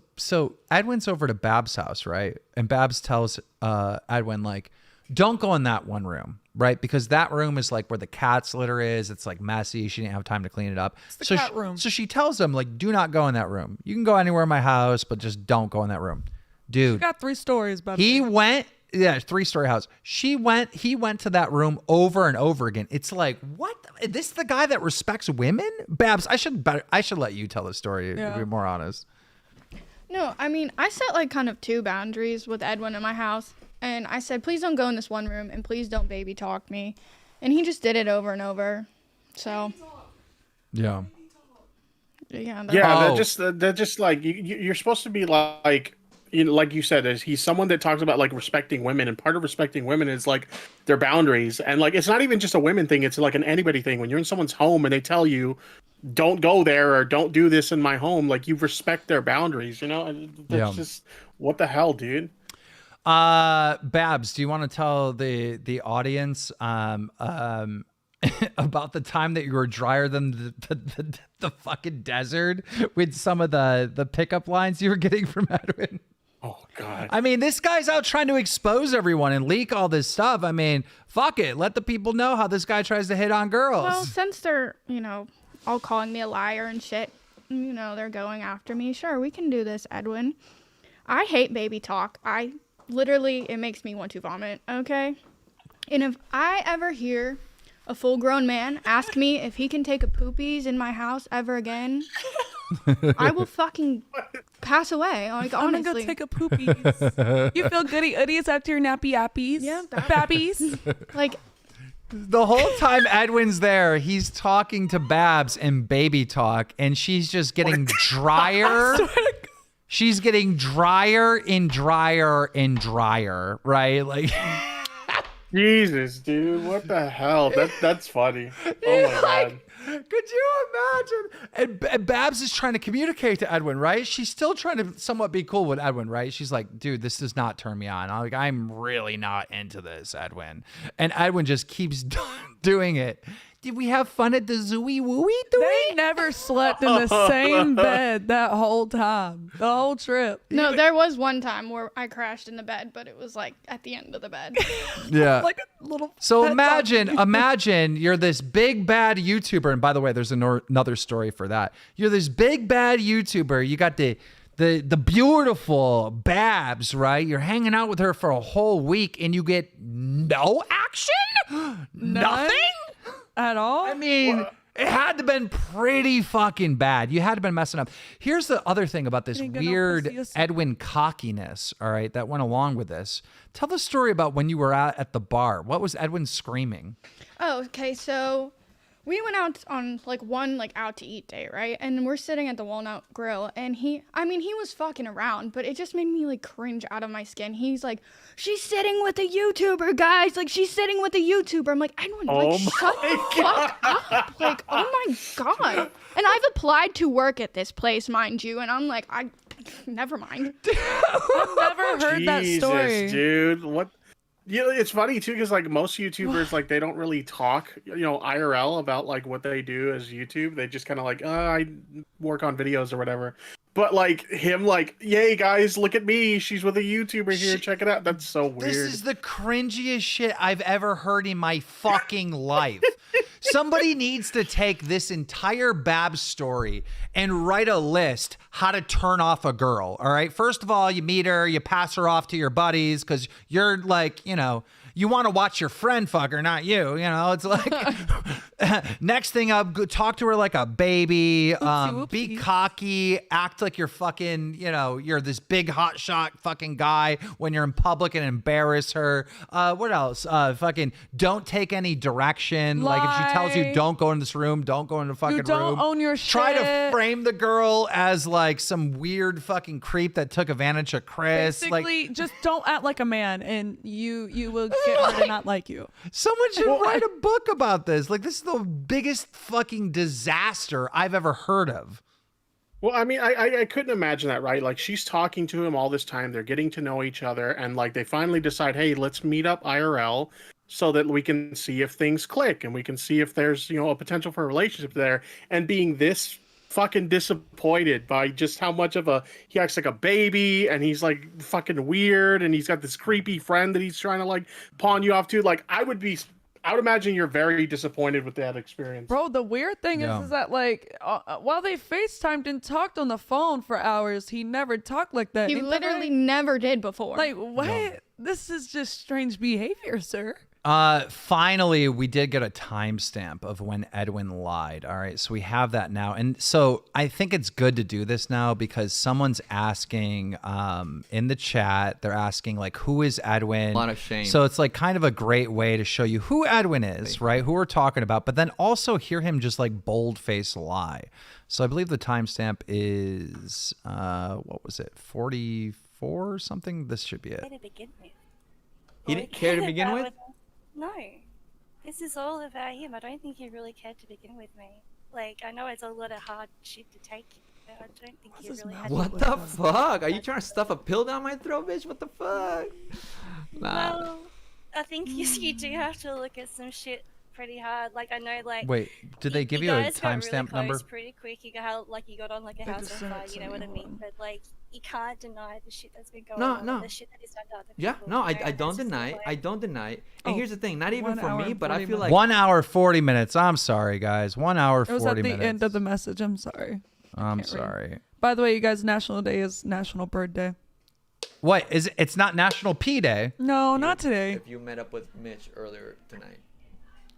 Edwin's over to Babs' house, right? And Babs tells Edwin, like, don't go in that one room, right? Because that room is, like, where the cat's litter is. It's, like, messy. She didn't have time to clean it up. It's the cat room. So she tells him, like, do not go in that room. You can go anywhere in my house, but just don't go in that room. Dude. She got 3 stories, by the He way. went, 3-story house. He went to that room over and over again. It's like, what? This the guy that respects women? Babs, I should let you tell the story to be more honest. No, I mean, I set, like, kind of 2 boundaries with Edwin in my house. And I said, please don't go in this one room, and please don't baby talk me. And he just did it over and over. So. Yeah. Yeah. They're just like, you're supposed to be like, you know, like you said, he's someone that talks about, like, respecting women, and part of respecting women is, like, their boundaries. And, like, it's not even just a women thing, it's like an anybody thing. When you're in someone's home and they tell you, don't go there or don't do this in my home, like, you respect their boundaries, you know? And that's just, what the hell, dude? Babs, do you want to tell the audience about the time that you were drier than the fucking desert with some of the pickup lines you were getting from Edwin? Oh, God. I mean, this guy's out trying to expose everyone and leak all this stuff. I mean, fuck it. Let the people know how this guy tries to hit on girls. Well, since they're, all calling me a liar and shit. You know, they're going after me. Sure, we can do this, Edwin. I hate baby talk. It makes me want to vomit, okay? And if I ever hear a full-grown man ask me if he can take a poopies in my house ever again, I will fucking pass away. Like, honestly. I'm gonna go take a poopies. You feel goody oodies after your nappy appies? Yeah, babbies. Like, the whole time Edwin's there, he's talking to Babs in baby talk, and she's just getting drier. She's getting drier and drier and drier, right? Like, Jesus, dude, what the hell? That's funny. Oh my god. Could you imagine? And Babs is trying to communicate to Edwin, right? She's still trying to somewhat be cool with Edwin, right? She's like, dude, this does not turn me on. I'm really not into this, Edwin. And Edwin just keeps doing it. Did we have fun at the Zooey Wooey? They never slept in the same bed that whole time, the whole trip. No, there was one time where I crashed in the bed, but it was like at the end of the bed. Yeah. Like a little. So imagine you're this big bad YouTuber, and by the way, there's another story for that. You're this big bad YouTuber. You got the beautiful Babs, right? You're hanging out with her for a whole week, and you get no action, nothing at all. I mean, it had to have been pretty fucking bad. You had to have been messing up. Here's the other thing about this weird Edwin cockiness, all right, that went along with this. Tell the story about when you were at the bar. What was Edwin screaming? Oh, okay. So we went out on one out to eat day, right? And we're sitting at the Walnut Grill, and he was fucking around, but it just made me cringe out of my skin. He's like, she's sitting with a YouTuber, guys. Like, she's sitting with a YouTuber. I'm like, Edwin, shut the fuck up. Like, oh my God. And I've applied to work at this place, mind you, and I'm like, never mind. I've never heard that story. Dude, what? It's funny too, because most YouTubers they don't really talk, IRL about what they do as YouTube. They just kind of I work on videos or whatever. But him, yay guys, look at me, she's with a YouTuber here, check it out. That's so weird. This is the cringiest shit I've ever heard in my fucking life. Somebody needs to take this entire Babs story and write a list how to turn off a girl. All right. First of all, you meet her, you pass her off to your buddies because you're you want to watch your friend fuck her, not you. It's next thing up, talk to her like a baby, be cocky, act like you're fucking, you're this big hotshot fucking guy when you're in public and embarrass her. What else? Fucking don't take any direction. Lie. Like if she tells you don't go in this room, don't go in the fucking room. Don't own your shit. Try to frame the girl as some weird fucking creep that took advantage of Chris. Basically, just don't act like a man, and you will get her to not like you. Someone should write a book about this. This is the biggest fucking disaster I've ever heard of. Well, I mean, I couldn't imagine that, right? She's talking to him all this time. They're getting to know each other, and they finally decide, hey, let's meet up IRL so that we can see if things click and we can see if there's a potential for a relationship there. And being this fucking disappointed by just how much of he acts like a baby, and he's fucking weird, and he's got this creepy friend that he's trying to pawn you off to. I would imagine you're very disappointed with that experience. Bro, the weird thing is that while they FaceTimed and talked on the phone for hours, he never talked like that. He literally never did before. What? No. This is just strange behavior, sir. Finally, we did get a timestamp of when Edwin lied. All right, so we have that now. And so I think it's good to do this now because someone's asking in the chat, they're asking who is Edwin? A lot of shame. So it's kind of a great way to show you who Edwin is, right? Who we're talking about, but then also hear him just bold-faced lie. So I believe the timestamp is, what was it, 44 or something? This should be it. He didn't care to begin with? No, this is all about him. I don't think he really cared to begin with me. I know it's a lot of hard shit to take, but I don't think he really had. What the fuck? Are you trying to stuff a pill down my throat, bitch? What the fuck? Nah. Well, I think you do have to look at some shit pretty hard. Like I know, like Wait, did they give you a guys got really timestamp number? close pretty quick. You got like you got on like a house on fire. You know what I mean? But like you can't deny the shit that's been going on. No. The shit that he's done to other Yeah, people, no, you know, I and don't that's just deny. the way- I don't deny. And here's the thing, not even 1 for hour me, and but I 40 feel like 1 hour 40 minutes. I'm sorry, guys. 1 hour It was 40 at the minutes. end of the message. I'm sorry. I'm Can't read. sorry. By the way, you guys, National Day is National Bird Day. What is it? It's not National P Day. No, not today. if you met up with Mitch earlier tonight.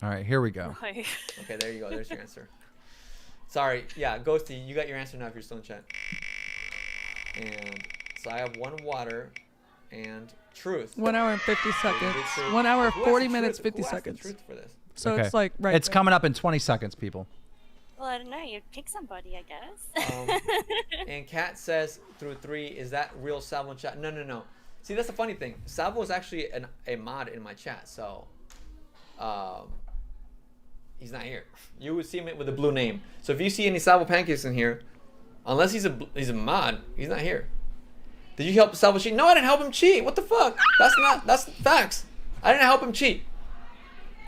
All right, here we go. Okay, there you go. There's your answer. Sorry. Yeah, Ghosty, you got your answer now if you're still in chat. And so I have 1 water and truth. 1 hour and 50 seconds. Truth. 1 hour, Who has 40 the minutes, truth? 50 Who has the seconds. truth for this? So Okay. it's like right. It's there. coming up in 20 seconds, people. Well, I don't know. You pick somebody, I guess. And Kat says through 3, is that real Salvo in chat? No. See, that's the funny thing. Salvo is actually a mod in my chat, so he's not here. You would see him with a blue name. So if you see any Salvo pancakes in here, unless he's a mod, he's not here. Did you help Salvo cheat? No, I didn't help him cheat. What the fuck? That's facts. I didn't help him cheat.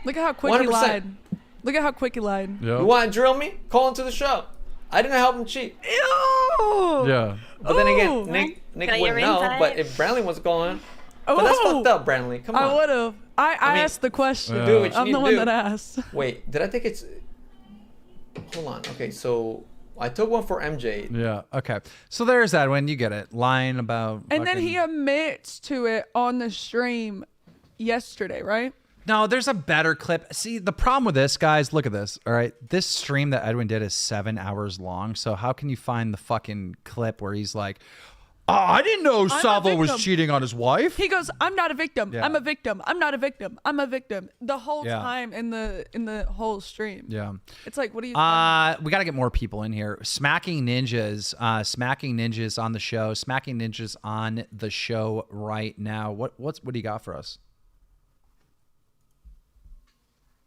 Look at how quick he 100%. lied. Look at how quick he lied. You want to drill me? Call into the show. I didn't help him cheat. Ew. Yeah. But then again, Ooh. Nick Got wouldn't your know. invite? But if Brantley was going, but that's Ooh. fucked up, Brantley. Come on. I would have. I mean, asked the question. Do what you I'm need the to one do. that asked. Wait, did I think it's? Hold on. Okay, so I took one for MJ. Yeah. Okay. So there's Edwin. You get it. Lying about. And then fucking- he admits to it on the stream yesterday, right? No, there's a better clip. See, the problem with this, guys, look at this. All right. This stream that Edwin did is 7 hours long. So how can you find the fucking clip where he's like, oh, I didn't know I'm a Salvo was victim." cheating on his wife? He goes, I'm not a victim. Yeah. I'm a victim. I'm not a victim. I'm a victim. The whole Yeah. time in the whole stream. Yeah. It's like, what are you We got to get more people in here. Smacking Ninjas on the show. Smacking Ninjas on the show right now. What do you got for us?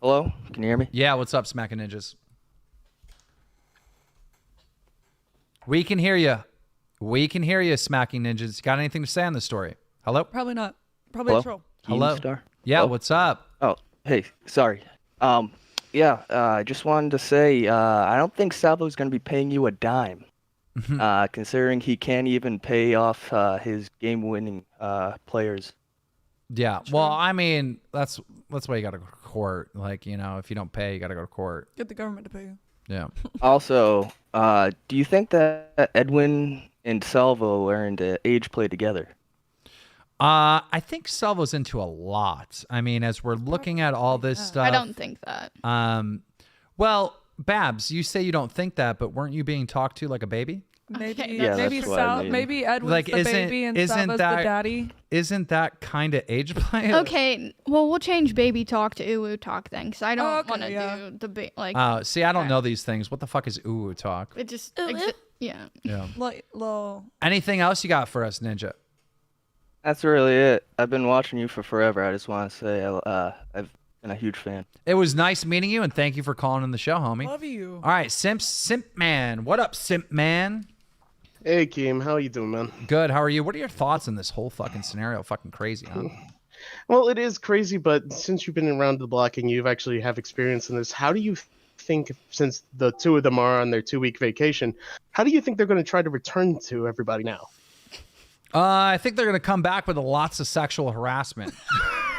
Hello? Can you hear me? Yeah, what's up, Smacking Ninjas? We can hear you. We can hear you, Smacking Ninjas. Got anything to say on this story? Hello? Probably not. Probably Hello? a troll. Hello? Star? Yeah, Hello? what's up? Oh, hey, sorry. I just wanted to say, I don't think Salvo's going to be paying you a dime, considering he can't even pay off his game-winning players. Yeah. Well, I mean, that's why you got to go to court. Like, you know, if you don't pay, you got to go to court. Get the government to pay you. Yeah. Also, do you think that Edwin and Salvo are into age play together? I think Salvo's into a lot. I mean, as we're looking at all this stuff. I don't think that. Well, Babs, you say you don't think that, but weren't you being talked to like a baby? Maybe Yeah, maybe that's what I mean. maybe Edwin's Like, the baby and Salvo's the daddy. Isn't that kind of age play? Okay, well, we'll change baby talk to uwu talk then, because I don't okay, want to yeah. do the like. See, I don't know these things. What the fuck is ooh talk? It just yeah. Yeah. Like, low. Anything else you got for us, Ninja? That's really it. I've been watching you for forever. I just want to say I've been a huge fan. It was nice meeting you, and thank you for calling in the show, homie. Love you. All right, Simp Man. What up, Simp Man? Hey, Keem. How you doing, man? Good. How are you? What are your thoughts on this whole fucking scenario? Fucking crazy, huh? Well, it is crazy, but since you've been around the block and you've actually have experience in this, how do you think, since the two of them are on their 2-week vacation, how do you think they're going to try to return to everybody now? I think they're going to come back with lots of sexual harassment.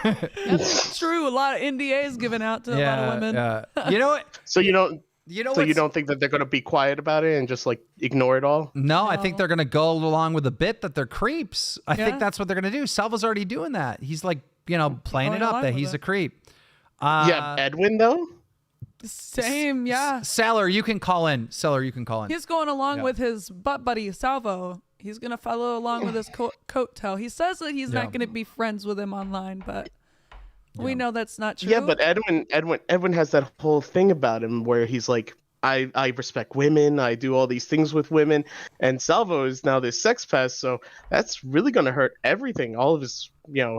That's true. A lot of NDAs given out to a lot of women. Yeah. You know what? So you don't. You know So you what's- don't think that they're going to be quiet about it and just like ignore it all? No, I think they're going to go along with the bit that they're creeps. I Yeah. think that's what they're going to do. Salvo's already doing that. He's like, you know, playing Going it up along that with he's it. a creep. Yeah, Edwin though. Same, yeah. Seller, you can call in. Seller, you can call in. He's going along Yeah. with his butt buddy Salvo. He's gonna follow along with his coat tail. He says that he's Yeah. not gonna be friends with him online, but we know that's not true. Yeah, but Edwin has that whole thing about him where he's like, I respect women, I do all these things with women, and Salvo is now this sex pest, so that's really gonna hurt everything, all of his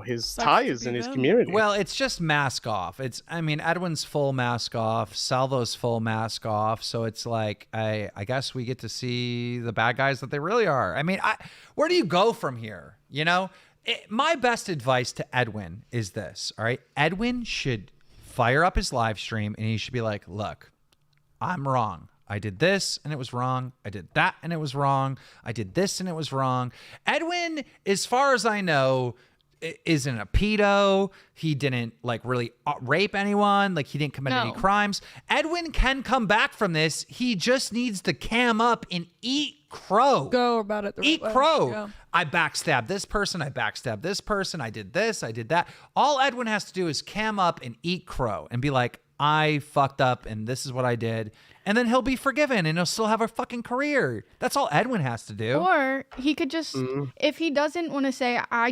his ties in his community. Well, it's just mask off. I mean, Edwin's full mask off, Salvo's full mask off. So it's like, I guess we get to see the bad guys that they really are. I mean, where do you go from here? You know, my best advice to Edwin is this. All right. Edwin should fire up his live stream and he should be like, look, I'm wrong. I did this and it was wrong. I did that and it was wrong. I did this and it was wrong. Edwin, as far as I know, isn't a pedo. He didn't like really rape anyone. Like he didn't commit any crimes. Edwin can come back from this. He just needs to cam up and eat crow. Go about it the right Eat way. crow. Yeah. I backstabbed this person. I backstabbed this person. I did this. I did that. All Edwin has to do is cam up and eat crow and be like, I fucked up and this is what I did. And then he'll be forgiven and he'll still have a fucking career. That's all Edwin has to do. Or he could just, if he doesn't want to say, I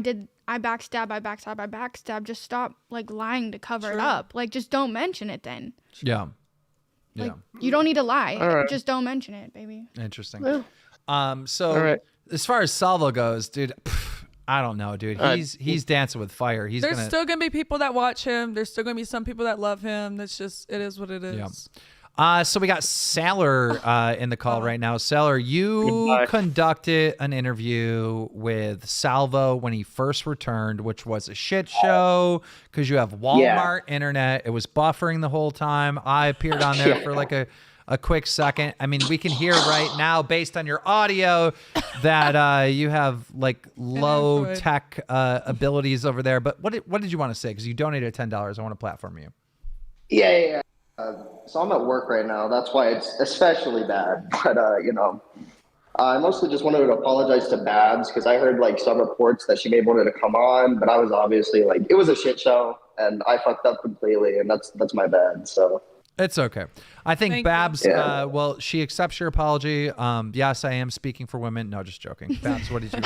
backstab, just stop like lying to cover it up. Like, just don't mention it then. Yeah. Like, you don't need to lie. All right. Just don't mention it, baby. Interesting. Yeah. So All right. as far as Salvo goes, dude, I don't know, dude. He's dancing with fire. There's still gonna be people that watch him. There's still gonna be some people that love him. That's just, it is what it is. Yeah. So we got Sailor in the call right now. Sailor, you conducted an interview with Salvo when he first returned, which was a shit show because you have Walmart internet. It was buffering the whole time. I appeared on there for like a quick second. I mean, we can hear right now, based on your audio, that you have like low tech abilities over there. But what did you want to say? Because you donated $10. I want to platform you. Yeah. So I'm at work right now. That's why it's especially bad. But, I mostly just wanted to apologize to Babs because I heard like some reports that she may have wanted to come on, but I was obviously like, it was a shit show and I fucked up completely and that's my bad. So it's okay. I think Babs, well, she accepts your apology. Yes, I am speaking for women. No, just joking. Babs, what did you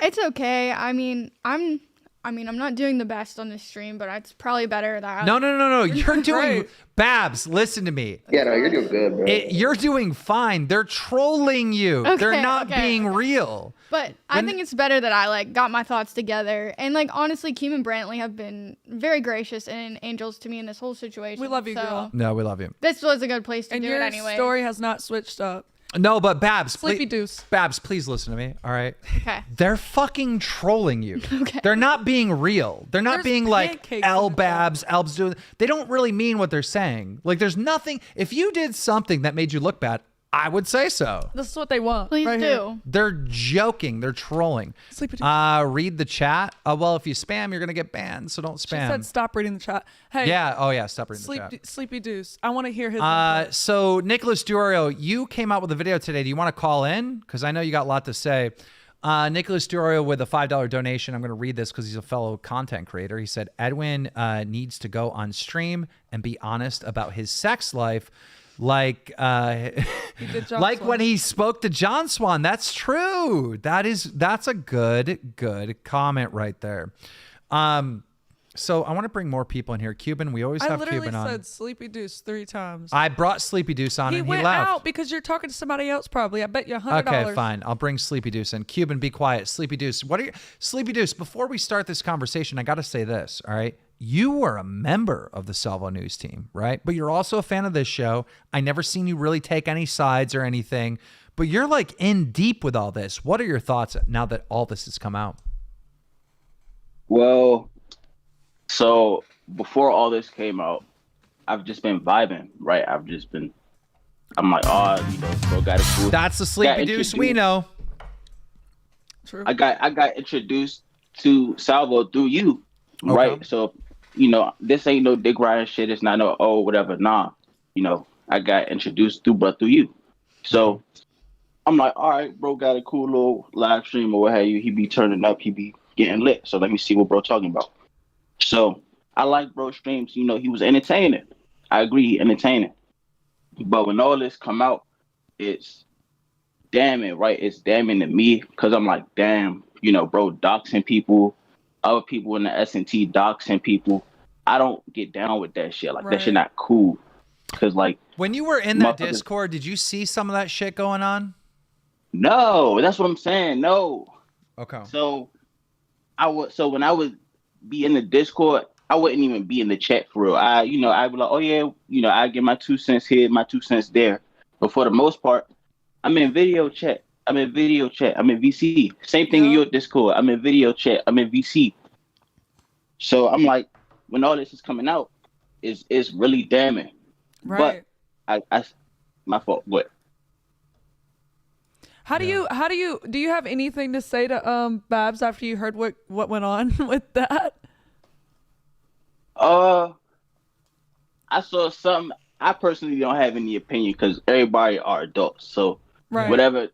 It's okay. I mean, I'm not doing the best on this stream, but it's probably better that. No. You're doing, Babs, listen to me. Yeah, no, you're doing good, bro. You're doing fine. They're trolling you. Okay, They're not okay. being real. But I think it's better that I like got my thoughts together. And like honestly, Keem and Brantley have been very gracious and angels to me in this whole situation. We love you, girl. No, we love you. This was a good place to And do your it anyway. story has not switched up. No, but Babs, Sleepy Deuce. Babs, please listen to me. All right. Okay. They're fucking trolling you. Okay. They're not being real. They're not being like Babs doing. They don't really mean what they're saying. Like there's nothing. If you did something that made you look bad, I would say so. This is what they want. Please right do. Here. They're joking. They're trolling. Sleepy Deuce. Read the chat. Well, if you spam, you're gonna get banned. So don't She spam. said stop reading the chat. Hey. Yeah. Oh yeah. Stop reading the chat. Sleepy Deuce. I want to hear his. So Nicholas Durio, you came out with a video today. Do you want to call in? Because I know you got a lot to say. Nicholas Durio with a $5 donation. I'm going to read this because he's a fellow content creator. He said, Edwin needs to go on stream and be honest about his sex life. Like when he spoke to John Swan. That's true. That's a good comment right there. So I want to bring more people in here. Cuban, we always have Cuban on. I literally said Sleepy Deuce 3 times. I brought Sleepy Deuce on and he went left. out because you're talking to somebody else probably. I bet you $100. Okay, fine. I'll bring Sleepy Deuce in. Cuban, be quiet. Sleepy Deuce. Sleepy Deuce, before we start this conversation, I got to say this, all right? You were a member of the Salvo News team, right? But you're also a fan of this show. I never seen you really take any sides or anything, but you're like in deep with all this. What are your thoughts now that all this has come out? Well, so before all this came out, I've just been vibing, right? I'm like, bro got it cool. That's the Sleepy Deuce we know. True. I got introduced to Salvo through you, right? So, this ain't no dick riding shit. It's not no whatever. Nah, I got introduced through you. So I'm like, all right, bro got a cool little live stream or what have you. He be turning up. He be getting lit. So let me see what bro talking about. So I like bro streams. He was entertaining. I agree, he entertaining. But when all this come out, it's damning, right? It's damning to me because I'm like, damn, bro doxing people, other people in the S&T doxing people. I don't get down with that shit. Like that shit not cool. Because like when you were in that Discord, did you see some of that shit going on? No, that's what I'm saying. No. Okay. So when I would be in the Discord, I wouldn't even be in the chat for real. I'd be like, oh yeah, I get my 2 cents here, my 2 cents there. But for the most part, I'm in video chat. I'm in VC. Same thing in your Discord. I'm in video chat. I'm in VC. So I'm like, when all this is coming out, is really damning. Right. But I my fault. What? How do you do you have anything to say to Babs after you heard what went on with that? I saw something. I personally don't have any opinion because everybody are adults. So Right. whatever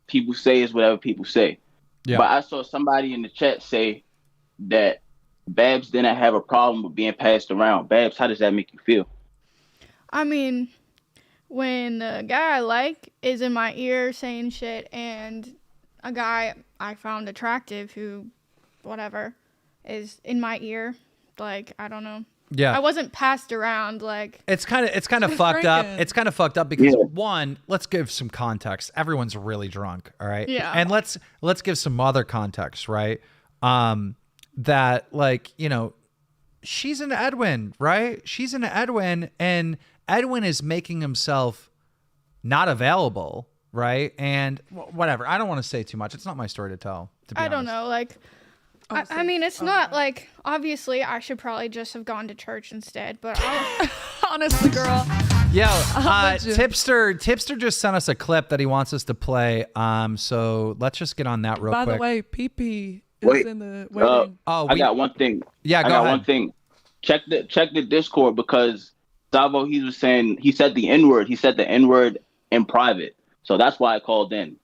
people say is whatever people say. Yeah. But I saw somebody in the chat say that Babs didn't have a problem with being passed around. Babs, how does that make you feel? I mean, when the guy I like is in my ear saying shit and a guy I found attractive who, whatever, is in my ear, like, I don't know. Yeah. I wasn't passed around, like. It's kind of fucked up. It's kind of fucked up because one, let's give some context. Everyone's really drunk, all right? Yeah. And let's give some other context, right? That, like, you know, she's into Edwin, right? She's into Edwin, and Edwin is making himself not available, right? And whatever. I don't want to say too much. It's not my story to tell, to be I honest. don't know, like. I mean, it's not like, obviously, I should probably just have gone to church instead, but honestly, girl. Yo, Tipster just sent us a clip that he wants us to play. So let's just get on that real quick. By the way, PP is in the waiting. I got one thing. Yeah, go I got ahead. one thing. Check the Discord because Salvo, he said the N-word. He said the N-word in private. So that's why I called in.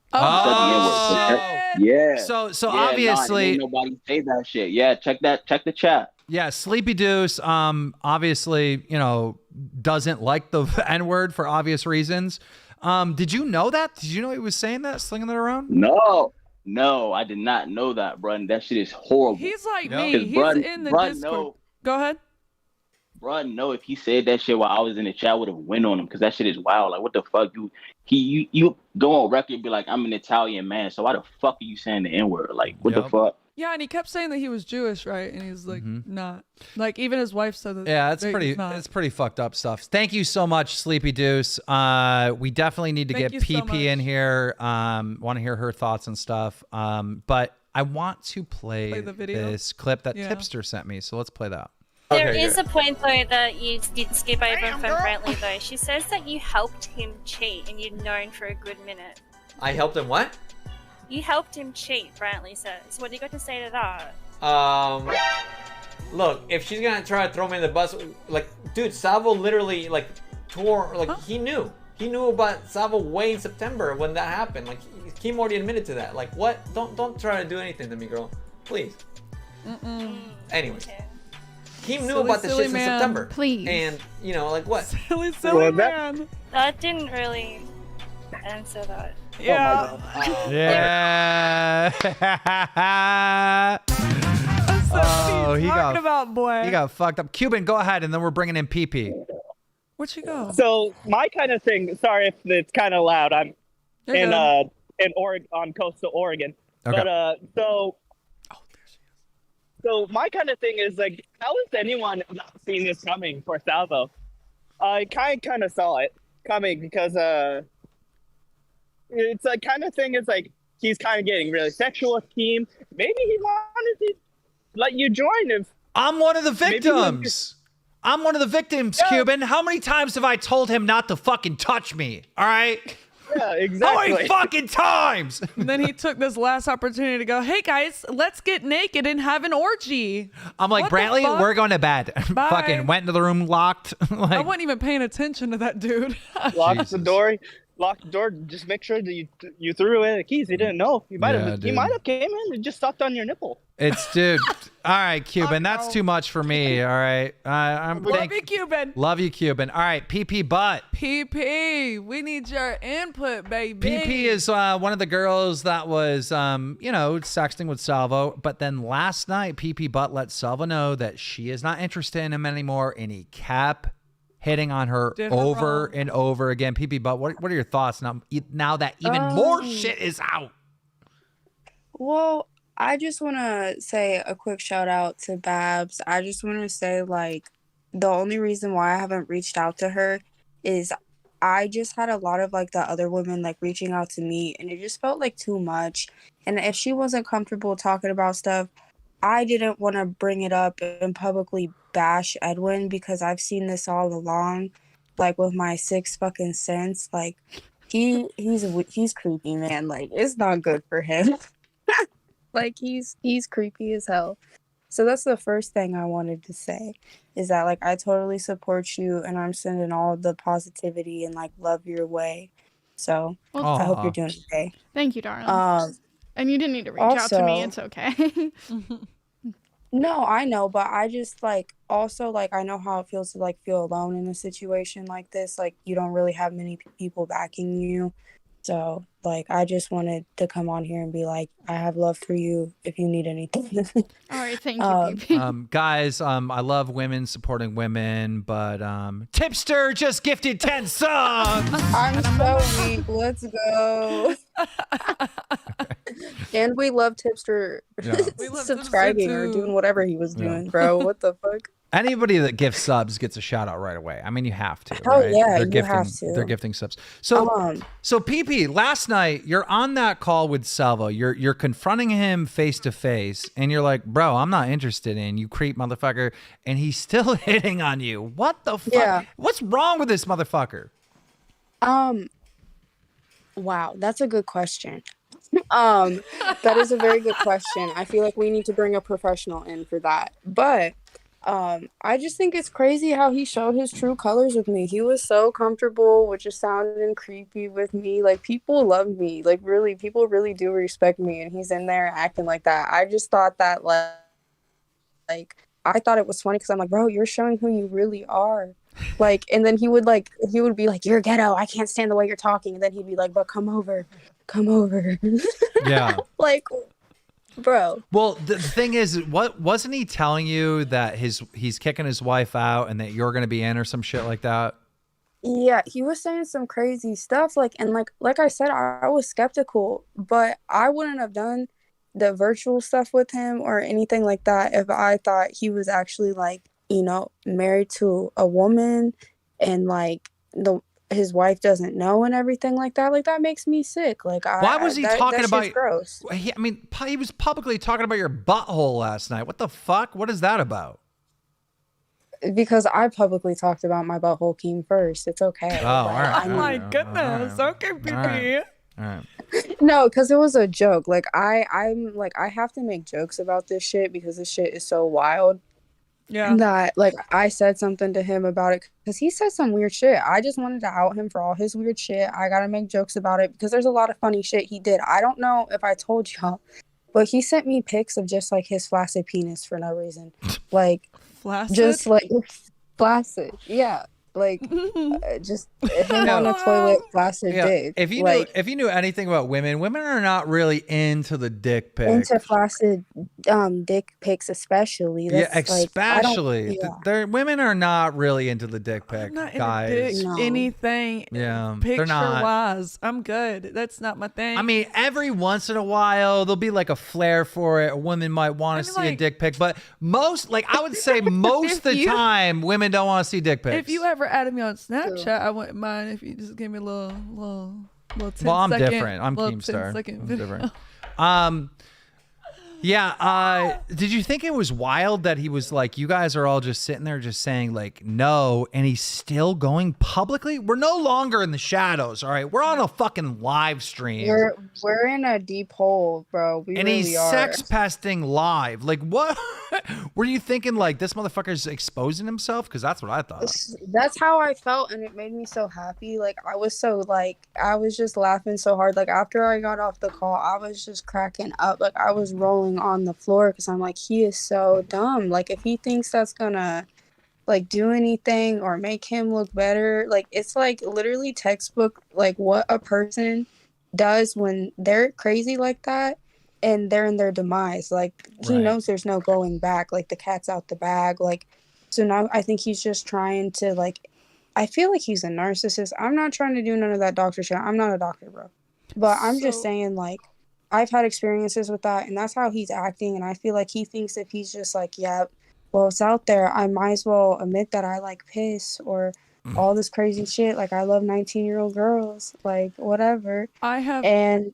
Yeah. So Yeah, obviously ain't nobody say that shit. Yeah, check the chat. Yeah, Sleepy Deuce, obviously, you know, doesn't like the N-word for obvious reasons. Did you know that? Did you know he was saying that, slinging that around? No, I did not know that, bro. That shit is horrible. He's like me. He's in the Discord. Go ahead. Bro, no, if he said that shit while I was in the chat, I would have went on him because that shit is wild. Like, what the fuck? You go on record and be like, I'm an Italian man, so why the fuck are you saying the N-word? Like, what the fuck? Yeah, and he kept saying that he was Jewish, right? And he's like, not. Like, even his wife said that. Yeah, it's pretty fucked up stuff. Thank you so much, Sleepy Deuce. We definitely need to get PP in here. Want to hear her thoughts and stuff. But I want to play the video? this clip that Tipster sent me. So let's play that. There is a point though that you did skip over from Brantley though. She says that you helped him cheat and you'd known for a good minute. I helped him what? You helped him cheat, Brantley says. What do you got to say to that? Look, if she's gonna try to throw me in the bus, like, dude, Salvo literally like tore, like he knew about Salvo way in September when that happened. Like, Kim already admitted to that. Like, what? Don't try to do anything to me, girl, please. Anyways. Kim knew about the shit in September. Please. And, you know, like what? Silly man. That didn't really answer that. Yeah. He talking about, boy. He got fucked up. Cuban, go ahead, and then we're bringing in PP. Where'd you go? So my kind of thing. Sorry if it's kind of loud. I'm in Oregon, on coastal Oregon. Okay. But So my kind of thing is like, how has anyone not seen this coming for Salvo? I kind of saw it coming because it's like kind of thing is like he's kind of getting really sexual with Keem. Maybe he wanted to let you join him. I'm one of the victims. I'm one of the victims, Cuban. How many times have I told him not to fucking touch me? All right. Yeah, exactly. How many fucking times? And then he took this last opportunity to go, hey guys, let's get naked and have an orgy. I'm like, Brantley, we're going to bed. Bye. Fucking went into the room, locked. I wasn't even paying attention to that dude. Lock the door. Lock the door. Just make sure that you threw away the keys. He didn't know. He might have came in and just sucked on your nipple. It's dude. All right, Cuban. That's too much for me. All right. Love you, Cuban. Love you, Cuban. All right, PP Butt. PP, we need your input, baby. PP is one of the girls that was, sexting with Salvo. But then last night, PP Butt let Salvo know that she is not interested in him anymore, and he kept hitting on her over and over again. PP Butt, what are your thoughts now that even more shit is out? Well, I just want to say a quick shout out to Babs. I just want to say, like, the only reason why I haven't reached out to her is I just had a lot of, like, the other women, like, reaching out to me, and it just felt like too much. And if she wasn't comfortable talking about stuff, I didn't want to bring it up and publicly bash Edwin because I've seen this all along, like with my sixth fucking sense. Like he's creepy, man. Like it's not good for him. Like he's creepy as hell. So that's the first thing I wanted to say is that like I totally support you and I'm sending all the positivity and like love your way. So I hope you're doing okay. Thank you, darling. And you didn't need to reach out to me. It's okay. No, I know, but I just like also like I know how it feels to like feel alone in a situation like this. Like you don't really have many people backing you. So like I just wanted to come on here and be like, I have love for you if you need anything. All right, thank you, baby. Guys, I love women supporting women, but Tipster just gifted 10 subs. I'm so weak. Let's go. And we love Tipster subscribing or doing whatever he was doing, bro. What the fuck? Anybody that gifts subs gets a shout out right away. I mean, you have to. Oh right? yeah, they're you gifting, have to. They're gifting subs. So, so PP, last night you're on that call with Salvo. You're confronting him face to face, and you're like, "Bro, I'm not interested in you, creep motherfucker." And he's still hitting on you. What the fuck? Yeah. What's wrong with this motherfucker? Wow, that's a good question. That is a very good question. I feel like we need to bring a professional in for that. But I just think it's crazy how he showed his true colors with me. He was so comfortable with just sounding creepy with me. Like people love me. Like really, people really do respect me, and he's in there acting like that. I just thought that like I thought it was funny because I'm like, bro, you're showing who you really are. Like, and then he would be like, you're ghetto. I can't stand the way you're talking. And then he'd be like, but come over. Yeah. Like, bro. Well, the thing is, what wasn't he telling you that he's kicking his wife out and that you're going to be in or some shit like that? Yeah, he was saying some crazy stuff. Like, and like I said, I was skeptical, but I wouldn't have done the virtual stuff with him or anything like that if I thought he was actually like, you know, married to a woman and like his wife doesn't know and everything like that. Like that makes me sick. Like why was he talking that about? shit's gross. I mean, he was publicly talking about your butthole last night. What the fuck? What is that about? Because I publicly talked about my butthole Keem first. It's okay. Oh, all right. Oh my goodness. Okay, PP. All right. No, because it was a joke. Like I'm like I have to make jokes about this shit because this shit is so wild. Yeah. That like I said something to him about it because he said some weird shit. I just wanted to out him for all his weird shit. I gotta make jokes about it because there's a lot of funny shit he did. I don't know if I told y'all, but he sent me pics of just like his flaccid penis for no reason. Like flaccid? Just like flaccid. Yeah. Like just him on the toilet, flaccid dick. If you knew anything about women are not really into the dick pic. Into flaccid dick pics, especially. That's especially. Women are not really into the dick pic, guys. Anything. Yeah, picture wise, I'm good. That's not my thing. I mean, every once in a while there'll be like a flair for it. A woman might want to see a dick pic, but I would say most of the time, women don't want to see dick pics. If you ever added me on Snapchat, I wouldn't mind if you just give me a little 10 well, I'm second, different. I'm little Keemstar. 10-second I'm video. different. Yeah. Did you think it was wild that he was like, you guys are all just sitting there just saying like no, and he's still going publicly? We're no longer in the shadows, all right? We're on a fucking live stream. We're in a deep hole, bro. We and really he's are. sex pesting live. Like what? Were you thinking like this motherfucker's exposing himself? Because that's what I thought. That's how I felt, and it made me so happy. Like I was just laughing so hard. Like after I got off the call, I was just cracking up. Like I was rolling on the floor because I'm like, he is so dumb. Like if he thinks that's gonna like do anything or make him look better, like it's like literally textbook like what a person does when they're crazy like that and they're in their demise. Like he knows there's no going back. Like the cat's out the bag. Like so now I think he's just trying to like. I feel like he's a narcissist. I'm not trying to do none of that doctor shit. I'm not a doctor, bro. But I'm just saying like. I've had experiences with that, and that's how he's acting. And I feel like he thinks if he's just like, yeah, well, it's out there, I might as well admit that I like piss or all this crazy shit. Like, I love 19-year-old girls, like, whatever. I have. And.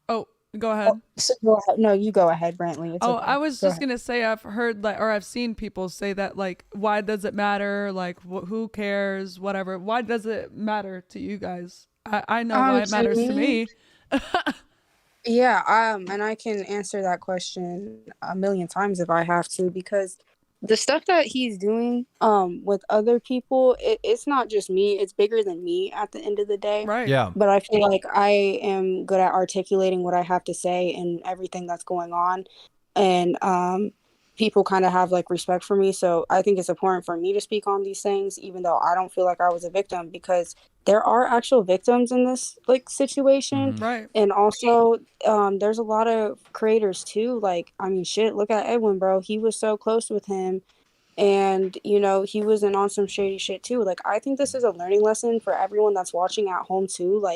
Oh, Go ahead. So go ahead. No, you go ahead, Brantley. It's okay. I was Go just ahead. gonna say I've heard or I've seen people say that why does it matter? Who cares? Whatever. Why does it matter to you guys? I know why it matters to me. Yeah, and I can answer that question a million times if I have to, because the stuff that he's doing with other people, it's not just me, it's bigger than me at the end of the day. Right. Yeah. But I feel like I am good at articulating what I have to say and everything that's going on. And people kind of have respect for me. So I think it's important for me to speak on these things, even though I don't feel like I was a victim, because there are actual victims in this situation. Right. And also there's a lot of creators too. Shit, look at Edwin, bro. He was so close with him. And, he wasn't on some shady shit too. I think this is a learning lesson for everyone that's watching at home too.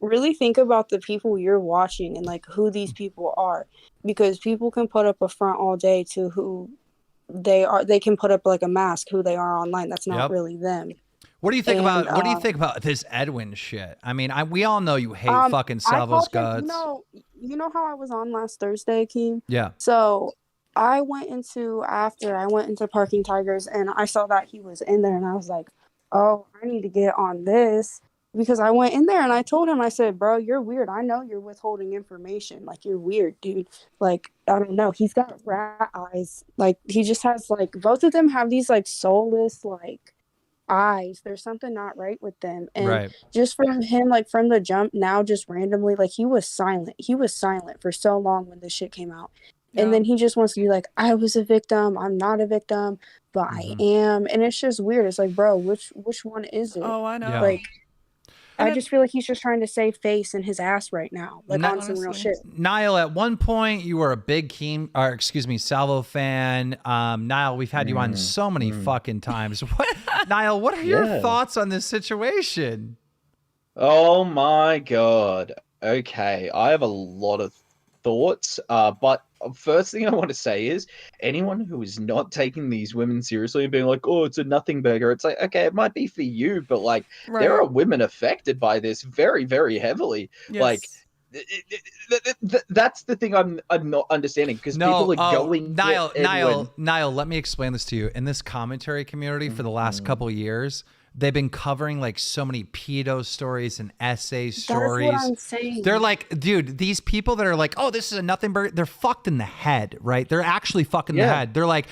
Really think about the people you're watching and who these people are, because people can put up a front all day to who they are. They can put up a mask who they are online. That's not really them. What do you think about this Edwin shit? I mean, we all know you hate fucking Salvo's guts. You know how I was on last Thursday, Keem? Yeah. So I went into Parking Tigers and I saw that he was in there and I was like, oh, I need to get on this. Because I went in there and I told him, I said, bro, you're weird. I know you're withholding information. You're weird, dude. I don't know. He's got rat eyes. He just has, both of them have these, soulless, eyes. There's something not right with them. And just from him, from the jump, now just randomly, he was silent. He was silent for so long when this shit came out. Yeah. And then he just wants to be I was a victim. I'm not a victim, but I am. And it's just weird. It's bro, which one is it? Oh, I know. Yeah. I just feel like he's just trying to save face in his ass right now, on some real shit. Niall, at one point you were a big Salvo fan. Niall, we've had you on so many fucking times. Niall, what are your thoughts on this situation? Oh my God. Okay, I have a lot of thoughts, but first thing I want to say is anyone who is not taking these women seriously and being oh, it's a nothing burger, it's okay, it might be for you, but there are women affected by this very, very heavily. Yes. That's the thing I'm not understanding, because people are going. Niall, let me explain this to you. In this commentary community for the last couple of years, they've been covering so many pedo stories and essay stories. That's what I'm saying. They're dude, these people that are oh, this is a nothing burger, they're fucked in the head, right? They're actually fucked in the head. They're like,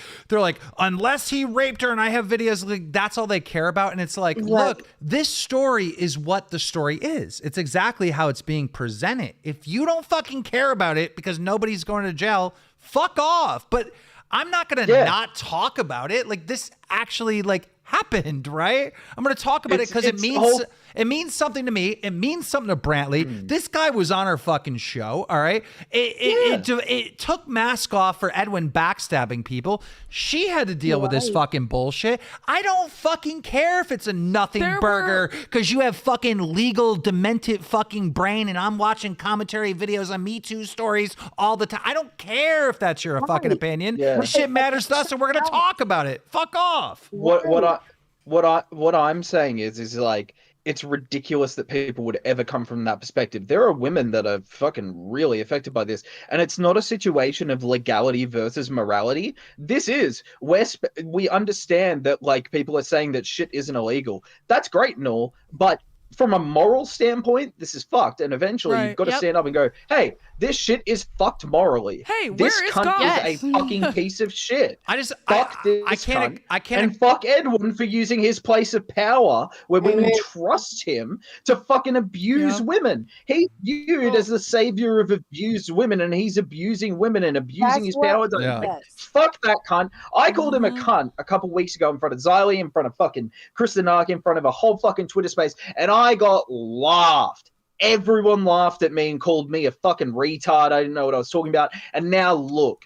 unless he raped her and I have videos, that's all they care about. And it's look, this story is what the story is. It's exactly how it's being presented. If you don't fucking care about it because nobody's going to jail, fuck off. But I'm not going to not talk about it. This actually happened, right? I'm going to talk about it because it means something to me. It means something to Brantley. This guy was on our fucking show, all right? It took mask off for Edwin backstabbing people. She had to deal with this fucking bullshit. I don't fucking care if it's a nothing burger because you have fucking legal demented fucking brain and I'm watching commentary videos on Me Too stories all the time. I don't care if that's your fucking opinion. This shit matters to us and we're going to talk about it. Fuck off. What I'm saying is it's ridiculous that people would ever come from that perspective. There are women that are fucking really affected by this, and it's not a situation of legality versus morality. This is where we understand that people are saying that shit isn't illegal. That's great and all, but from a moral standpoint, this is fucked. And eventually you've got to stand up and go, hey, this shit is fucked morally. Hey, this where is cunt God? is a fucking piece of shit. Fuck this cunt. I can't. And fuck Edwin for using his place of power where women trust him to fucking abuse women. He's viewed as the savior of abused women, and he's abusing women and abusing his power. Fuck that cunt. I called him a cunt a couple weeks ago in front of Xylee, in front of fucking Kristen Ark, in front of a whole fucking Twitter space, and I got laughed. Everyone laughed at me and called me a fucking retard. I didn't know what I was talking about. And now look,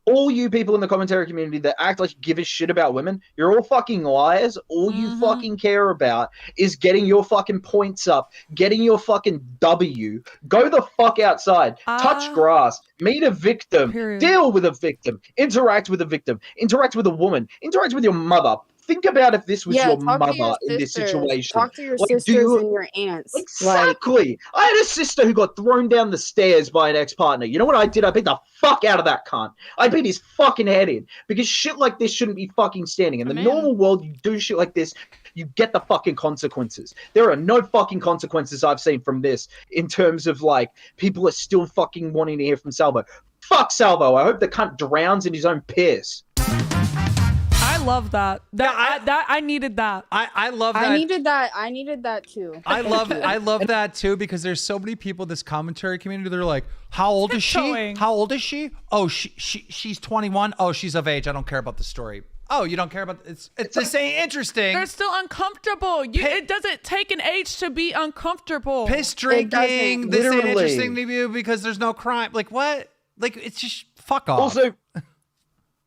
all you people in the commentary community that act like you give a shit about women, you're all fucking liars. All you fucking care about is getting your fucking points up, getting your fucking W. Go the fuck outside, touch grass, meet a victim, deal with a victim, interact with a victim, interact with a woman, interact with your mother. think about if this was Yeah, your talk to your mother in this sisters. situation. Talk to your Like, do sisters you and your aunts. Like, exactly? I had a sister who got thrown down the stairs by an ex-partner. You know what I did? I beat the fuck out of that cunt. I beat his fucking head in because shit like this shouldn't be fucking standing. In the normal world, you do shit like this, you get the fucking consequences. There are no fucking consequences I've seen from this in terms of like people are still fucking wanting to hear from Salvo. Fuck Salvo. I hope the cunt drowns in his own piss. I love that. I needed that. I love that. I needed that too. I love that too, because there's so many people in this commentary community. They're like, how old is she? How old is she? Oh, she's 21. Oh, she's of age. I don't care about the story. Oh, you don't care about it's this ain't interesting. They're still uncomfortable. It doesn't take an age to be uncomfortable. Piss drinking. This ain't interesting to you because there's no crime. Like what? Like it's just fuck off. Also,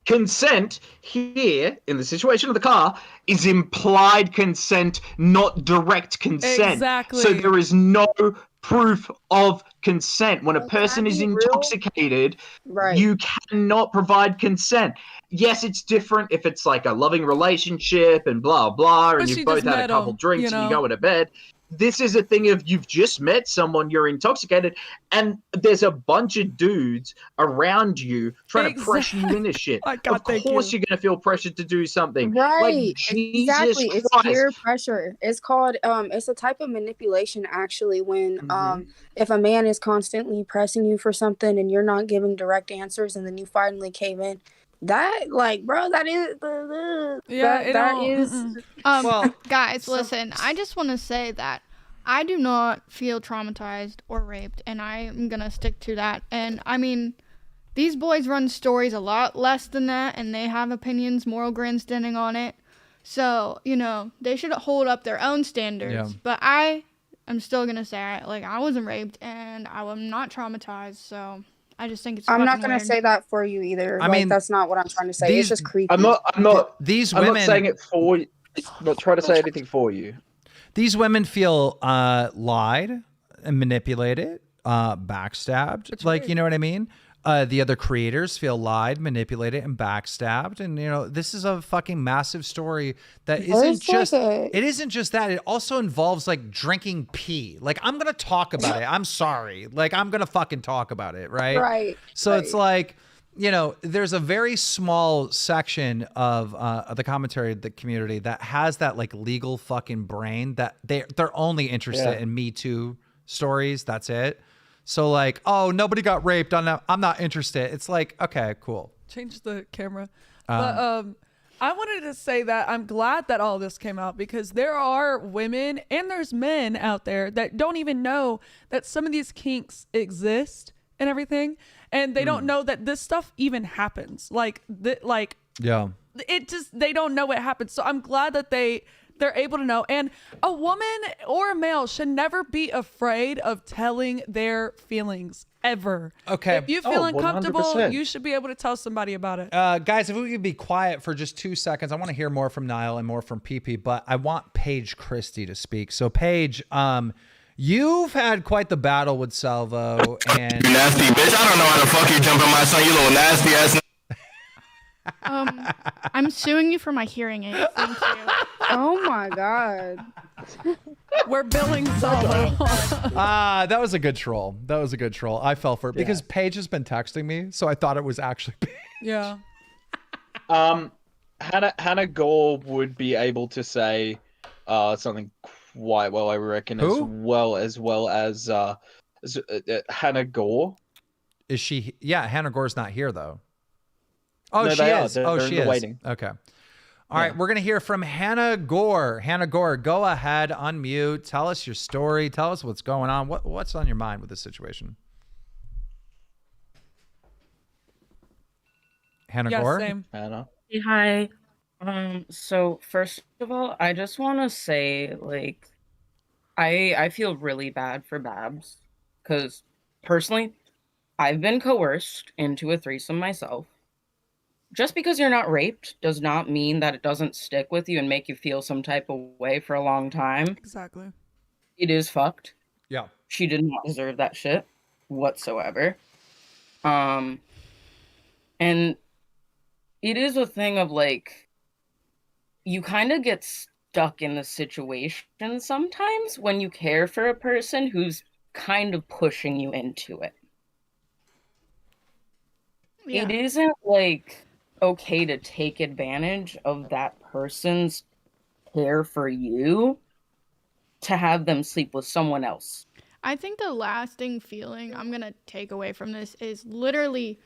consent here in the situation of the car is implied consent, not direct consent. Exactly. So there is no proof of consent. When a person is intoxicated, you cannot provide consent. Yes, it's different if it's like a loving relationship and blah blah, and you've both had a couple drinks and you go to bed. This is a thing of you've just met someone, you're intoxicated, and there's a bunch of dudes around you trying to pressure you into shit. Of course you're going to feel pressured to do something. Right. Like, Jesus Exactly. It's Christ. peer pressure. It's called it's a type of manipulation actually when if a man is constantly pressing you for something and you're not giving direct answers and then you finally cave in. That like bro, that is well, guys, listen, I just want to say that I do not feel traumatized or raped, and I am gonna stick to that. And I mean, these boys run stories a lot less than that, and they have opinions, moral grandstanding on it. So, you know, they should hold up their own standards. Yeah. But I am still gonna say, like, I wasn't raped, and I am not traumatized, so I just think it's I'm not fucking gonna weird. say that for you either. I Like, mean, that's not what I'm trying to say. these- It's just creepy. I'm not These I'm women not saying it for you. I'm not trying to say anything for you. These women feel lied and manipulated, backstabbed. Like, you know what I mean? The other creators feel lied, manipulated, and backstabbed. And, you know, this is a fucking massive story that isn't just, it isn't just that. It also involves like drinking pee. Like, I'm going to talk about it. I'm sorry. Like, I'm going to fucking talk about it. Right. So it's like, you know, there's a very small section of the commentary, the community that has that like legal fucking brain that they're only interested in Me Too stories. That's it. So like, oh, nobody got raped. I'm not interested. It's like, okay, cool. Change the camera. But I wanted to say that I'm glad that all this came out because there are women and there's men out there that don't even know that some of these kinks exist and everything. And they don't know that this stuff even happens. Yeah. It just, they don't know it happens. So I'm glad that they're able to know. And a woman or a male should never be afraid of telling their feelings ever. Okay. If you feel uncomfortable, 100%. you should be able to tell somebody about it. Guys, if we could be quiet for just 2 seconds, I want to hear more from Niall and more from PP, but I want Paige Christie to speak. So Paige, you've had quite the battle with Salvo and You nasty bitch. I don't know how the fuck you jump in my son, you little nasty ass. I'm suing you for my hearing aid. Thank you. Oh my god. We're billing Salvo. that was a good troll. That was a good troll. I fell for it because Paige has been texting me, so I thought it was actually Paige. Yeah. Hannah Gore would be able to say something quite well, I reckon. Who? as well as Hannah Gore. Is she? Yeah, Hannah Gore's not here though. Oh, No, she they are. is. They're Oh, in she the is. waiting. Okay. All right, we're gonna hear from Hannah Gore. Hannah Gore, go ahead, unmute. Tell us your story. Tell us what's going on. What's on your mind with this situation? Hannah Gore. Same. Hannah. Hey, hi. So first of all, I just want to say, like, I feel really bad for Babs because personally, I've been coerced into a threesome myself. Just because you're not raped does not mean that it doesn't stick with you and make you feel some type of way for a long time. Exactly. It is fucked. Yeah. She did not deserve that shit whatsoever. And it is a thing of like, you kind of get stuck in the situation sometimes when you care for a person who's kind of pushing you into it. It isn't like okay to take advantage of that person's care for you to have them sleep with someone else. I think the lasting feeling I'm going to take away from this is literally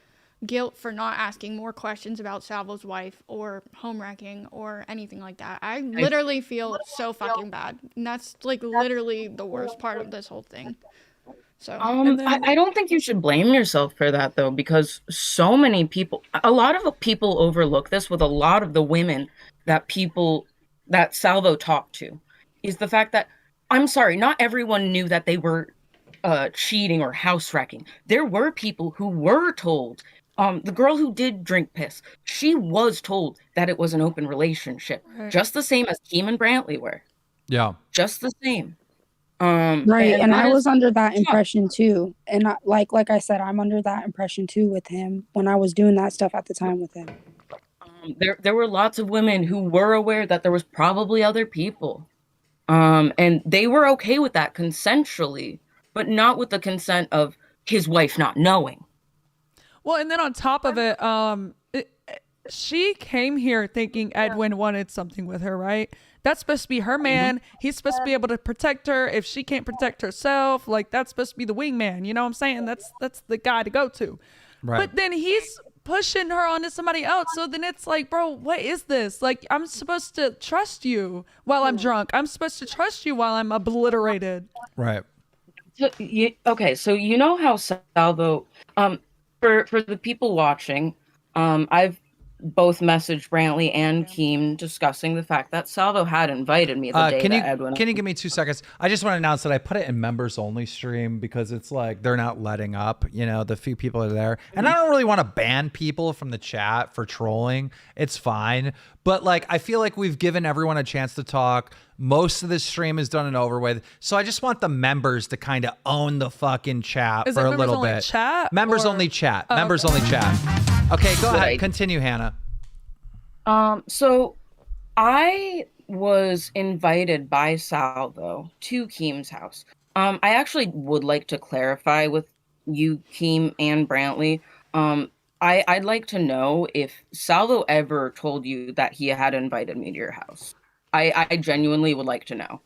guilt for not asking more questions about Salvo's wife or home wrecking or anything like that. I literally feel so fucking bad. And that's like literally the worst part of this whole thing. So I don't think you should blame yourself for that though, because so many people, a lot of people overlook this with a lot of the women that Salvo talked to, is the fact that, I'm sorry, not everyone knew that they were cheating or house wrecking. There were people who were told. The girl who did drink piss, she was told that it was an open relationship, just the same as Keem and Brantley were. Yeah, just the same. Right, and I was under that impression too. And like I said, I'm under that impression too with him when I was doing that stuff at the time with him. There were lots of women who were aware that there was probably other people. And they were okay with that consensually, but not with the consent of his wife not knowing. Well, and then on top of it, she came here thinking Edwin wanted something with her, right? That's supposed to be her man. He's supposed to be able to protect her if she can't protect herself. Like, that's supposed to be the wingman. You know what I'm saying? That's the guy to go to. Right. But then he's pushing her onto somebody else. So then it's like, bro, what is this? Like, I'm supposed to trust you while I'm drunk. I'm supposed to trust you while I'm obliterated. Right. Okay, so you know how Salvo, for the people watching, I've both messaged Brantley and Keem discussing the fact that Salvo had invited me the day that Edwin. Can you give me 2 seconds? I just want to announce that I put it in members only stream because it's like they're not letting up, you know, the few people are there. And I don't really want to ban people from the chat for trolling. It's fine. But like, I feel like we've given everyone a chance to talk. Most of this stream is done and over with. So I just want the members to kind of own the fucking chat Is for it a little members only bit. chat, Members or- only chat. Oh, Members okay. only chat. Okay, go Good ahead. idea. Continue, Hannah. So I was invited by Salvo to Keem's house. I actually would like to clarify with you, Keem and Brantley. I'd like to know if Salvo ever told you that he had invited me to your house. I genuinely would like to know.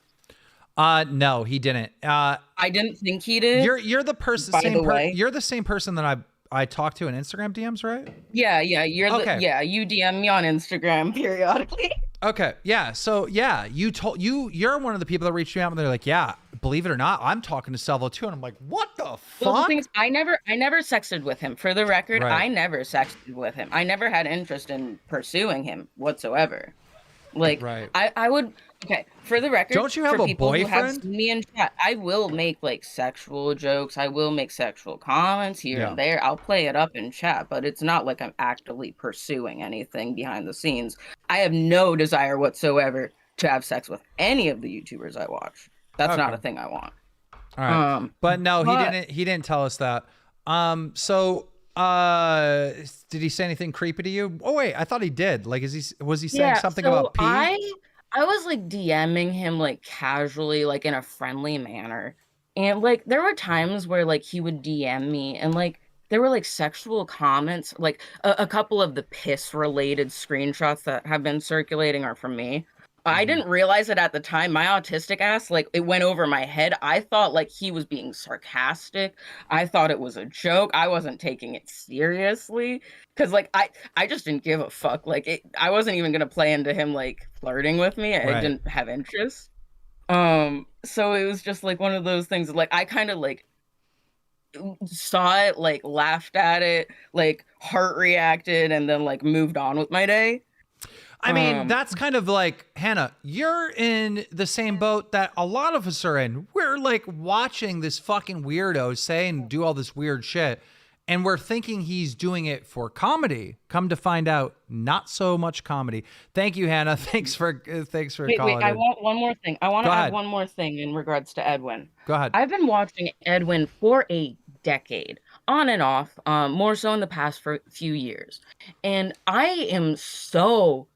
No, he didn't. I didn't think he did. You're the person. By the way, you're the same person that I talked to in Instagram DMs, right? yeah, you're Okay. you DM me on Instagram periodically. Okay. Yeah. So yeah, you're one of the people that reached me out and they're like, yeah, believe it or not, I'm talking to Salvo too. And I'm like, what the fuck? Well, the thing is, I never sexted with him. For the record, Right. I never sexted with him. I never had interest in pursuing him whatsoever. Like, Right. I would. Okay, for the record, Don't you have for a people who have boyfriend? seen me in chat, I will make like sexual jokes. I will make sexual comments here Yeah. and there. I'll play it up in chat, but it's not like I'm actively pursuing anything behind the scenes. I have no desire whatsoever to have sex with any of the YouTubers I watch. That's not Okay. a thing I want. All right. But no, but- he didn't tell us that. So did he say anything creepy to you? Oh wait, I thought he did. Like, was he saying something so about pee? I was like DMing him like casually, like in a friendly manner. And like there were times where like he would DM me and like there were like sexual comments, like a couple of the piss related screenshots that have been circulating are from me. I didn't realize it at the time. My autistic ass, like, it went over my head. I thought like he was being sarcastic. I thought it was a joke. I wasn't taking it seriously because like I just didn't give a fuck. Like I wasn't even gonna play into him like flirting with me. I Right. didn't have interest. So it was just like one of those things. Like I kind of like saw it, like laughed at it, like heart reacted, and then like moved on with my day. I mean, that's kind of like, Hannah, you're in the same boat that a lot of us are in. We're like watching this fucking weirdo say and do all this weird shit, and we're thinking he's doing it for comedy. Come to find out, not so much comedy. Thank you, Hannah. Thanks for Wait, calling I in. want one more thing. I want Go to ahead. add one more thing in regards to Edwin. Go ahead. I've been watching Edwin for a decade, on and off, more so in the past for a few years. And I am so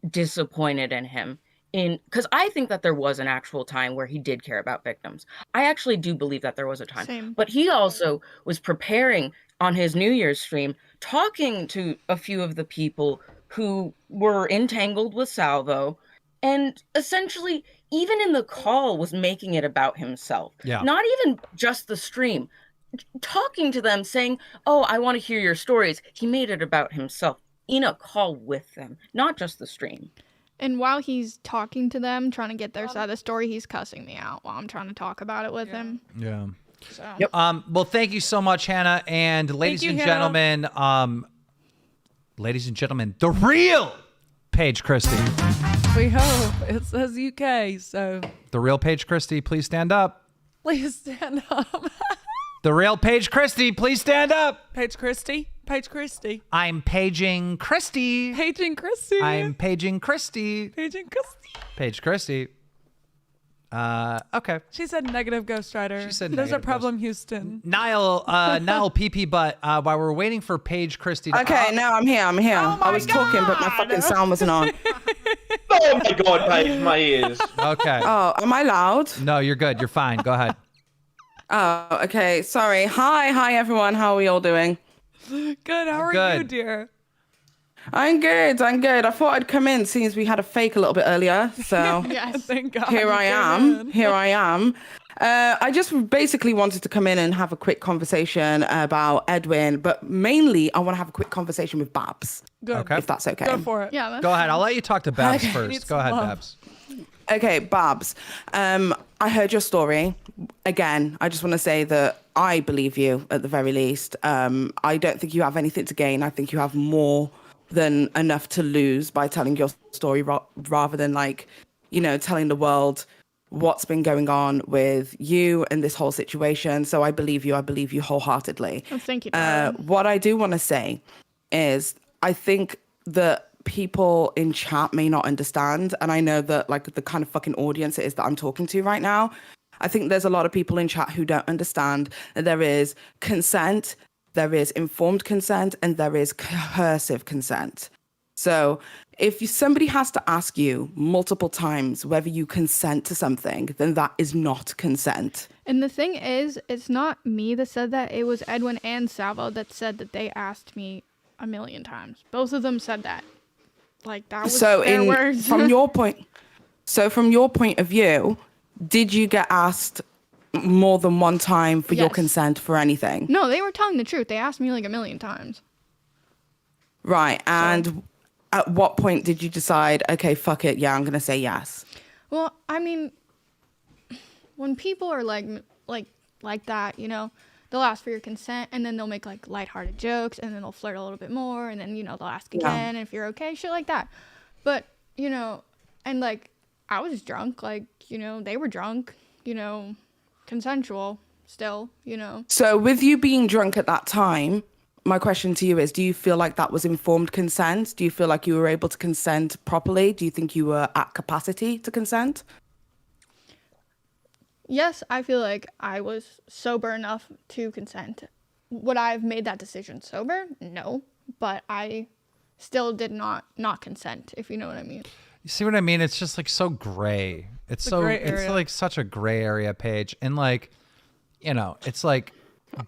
disappointed in him because I think that there was an actual time where he did care about victims. I actually do believe that there was a time. Same. But he also was preparing on his New Year's stream, talking to a few of the people who were entangled with Salvo, and essentially, even in the call, was making it about himself. Yeah. Not even just the stream. Talking to them, saying, "Oh, I want to hear your stories." He made it about himself in a call with them, not just the stream. And while he's talking to them, trying to get their side of the story, he's cussing me out while I'm trying to talk about it with him. Yeah. So. Well, thank you so much, Hannah. And ladies and gentlemen, the real Paige Christie. We hope. It says UK, so The real Paige Christie, please stand up. please stand up. The real Paige Christie, please stand up. Paige Christie. Paige Christie. I'm paging Christie. Paging Christie. I'm paging Christie. Paging Christie. Paige Christie. Okay. She said negative Ghost Rider. She said there's a negative problem, Houston. Niall PP, but while we're waiting for Paige Christie to Okay, now I'm here. I was talking, but my fucking sound wasn't on. Oh my God, Paige, my ears. Okay. Oh, am I loud? No, you're good. You're fine. Go ahead. Oh, okay. Sorry. Hi, everyone. How are we all doing? Good. How are you, Good. dear? I'm good. I thought I'd come in since we had a fake a little bit earlier. So Yes. Thank God. here you I came am. in. Here I am. I just basically wanted to come in and have a quick conversation about Edwin, but mainly I want to have a quick conversation with Babs. Good. Okay. If that's okay. Go for it. Yeah. Go ahead. I'll let you talk to Babs Okay. first. Go ahead, Babs. Okay, Babs. I heard your story. Again, I just want to say that I believe you at the very least. I don't think you have anything to gain. I think you have more than enough to lose by telling your story rather than telling the world what's been going on with you and this whole situation. So I believe you. I believe you wholeheartedly. Oh, thank you, darling. What I do want to say is I think that people in chat may not understand, and I know that the kind of fucking audience it is that I'm talking to right now, I think there's a lot of people in chat who don't understand that there is consent, there is informed consent, and there is coercive consent. So if somebody has to ask you multiple times whether you consent to something, then that is not consent. And the thing is, it's not me that said that. It was Edwin and Salvo that said that they asked me a million times. Both of them said that. That was their words. From your point of view, did you get asked more than one time for your Yes. consent for anything? No, they were telling the truth. They asked me a million times. Right. And at what point did you decide, okay, fuck it, yeah, I'm going to say yes? Well, I mean, when people are like that, they'll ask for your consent, and then they'll make lighthearted jokes, and then they'll flirt a little bit more, and then they'll ask Yeah. again if you're okay, shit like that. But and I was drunk, they were drunk, consensual still, So with you being drunk at that time, my question to you is, do you feel like that was informed consent? Do you feel like you were able to consent properly? Do you think you were at capacity to consent? Yes, I feel like I was sober enough to consent. Would I have made that decision sober? No, but I still did not consent, if you know what I mean. You see what I mean? It's just so gray. It's a gray it's area. such a gray area, Paige. And it's like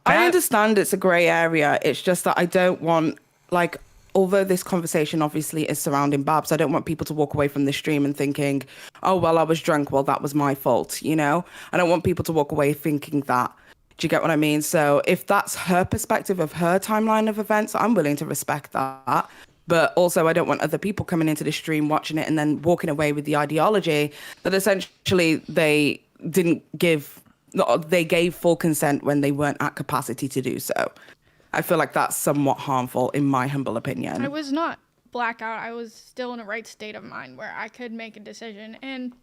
I understand it's a gray area. It's just that I don't want, although this conversation obviously is surrounding Babs, I don't want people to walk away from the stream and thinking, oh, well, I was drunk. Well, that was my fault. I don't want people to walk away thinking that. Do you get what I mean? So if that's her perspective of her timeline of events, I'm willing to respect that. But also, I don't want other people coming into the stream, watching it, and then walking away with the ideology that essentially they gave full consent when they weren't at capacity to do so. I feel like that's somewhat harmful, in my humble opinion. I was not blackout. I was still in a right state of mind where I could make a decision. And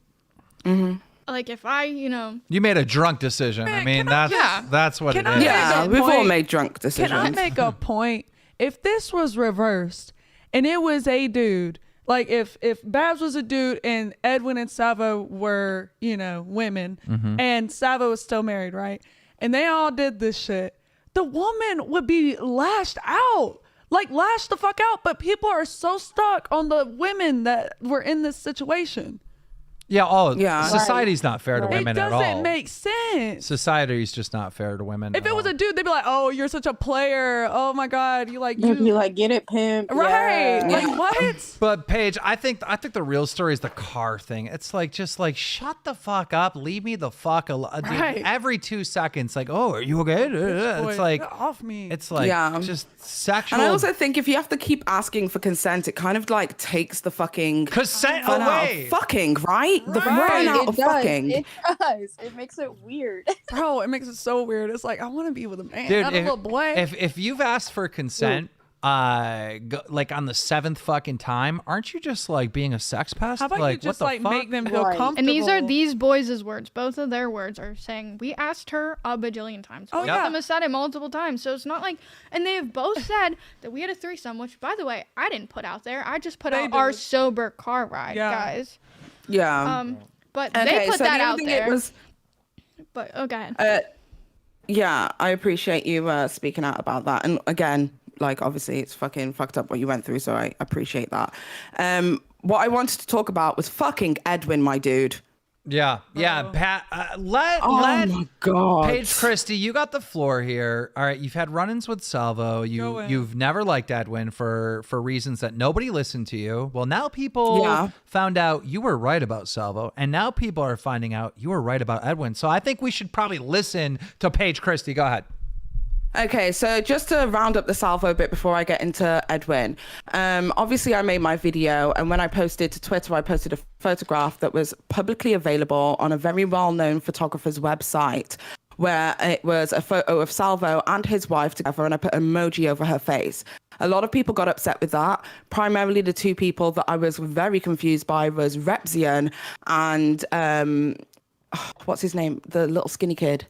if I, you made a drunk decision. I mean, that's what it is. Yeah, we've all made drunk decisions. Can I make a point? If this was reversed and it was a dude, if Babs was a dude and Edwin and Salvo were, women, and Salvo was still married, right? And they all did this shit, the woman would be lashed out. Like, lash the fuck out. But people are so stuck on the women that were in this situation. Yeah, society's not fair to It women at all. doesn't make sense. Society's just not fair to women. If it was a dude, they'd be like, "Oh, you're such a player. Oh my god, you be like, get it, pimp." Right? Yeah. Like what? But Paige, I think the real story is the car thing. It's like, just like, shut the fuck up, leave me the fuck alone. Right. Every 2 seconds, like, oh, are you okay? It's like, get off me. It's like, just sexual. And I also think if you have to keep asking for consent, it kind of like takes the fucking consent fun out away. of fucking, right? The fun out It of does. fucking. It does. It makes it weird. Bro, it makes it so weird. It's like, I want to be with a man, Dude, not a little boy. if you've asked for consent, like on the 7th fucking time, aren't you just like being a sex pest? How about like, you just what the like fuck? make them feel comfortable? And these are these boys' words. Both of their words are saying, we asked her a bajillion times. Oh, Both yeah. of them have said it multiple times. So it's not like, and they have both said that we had a threesome, which, by the way, I didn't put out there. I just put They out our did. sober car ride, Yeah. guys. Yeah. But Okay, they put so that the other out thing there. it was- But, oh, go ahead. Yeah, I appreciate you speaking out about that. And again, like, obviously it's fucking fucked up what you went through, so I appreciate that. What I wanted to talk about was fucking Edwin, my dude. Yeah, Pat. Let my God. Paige Christie, you got the floor here. All right, you've had run-ins with Salvo. You've never liked Edwin for reasons that nobody listened to you. Well, now people found out you were right about Salvo, and now people are finding out you were right about Edwin. So I think we should probably listen to Paige Christie. Go ahead. Okay, so just to round up the Salvo bit before I get into Edwin, obviously I made my video, and when I posted to Twitter, I posted a photograph that was publicly available on a very well-known photographer's website, where it was a photo of Salvo and his wife together, and I put an emoji over her face. A lot of people got upset with that. Primarily the two people that I was very confused by was Repzion and, what's his name? The little skinny kid.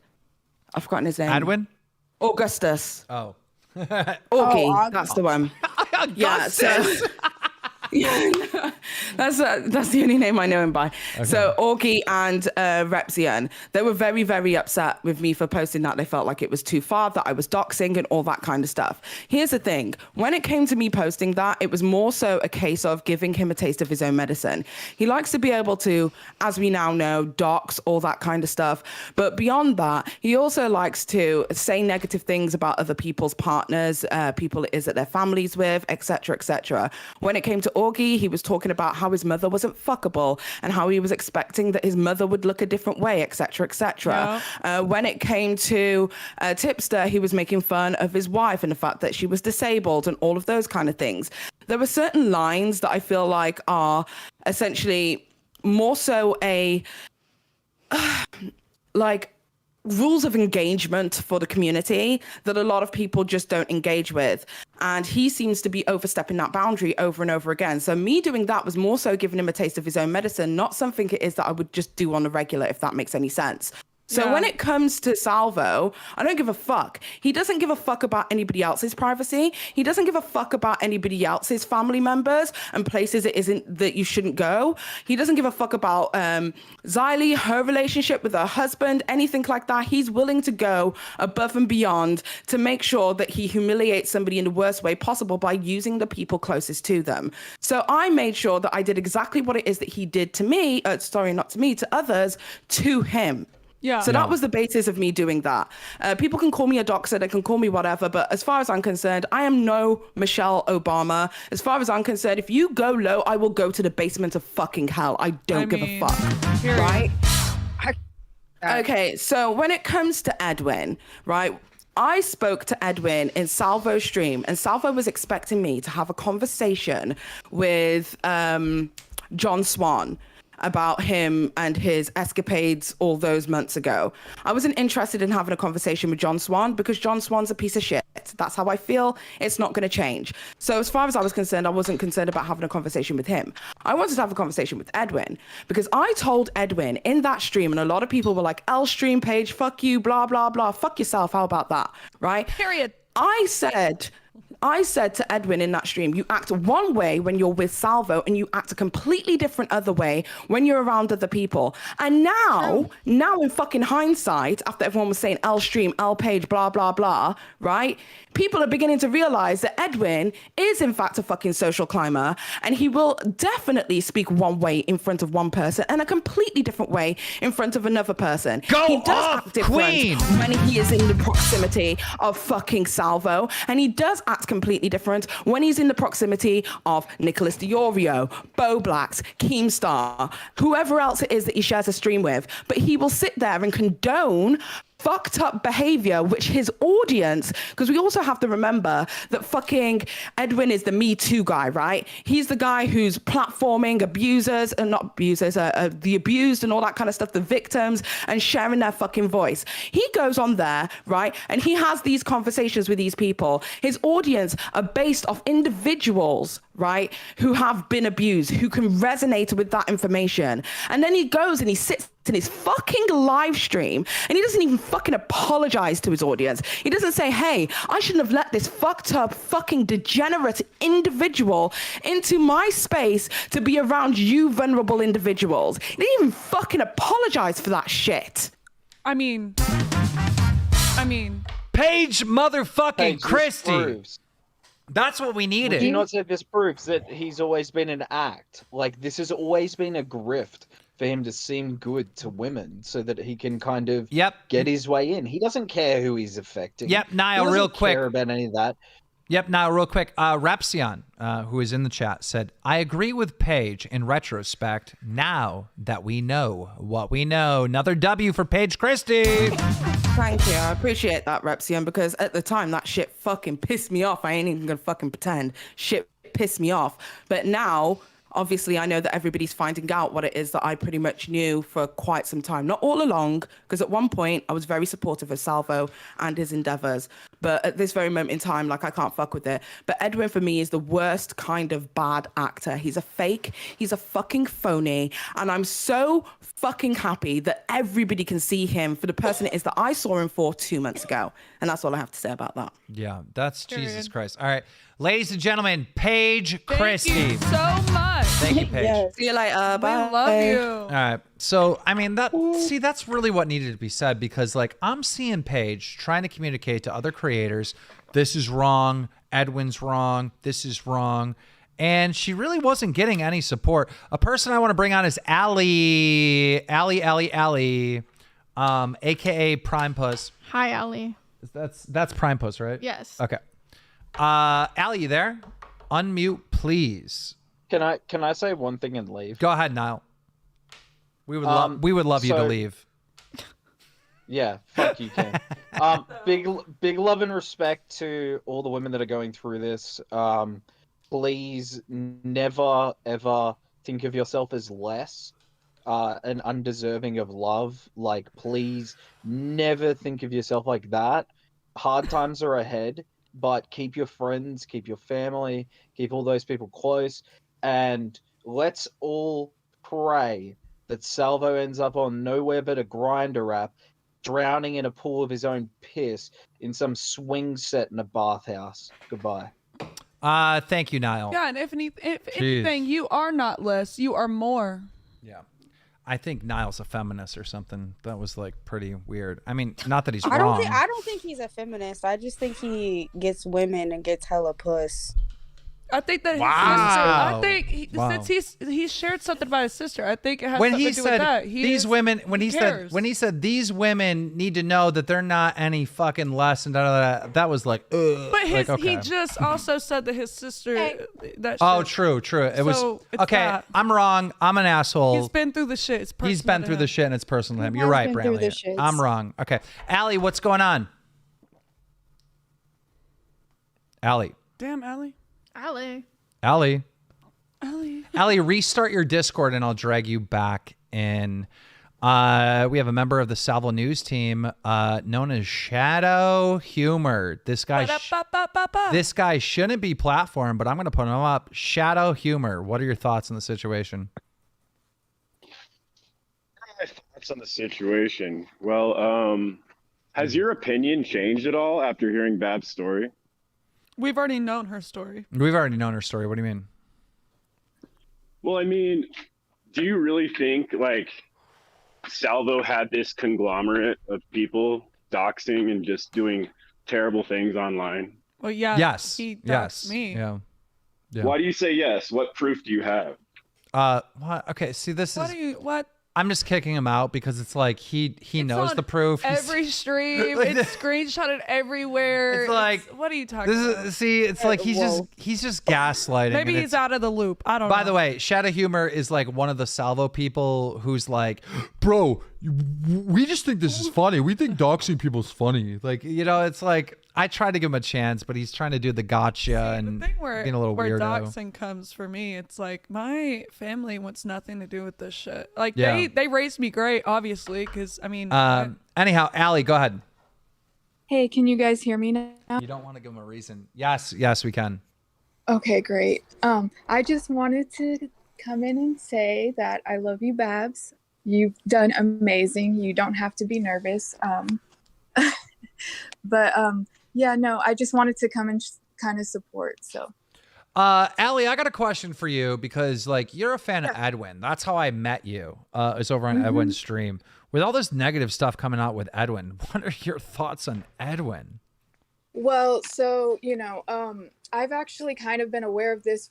I've forgotten his name. Edwin? Augustus. Oh. Augie, that's the one. Yeah, so that's the only name I know him by. Okay. So Augie and Repzion, they were very, very upset with me for posting that. They felt like it was too far, that I was doxing and all that kind of stuff. Here's the thing. When it came to me posting that, it was more so a case of giving him a taste of his own medicine. He likes to be able to, as we now know, dox, all that kind of stuff. But beyond that, he also likes to say negative things about other people's partners, people it is that they're families with, etc., etc. When it came to Augie, he was talking about how his mother wasn't fuckable and how he was expecting that his mother would look a different way, etc., etc. When it came to Tipster, he was making fun of his wife and the fact that she was disabled and all of those kind of things. There were certain lines that I feel like are essentially more so a like rules of engagement for the community that a lot of people just don't engage with. And he seems to be overstepping that boundary over and over again. So me doing that was more so giving him a taste of his own medicine, not something it is that I would just do on the regular, if that makes any sense. So when it comes to Salvo, I don't give a fuck. He doesn't give a fuck about anybody else's privacy. He doesn't give a fuck about anybody else's family members and places it isn't that you shouldn't go. He doesn't give a fuck about Xylee, her relationship with her husband, anything like that. He's willing to go above and beyond to make sure that he humiliates somebody in the worst way possible by using the people closest to them. So I made sure that I did exactly what it is that he did to me, to others, to him. Yeah. So that was the basis of me doing that. People can call me a doxer, they can call me whatever, but as far as I'm concerned, I am no Michelle Obama. As far as I'm concerned, if you go low, I will go to the basement of fucking hell. I don't give a fuck. Right? Okay, so when it comes to Edwin, right? I spoke to Edwin in Salvo's stream, and Salvo was expecting me to have a conversation with John Swan about him and his escapades all those months ago. I wasn't interested in having a conversation with John Swan because John Swan's a piece of shit. That's how I feel. It's not going to change. So as far as I was concerned, I wasn't concerned about having a conversation with him. I wanted to have a conversation with Edwin because I told Edwin in that stream, and a lot of people were like, L stream page, fuck you, blah, blah, blah. Fuck yourself. How about that? Right? Period. I said I said to Edwin in that stream, you act one way when you're with Salvo and you act a completely different other way when you're around other people. And now in fucking hindsight, after everyone was saying L stream, L page, blah, blah, blah, right? People are beginning to realize that Edwin is in fact a fucking social climber, and he will definitely speak one way in front of one person and a completely different way in front of another person. He does act different when he is in the proximity of fucking Salvo, and he does act completely different when he's in the proximity of Nicholas Diorio, Bo Blacks, Keemstar, whoever else it is that he shares a stream with. But he will sit there and condone fucked up behavior, which his audience, because we also have to remember that fucking Edwin is the Me Too guy, right? He's the guy who's platforming abusers, and not abusers, the abused and all that kind of stuff, the victims, and sharing their fucking voice. He goes on there, right? And he has these conversations with these people. His audience are based off individuals, right? Who have been abused, who can resonate with that information. And then he goes and he sits in his fucking live stream and he doesn't even fucking apologize to his audience. He doesn't say, hey, I shouldn't have let this fucked up fucking degenerate individual into my space to be around you vulnerable individuals. He didn't even fucking apologize for that shit. I mean Paige motherfucking Paige, Christie. That's what we needed. Would you not say this proves that he's always been an act? Like, this has always been a grift for him to seem good to women so that he can kind of get his way in. He doesn't care who he's affecting. Yep, Niall, he real doesn't quick. care about any of that. Yep, now real quick, Rapsion, who is in the chat, said, I agree with Paige in retrospect, now that we know what we know. Another W for Paige Christie. Thank you. I appreciate that, Repsion, because at the time that shit fucking pissed me off. I ain't even gonna fucking pretend. Shit pissed me off. But now, obviously, I know that everybody's finding out what it is that I pretty much knew for quite some time. Not all along, because at one point I was very supportive of Salvo and his endeavors. But at this very moment in time, like, I can't fuck with it. But Edwin, for me, is the worst kind of bad actor. He's a fake. He's a fucking phony. And I'm so fucking happy that everybody can see him for the person it is that I saw him for 2 months ago. And that's all I have to say about that. Yeah, that's Period. Jesus Christ. All right, ladies and gentlemen, Paige Christie. Thank you so much. Thank you, Paige. See you later. Bye. We love you. All right. So, I mean, that's really what needed to be said, because, like, I'm seeing Paige trying to communicate to other creators, this is wrong, Edwin's wrong, this is wrong, and she really wasn't getting any support. A person I want to bring on is Allie, aka Prime Puss. Hi, Allie. That's Prime Puss, right? Yes. Okay. Allie, you there? Unmute, please. Can I say one thing and leave? Go ahead, Niall. We would love you to leave. Yeah, fuck you, Ken. Big love and respect to all the women that are going through this. Please never ever think of yourself as less and undeserving of love. Like, please never think of yourself like that. Hard times are ahead, but keep your friends, keep your family, keep all those people close, and let's all pray that Salvo ends up on nowhere but a grinder app, drowning in a pool of his own piss in some swing set in a bathhouse. Goodbye. Thank you, Niall. Yeah, and if anything, you are not less, you are more. Yeah. I think Niall's a feminist or something. That was, like, pretty weird. I mean, not that he's I wrong. don't think he's a feminist. I just think he gets women and gets hella puss. I think that Wow. since he shared something about his sister, I think it has When something he to do said with that. when he said these women need to know that they're not any fucking less and that was like, ugh. But like, okay. he just also said that his sister. That Oh, shit. true. It was So, it's okay. not. I'm wrong. I'm an asshole. He's been through the shit. It's He's been through the shit and it's personal to him. He You're has right, been through Brantley. the shits. I'm wrong. Okay. Allie, what's going on? Allie. Damn, Allie. Allie. Allie, restart your Discord and I'll drag you back in. We have a member of the Salvo News team known as Shadow Humor. This guy shouldn't be platformed, but I'm going to put him up. Shadow Humor. What are your thoughts on the situation? My thoughts on the situation. Well, has your opinion changed at all after hearing Bab's story? We've already known her story. We've already known her story. What do you mean? Well, I mean, do you really think like Salvo had this conglomerate of people doxing and just doing terrible things online? Well, yeah. Yes. He Yes. doxed me. Yeah. Yeah. Why do you say yes? What proof do you have? What? Okay. See, this What is. do you? What? I'm just kicking him out because it's like he knows on the proof. He's- Every stream, it's screenshotted everywhere. It's like what are you talking This about? is see. It's like he's just gaslighting. Maybe and he's it's- out of the loop. I don't know. By the way, Shadow Humor is like one of the Salvo people who's like, bro, we just think this is funny. We think doxing people is funny. Like, you know, it's like I tried to give him a chance, but he's trying to do the gotcha and being a little where weirdo. doxing comes for me, it's like my family wants nothing to do with this shit. Like Yeah. they raised me great, obviously, because I mean, Anyhow, Allie, go ahead. Hey, can you guys hear me now? You don't want to give him a reason. Yes, we can. Okay, great. I just wanted to come in and say that I love you, Babs. You've done amazing. You don't have to be nervous. But yeah, no, I just wanted to come and kind of support. So Allie, I got a question for you because like you're a fan of Edwin. That's how I met you. It's over on Edwin's stream. With all this negative stuff coming out with Edwin, what are your thoughts on Edwin? well, so I've actually kind of been aware of this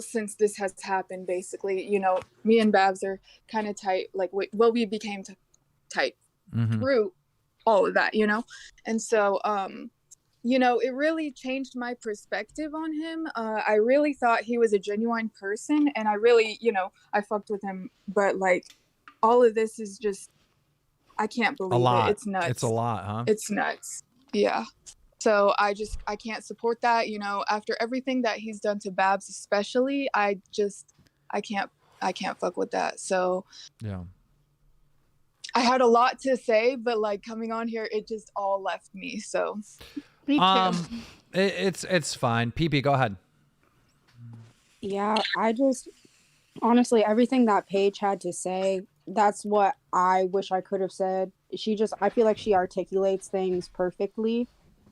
since this has happened. Basically, me and Babs are kind of tight. Like, we became tight through all of that, and so it really changed my perspective on him. I really thought he was a genuine person, and I really, I fucked with him, but like all of this is just, I can't believe A lot. it. It's nuts. It's a lot, huh? It's nuts. Yeah. So I can't support that, after everything that he's done to Babs, especially, I can't fuck with that. So Yeah. I had a lot to say, but like coming on here, it just all left me. So Me too. It's fine. PP, go ahead. Yeah, I just honestly everything that Paige had to say, that's what I wish I could have said. I feel like she articulates things perfectly.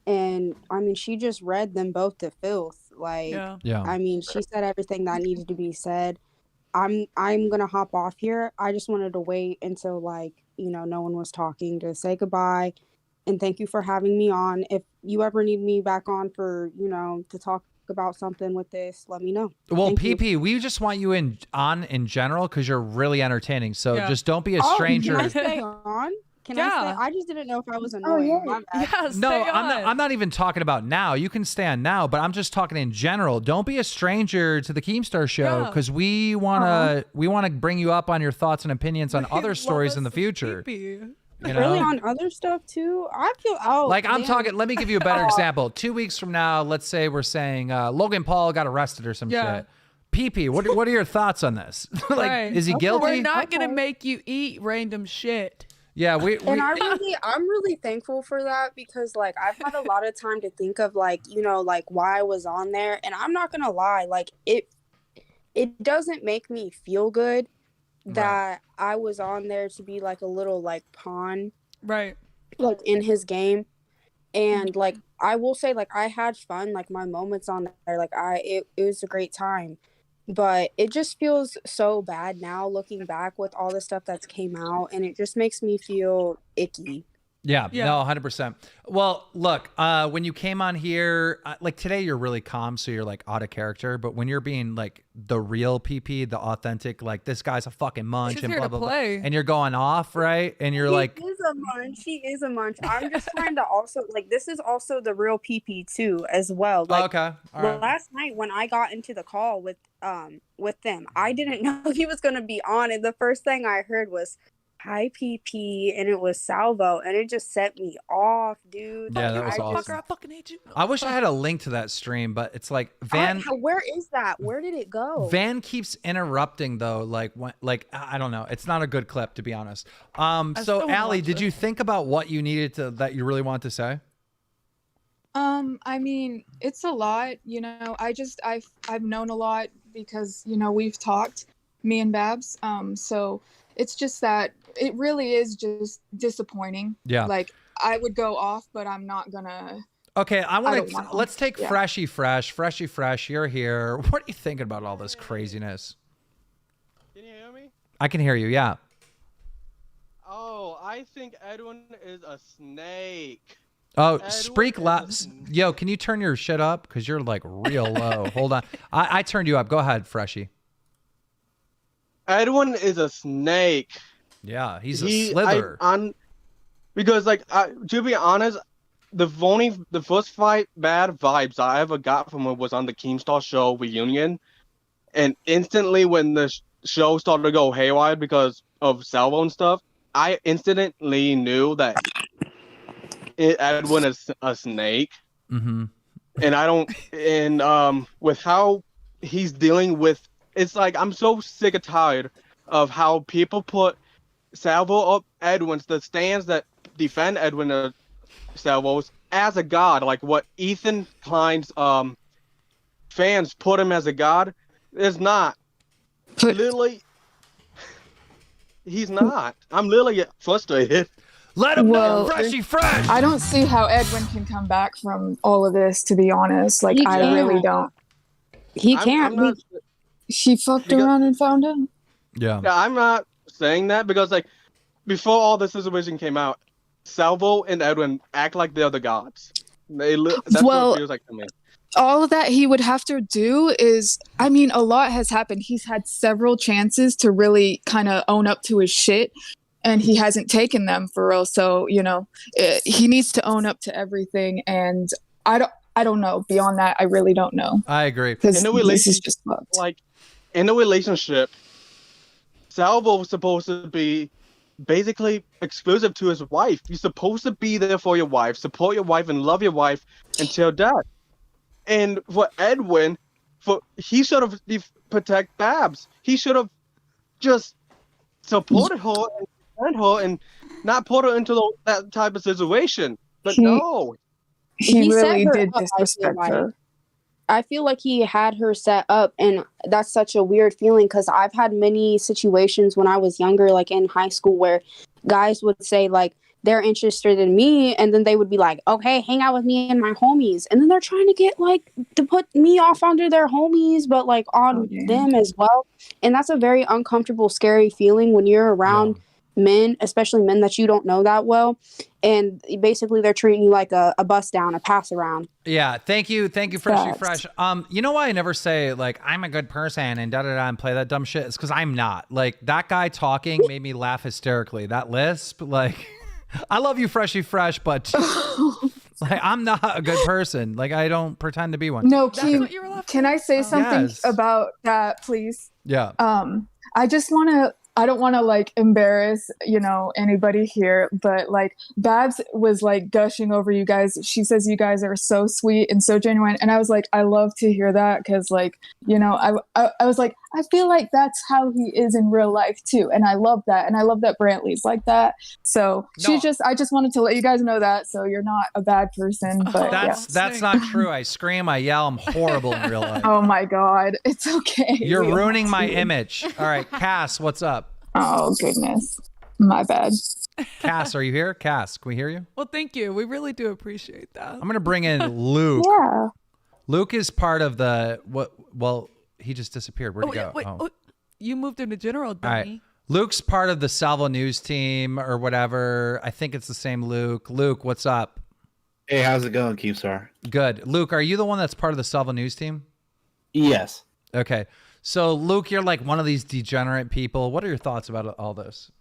And I mean, she just read them both to filth. Like, Yeah. I mean, she said everything that needed to be said. I'm gonna hop off here. I just wanted to wait until no one was talking to say goodbye, and thank you for having me on. If you ever need me back on for to talk about something with this, let me know. Well, Thank you. PP, we just want you in general because you're really entertaining. So just don't be a Oh, stranger. can I stay on? Can I stay? I just didn't know if I was annoying. My bad. No, I'm not even talking about now. You can stand now, but I'm just talking in general. Don't be a stranger to the Keemstar show because we wanna bring you up on your thoughts and opinions on other stories in the future. You know? Really on other stuff too? I feel Like I'm damn. talking. Let me give you a better example. 2 weeks from now, let's say we're saying Logan Paul got arrested or some shit. PP, what are your thoughts on this? Right. Is he guilty? We're not gonna make you eat random shit. Yeah, And I'm really thankful for that because I've had a lot of time to think of why I was on there, and I'm not gonna lie, it doesn't make me feel good that I was on there to be a little pawn, right? In his game, and I will say I had fun, my moments on there, it was a great time. But it just feels so bad now looking back with all the stuff that's came out, and it just makes me feel icky. Yeah, no, 100%. Well, look, when you came on here, today you're really calm, so you're out of character. But when you're being the real PP, the authentic, this guy's a fucking munch She's and here blah to blah blah, play. and you're going off, right? And you're She is a munch. She is a munch. I'm just trying to also this is also the real PP too as well. Okay, all right. Last night when I got into the call with them, I didn't know he was gonna be on, and the first thing I heard was "Hi PP," and it was Salvo, and it just set me off, dude. Yeah, that was awesome. I fucking hate you. I wish I had a link to that stream, but it's Van. Where is that? Where did it go? Van keeps interrupting though, I don't know. It's not a good clip to be honest. still So wanna Allie, watch did you think about what you needed that you really want to say? I mean, it's a lot, I've known a lot because, we've talked, me and Babs. So it's just that it really is just disappointing. Yeah. I would go off, but I'm not gonna Okay, I don't want to wanna- let's take yeah. Freshy Fresh. You're here. What are you thinking about all this craziness? Can you hear me? I can hear you. Yeah. Oh, I think Edwin is a snake. Oh, Edwin Spreak is loud. Yo, can you turn your shit up? Because you're like real low. Hold on. I turned you up. Go ahead, Freshy. Edwin is a snake. Yeah, he's a slither. Because like to be honest, the first fight bad vibes I ever got from it was on the Keemstar show reunion, and instantly when the show started to go haywire because of Salvo and stuff, I instantly knew that Edwin is a snake. Mm-hmm. And I don't, and with how he's dealing with, it's like I'm so sick and tired of how people put Salvo up Edwin's, the stands that defend Edwin Salvo's as a god, like what Ethan Klein's fans put him as a god. Is not. Literally, he's not. I'm literally frustrated. Let him know, Freshy Fresh. I don't see how Edwin can come back from all of this, to be honest. Like, He I can't. really don't. He I'm can't. not- She fucked around and found out. Yeah. Yeah, I'm not saying that because like before all this situation came out, Salvo and Edwin act like they're the gods. That's what Well, it feels like to me. all that he would have to do is, I mean, a lot has happened. He's had several chances to really kind of own up to his shit, and he hasn't taken them for real. So, you know, he needs to own up to everything. And I don't know. Beyond that, I really don't know. I agree. Because In a this is relationship, just fucked. like in a relationship, Salvo was supposed to be basically exclusive to his wife. You're supposed to be there for your wife, support your wife, and love your wife until death. And for Edwin, he should have protect Babs. He should have just supported her and defend her and not put her into that type of situation. But no. He set really her did up, I feel disrespect like. her. I feel like he had her set up, and that's such a weird feeling because I've had many situations when I was younger, like in high school, where guys would say like they're interested in me, and then they would be like, "Okay, hang out with me and my homies," and then they're trying to get like to put me off onto their homies, but like on them as well, and that's a very uncomfortable, scary feeling when you're around men, especially men that you don't know that well, and basically they're treating you like a bust down, a pass around. Yeah, thank you, Freshy Facts. Fresh. You know why I never say like I'm a good person and da da da and play that dumb shit? It's because I'm not. Like that guy talking made me laugh hysterically. That lisp, like, I love you, Freshy Fresh, but like I'm not a good person. Like I don't pretend to be one. No, can I say something Yes. about that, please? Yeah. I don't want to like embarrass, you know, anybody here, but like Babs was like gushing over you guys. She says you guys are so sweet and so genuine. And I was like, I love to hear that. Cause like, you know, I was like, I feel like that's how he is in real life too. And I love that. And I love that Brantley's like that. So I just wanted to let you guys know that. So you're not a bad person, but That's not true. I scream, I yell, I'm horrible in real life. Oh my God. It's okay. You're We ruining my want to. image. All right, Cass, what's up? Oh goodness. My bad. Cass, are you here? Cass, can we hear you? Well, thank you. We really do appreciate that. I'm gonna bring in Luke. Yeah. Luke is part of the what? Well, he just disappeared. Where'd he go? Wait, Oh. you moved into general, All dummy. right. Luke's part of the Salvo News team or whatever. I think it's the same Luke. Luke, what's up? Hey, how's it going, Keemstar? Good. Luke, are you the one that's part of the Salvo News team? Yes. Okay. So, Luke, you're like one of these degenerate people. What are your thoughts about all this?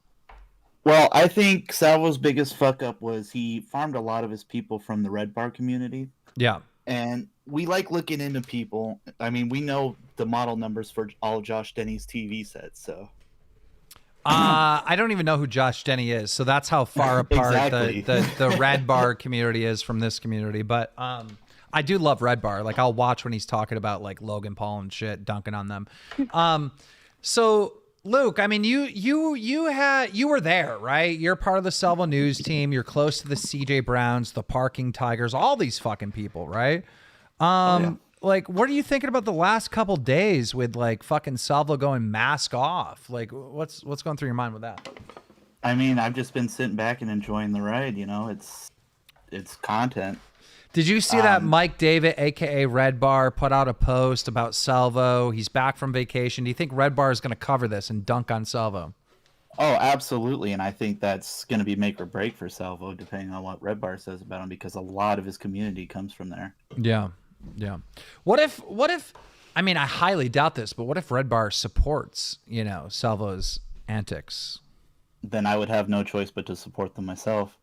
Well, I think Salvo's biggest fuck up was he farmed a lot of his people from the Red Bar community. Yeah. And we like looking into people. I mean, we know the model numbers for all Josh Denny's TV sets, so. I don't even know who Josh Denny is, so that's how far apart Exactly. the Red Bar community is from this community. But I do love Red Bar. Like I'll watch when he's talking about like Logan Paul and shit, dunking on them. So Luke, I mean, you were there, right? You're part of the Salvo News team. You're close to the CJ Browns, the Parking Tigers, all these fucking people, right? Like, what are you thinking about the last couple days with like fucking Salvo going mask off? Like, what's going through your mind with that? I mean, I've just been sitting back and enjoying the ride, you know. it's content. Did you see that Mike David, aka Red Bar, put out a post about Salvo? He's back from vacation. Do you think Red Bar is going to cover this and dunk on Salvo? Oh, absolutely, and I think that's going to be make or break for Salvo, depending on what Red Bar says about him, because a lot of his community comes from there. Yeah, yeah. What if? I mean, I highly doubt this, but what if Red Bar supports, Salvo's antics? Then I would have no choice but to support them myself.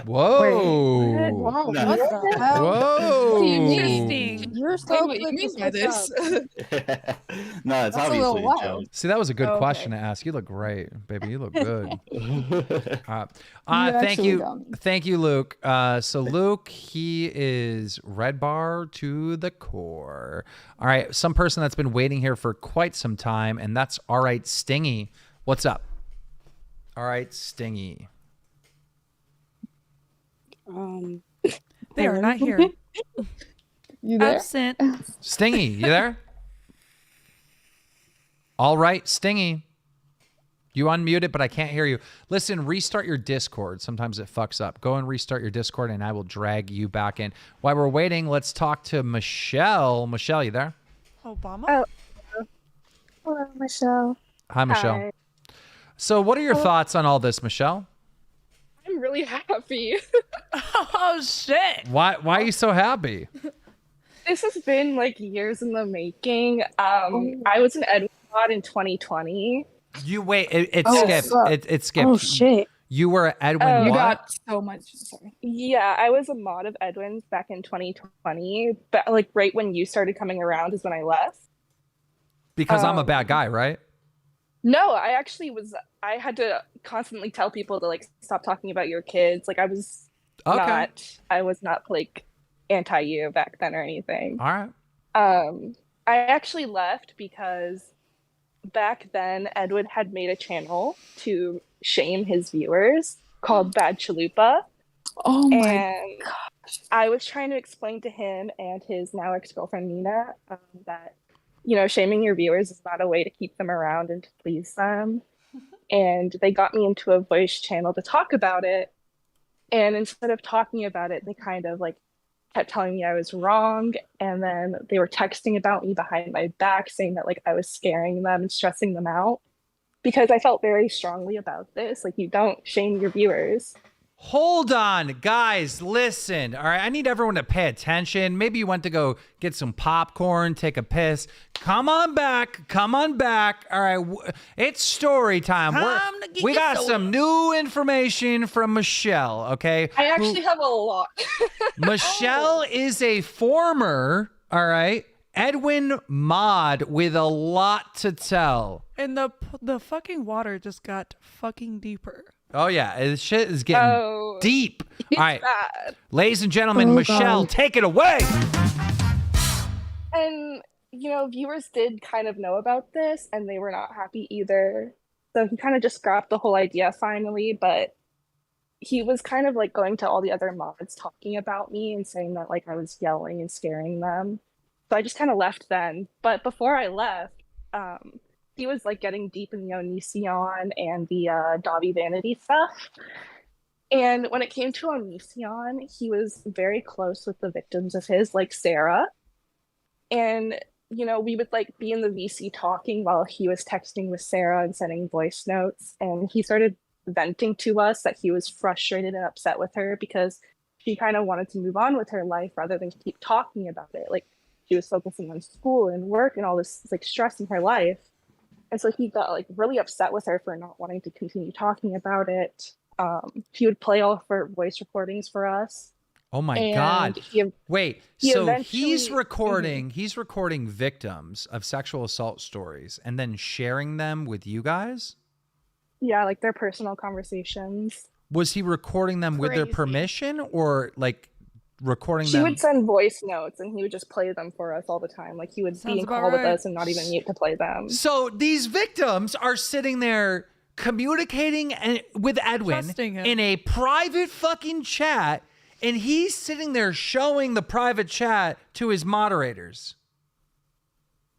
Whoa! Wait, Wow, No. what the hell? Whoa! Interesting. You're so Wait, what do you quick mean to by switch this? up. No, it's That's a obviously little a wild. joke. See, that was a good Okay. question to ask. You look great, baby. You look good. You Thank actually you, got me. thank you, Luke. So Luke, he is Red Bar to the core. All right, some person that's been waiting here for quite some time, and that's All Right Stingy. What's up? All right, Stingy. They are not here. You there? Absent. Stingy, you there? All right, Stingy. You unmuted, but I can't hear you. Listen, restart your Discord. Sometimes it fucks up. Go and restart your Discord, and I will drag you back in. While we're waiting, let's talk to Michelle. Michelle, you there? Obama? Oh, hello, Michelle. Hi, Michelle. Hi. So what are your thoughts on all this, Michelle? I'm really happy. Oh, shit. Why are you so happy? This has been like years in the making. I was an Edwin mod in 2020. You wait, it Oh, skipped. fuck. It skipped. Oh, shit. You were Edwin You what? got so much. Sorry. Yeah, I was a mod of Edwin's back in 2020, but like right when you started coming around is when I left. Because I'm a bad guy, right? No, I actually was. I had to constantly tell people to like stop talking about your kids. Like I was Okay. I was not like anti you back then or anything. All right. I actually left because back then Edwin had made a channel to shame his viewers called Bad Chalupa. Oh my and I was trying to explain to him and his now ex-girlfriend Nina that shaming your viewers is not a way to keep them around and to please them. And they got me into a voice channel to talk about it. And instead of talking about it, they kind of like kept telling me I was wrong. And then they were texting about me behind my back, saying that like I was scaring them and stressing them out. Because I felt very strongly about this. Like, you don't shame your viewers. Hold on, guys, listen. All right, I need everyone to pay attention. Maybe you went to go get some popcorn, take a piss. Come on back. Come on back. All right, it's story time. We got some new information from Michelle, okay? I actually have a lot. Michelle is a former, all right, Edwin mod with a lot to tell. And the fucking water just got fucking deeper. Oh, yeah. This shit is getting deep. All right. Bad. Ladies and gentlemen, Michelle, take it away. And, viewers did kind of know about this and they were not happy either. So he kind of just scrapped the whole idea finally, but he was kind of like going to all the other mods talking about me and saying that like I was yelling and scaring them. So I just kind of left then. But before I left, he was like getting deep in the Onision and the Dobby Vanity stuff. And when it came to Onision, he was very close with the victims of his, like Sarah. And, we would like be in the VC talking while he was texting with Sarah and sending voice notes. And he started venting to us that he was frustrated and upset with her because she kind of wanted to move on with her life rather than keep talking about it. Like, she was focusing on school and work and all this like stress in her life. And so he got like really upset with her for not wanting to continue talking about it. He would play all of her voice recordings for us. Oh my And God. Wait, he so eventually- he's recording victims of sexual assault stories and then sharing them with you guys? Yeah, like their personal conversations. Was he recording them with their Crazy. permission or like recording She them? would send voice notes and he would just play them for us all the time. Like he would Sounds be in about call with right. us and not even mute to play them. So these victims are sitting there communicating with Edwin Trusting him. in a private fucking chat, and he's sitting there showing the private chat to his moderators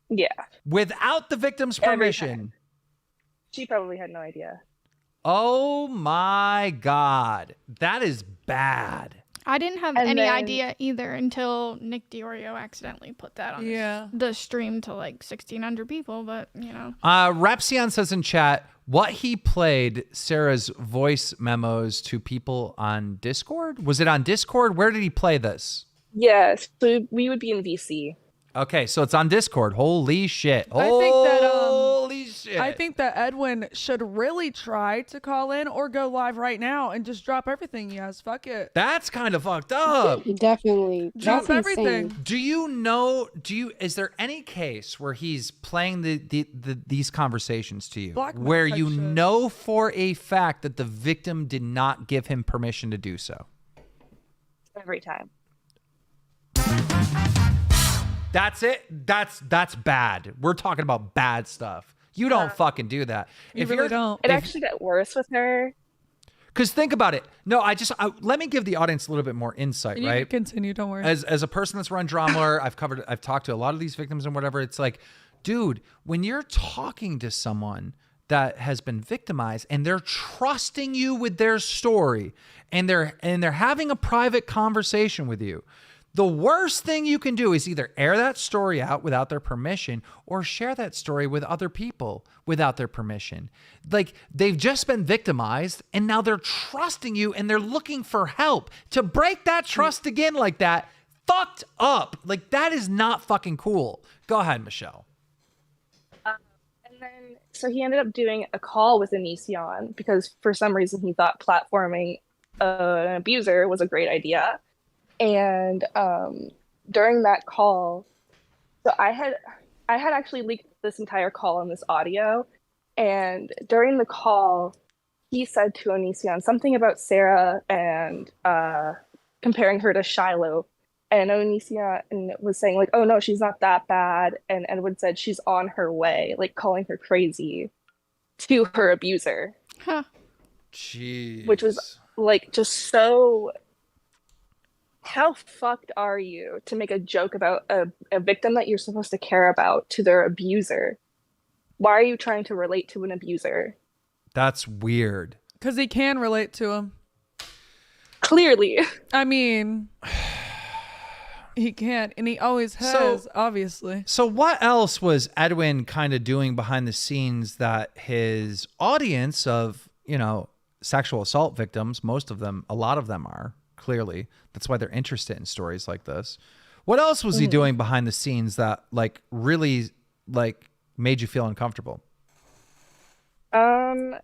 Yeah. without the victim's Every permission. She probably had no idea. Oh my God. That is bad. I didn't have And any then- idea either until Nick Diorio accidentally put that on the stream to like 1,600 people, but you know. Rapsion says in chat, what he played Sarah's voice memos to people on Discord? Was it on Discord? Where did he play this? Yes, so we would be in VC. Okay, so it's on Discord. Holy shit. I think that Edwin should really try to call in or go live right now and just drop everything he has. Fuck it. That's kind of fucked up. Definitely. Drop That's everything. insane. Do you know, is there any case where he's playing these conversations to you Blackmail where type you shit. know for a fact that the victim did not give him permission to do so? Every time. That's it. That's bad. We're talking about bad stuff. You don't fucking do that. You really don't. It actually got worse with her. Because think about it. No, let me give the audience a little bit more insight, You right? can continue. Don't worry. As a person that's run drama, I've talked to a lot of these victims and whatever. It's like, dude, when you're talking to someone that has been victimized and they're trusting you with their story and they're having a private conversation with you, the worst thing you can do is either air that story out without their permission or share that story with other people without their permission. Like, they've just been victimized and now they're trusting you and they're looking for help. To break that trust again like that, fucked up. Like, that is not fucking cool. Go ahead, Michelle. And then, so he ended up doing a call with Onision because for some reason he thought platforming an abuser was a great idea. And during that call, so I had actually leaked this entire call in this audio. And during the call, he said to Onision something about Sarah and comparing her to Shiloh. And Onision was saying like, oh no, she's not that bad. And Edwin said she's on her way, like calling her crazy to her abuser. Huh. Jeez. Which was like just so... How fucked are you to make a joke about a victim that you're supposed to care about to their abuser? Why are you trying to relate to an abuser? That's weird. Because he can relate to him. Clearly. I mean, he can, and he always has, obviously. So what else was Edwin kind of doing behind the scenes that his audience of, sexual assault victims, a lot of them are, clearly. That's why they're interested in stories like this. What else was he doing behind the scenes that really made you feel uncomfortable? I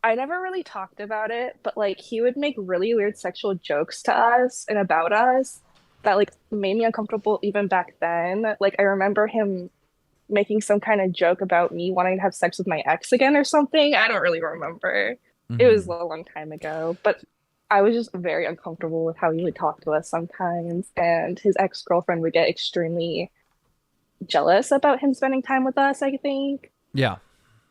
never really talked about it, but he would make really weird sexual jokes to us and about us that made me uncomfortable even back then. I remember him making some kind of joke about me wanting to have sex with my ex again or something. I don't really remember. It was a long time ago, but I was just very uncomfortable with how he would talk to us sometimes, and his ex-girlfriend would get extremely jealous about him spending time with us, I think. Yeah.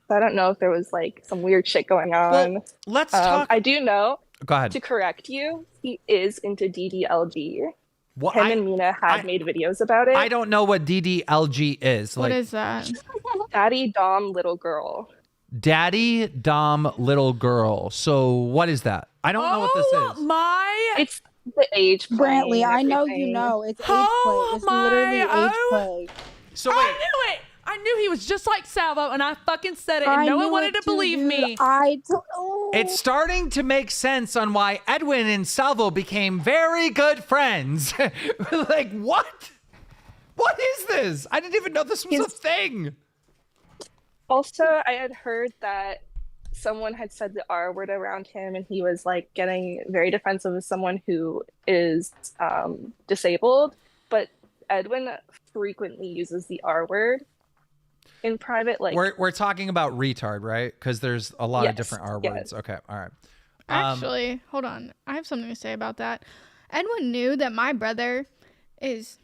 So I don't know if there was some weird shit going on. Well, let's talk. I do know. Go ahead. To correct you, he is into DDLG. What, Him and Mina had made videos about it. I don't know what DDLG is. What is that? Daddy Dom Little Girl. Daddy Dom Little Girl. So what is that? I don't know what this is. It's the age play. Brantley, and I know everything. you know. It's age play. It's literally age play. So I knew it. I knew he was just like Salvo, and I fucking said it, and no one wanted to believe me. It's starting to make sense on why Edwin and Salvo became very good friends. What? What is this? I didn't even know this was a thing. Also, I had heard that someone had said the R word around him, and he was getting very defensive of someone who is disabled. But Edwin frequently uses the R word in private. We're talking about retard, right? Because there's a lot of different R words. yes. Okay, all right. Actually, hold on. I have something to say about that. Edwin knew that my brother is,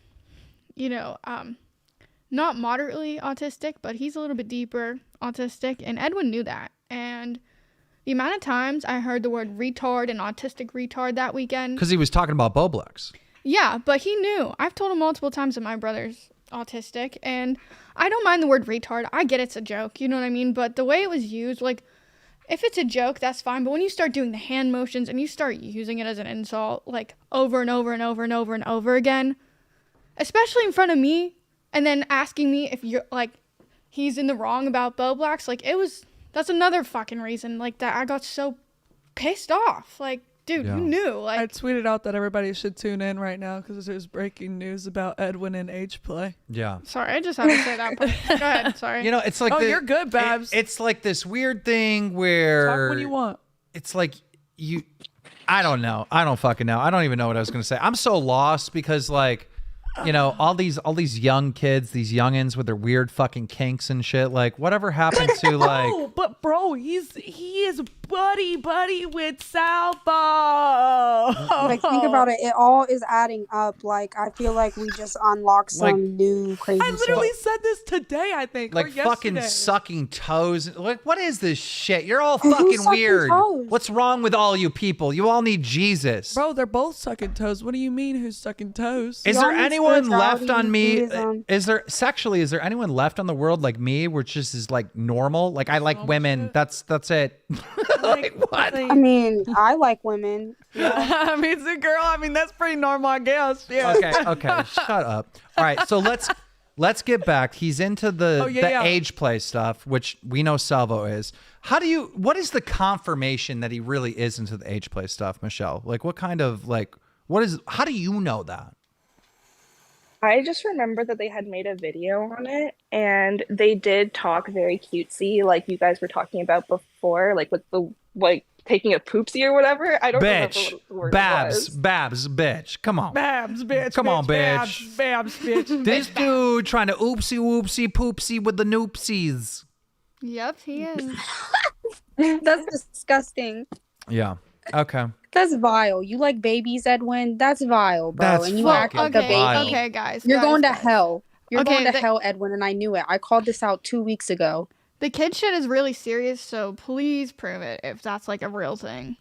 not moderately autistic, but he's a little bit deeper autistic, and Edwin knew that. And the amount of times I heard the word retard and autistic retard that weekend. Because he was talking about Boblex. Yeah, but he knew. I've told him multiple times that my brother's autistic, and I don't mind the word retard. I get it's a joke, you know what I mean? But the way it was used, if it's a joke, that's fine. But when you start doing the hand motions and you start using it as an insult, like over and over and over and over and over again, especially in front of me, and then asking me if you're like, he's in the wrong about Bo Blacks, like that's another fucking reason like that I got so pissed off. Like, dude, you knew. Like, I tweeted out that everybody should tune in right now because there's breaking news about Edwin and H play. Yeah. Sorry, I just had to say that. But go ahead. Sorry. You know, it's like you're good, Babs. It's like this weird thing where Talk when you want. It's like I don't know. I don't fucking know. I don't even know what I was gonna say. I'm so lost because like, you know, all these young kids, these youngins with their weird fucking kinks and shit. Like, whatever happened to like? But bro, he is buddy with Salvo. Like, think about it. It all is adding up. Like, I feel like we just unlocked some new crazy I literally shit. said this today, I think. Like or fucking yesterday. sucking toes. Like, what is this shit? You're all Who's fucking sucking weird. toes? What's wrong with all you people? You all need Jesus. Bro, they're both sucking toes. What do you mean who's sucking toes? Is there anyone left on me? Is there anyone left on the world like me, which just is like normal? Like, I like women. That's it. Like, what? I mean, I like women. I mean, it's a girl. I mean, that's pretty normal, I guess. Yeah. Okay, shut up. All right, so let's get back. He's into the age play stuff, which we know Salvo is. What is the confirmation that he really is into the age play stuff, Michelle? Like, what kind of how do you know that? I just remember that they had made a video on it, and they did talk very cutesy, like you guys were talking about before, like with the taking a poopsie or whatever. I don't remember what the word was. Babs, bitch. Come on. Babs, bitch. Come on, bitch. Babs, bitch. This dude trying to oopsie whoopsie poopsie with the noopsies. Yep, he is. That's disgusting. Yeah. Okay. That's vile. You like babies, Edwin? That's vile, bro. That's and you act like a baby. Okay, guys. You're going to guys. hell. You're Okay, going to hell, Edwin, and I knew it. I called this out 2 weeks ago. The kid shit is really serious, so please prove it if that's like a real thing.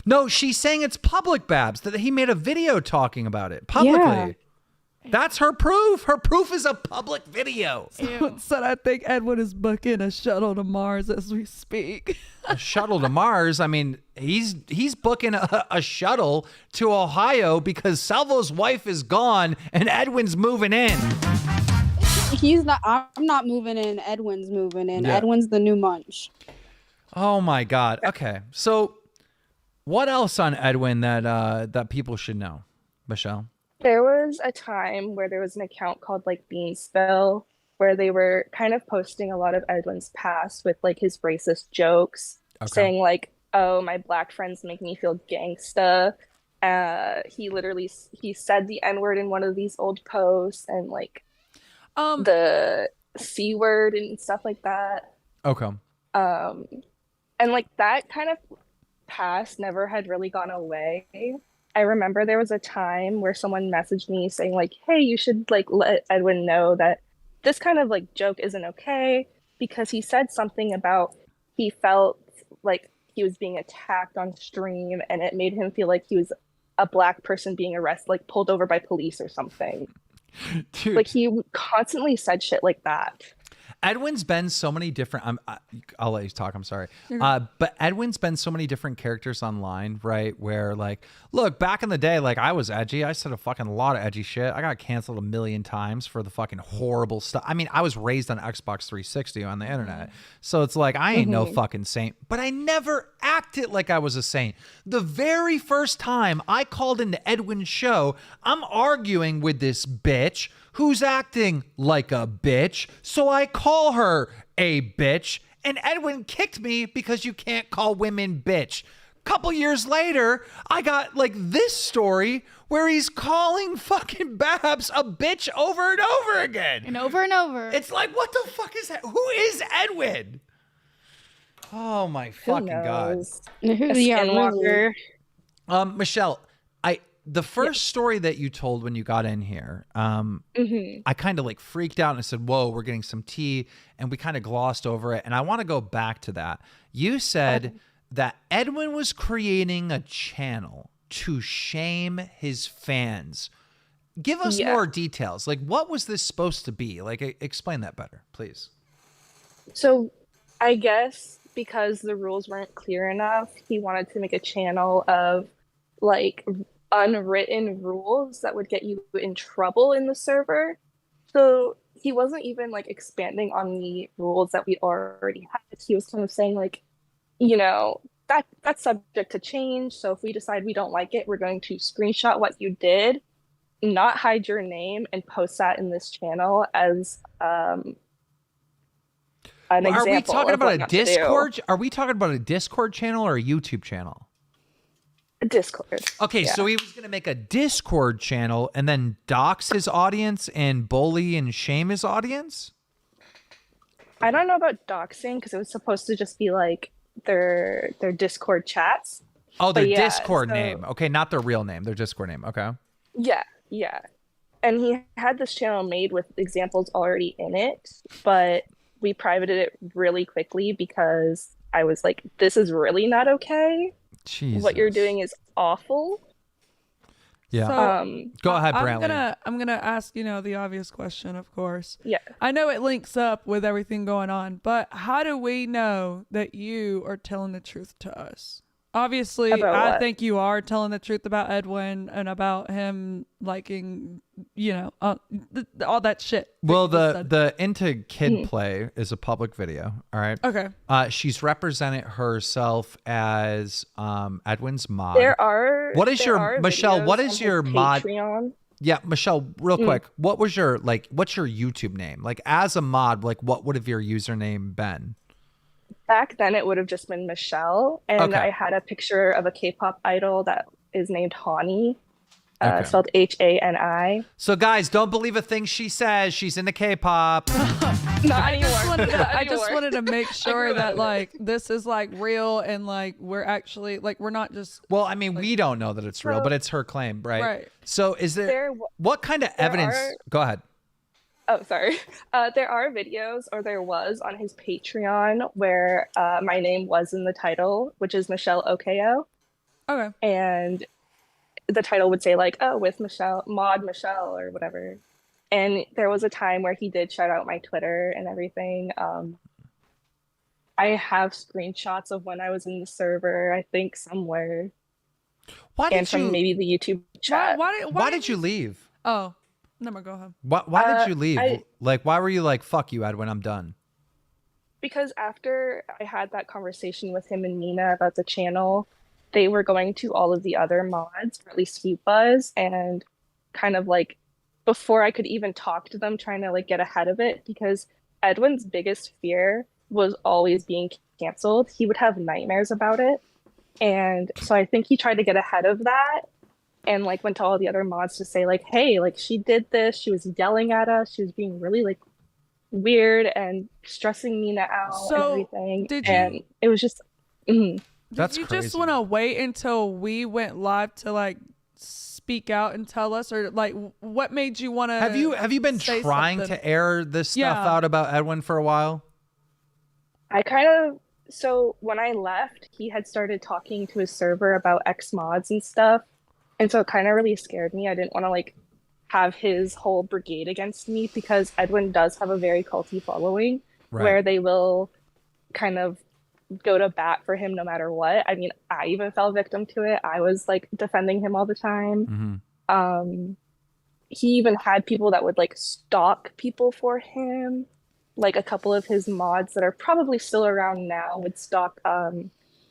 No, she's saying it's public, Babs, that he made a video talking about it publicly. Yeah. That's her proof. Her proof is a public video. Someone said I think Edwin is booking a shuttle to Mars as we speak. A shuttle to Mars? I mean, he's booking a shuttle to Ohio because Salvo's wife is gone and Edwin's moving in. He's not. I'm not moving in. Edwin's moving in. Yeah. Edwin's the new munch. Oh my God. Okay, so what else on Edwin that people should know, Michelle? There was a time where there was an account called like Beanspell, where they were kind of posting a lot of Edwin's past with like his racist jokes, saying like, "Oh, my black friends make me feel gangsta." He said the N-word in one of these old posts, and like the C word and stuff like that. Okay. And like that kind of past never had really gone away. I remember there was a time where someone messaged me saying like, "Hey, you should like let Edwin know that this kind of like joke isn't okay," because he said something about he felt like he was being attacked on stream and it made him feel like he was a black person being arrested, like pulled over by police or something. Dude. Like he constantly said shit like that. Edwin's been so many different. I'll let you talk. I'm sorry. But Edwin's been so many different characters online, right? Where like, look, back in the day, like I was edgy. I said a fucking lot of edgy shit. I got canceled 1,000,000 times for the fucking horrible stuff. I mean, I was raised on Xbox 360 on the internet, so it's like I ain't no fucking saint. But I never acted like I was a saint. The very first time I called into Edwin's show, I'm arguing with this bitch who's acting like a bitch, so I call her a bitch, and Edwin kicked me because you can't call women bitch. Couple years later, I got like this story where he's calling fucking Babs a bitch over and over again. And over and over. It's like, what the fuck is that? Who is Edwin? Oh my fucking God. Michelle, the first story that you told when you got in here, I kind of like freaked out and I said, whoa, we're getting some tea. And we kind of glossed over it. And I want to go back to that. You said that Edwin was creating a channel to shame his fans. Give us more details. Like, what was this supposed to be? Like, explain that better, please. So I guess because the rules weren't clear enough, he wanted to make a channel of like unwritten rules that would get you in trouble in the server. So he wasn't even like expanding on the rules that we already had. He was kind of saying like, you know, that's subject to change. So if we decide we don't like it, we're going to screenshot what you did, not hide your name, and post that in this channel as an example. Are we talking of about what a not to do. Discord? Are we talking about a Discord channel or a YouTube channel? Discord. Okay, yeah. so he was going to make a Discord channel and then dox his audience and bully and shame his audience? I don't know about doxing because it was supposed to just be like their Discord chats. Oh, their But yeah, Discord so- name. Okay, not their real name, their Discord name. Okay. Yeah. And he had this channel made with examples already in it, but we privated it really quickly because I was like, this is really not okay. Jesus. What you're doing is awful. Yeah. So, Go ahead, I'm Brantley. gonna ask, you know, the obvious question, of course. Yeah. I know it links up with everything going on, but how do we know that you are telling the truth to us? Obviously, About I what? think you are telling the truth about Edwin and about him liking, you know, all that shit. Well, that you just said. the into kid play is a public video. All right. Okay. She's represented herself as Edwin's mod. There are. What is there your are Michelle? What videos is on your his mod? Patreon. Yeah, Michelle. Real quick, what was your what's your YouTube name? Like as a mod, like what would have your username been? Back then, it would have just been Michelle, and Okay. I had a picture of a K-pop idol that is named Hani, Okay. spelled Hani. So guys, don't believe a thing she says. She's into K-pop. Not anymore. I just wanted to make sure that like this is like real and like we're actually like we're not just. Well, I mean, we don't know that it's real, but it's her claim, right? Right. So is there what kind of there evidence? are- Go ahead. Oh, sorry. There are videos, or there was on his Patreon, where my name was in the title, which is Michelle Okeo. Okay. And the title would say like, oh, with Michelle, mod Michelle, or whatever. And there was a time where he did shout out my Twitter and everything. I have screenshots of when I was in the server, I think somewhere. Why and did from you- maybe the YouTube chat. Why did you leave? Oh, never go ahead. Why did you leave? I- Like, why were you like, fuck you, Edwin, I'm done? Because after I had that conversation with him and Nina about the channel, they were going to all of the other mods, or at least he was, and kind of like before I could even talk to them, trying to like get ahead of it, because Edwin's biggest fear was always being canceled. He would have nightmares about it. And so I think he tried to get ahead of that and like went to all the other mods to say like, hey, like she did this, she was yelling at us, she was being really like weird and stressing Nina out So, and everything. did you- And it was just That's Did you crazy. just want to wait until we went live to like speak out and tell us, or like what made you want to? Have you been say trying something? to air this stuff Yeah. out about Edwin for a while? I kind of so when I left, he had started talking to his server about X mods and stuff. And so it kind of really scared me. I didn't want to like have his whole brigade against me, because Edwin does have a very culty following where they will kind of go to bat for him no matter what. I mean, I even fell victim to it. I was like defending him all the time. He even had people that would like stalk people for him. Like a couple of his mods that are probably still around now would stalk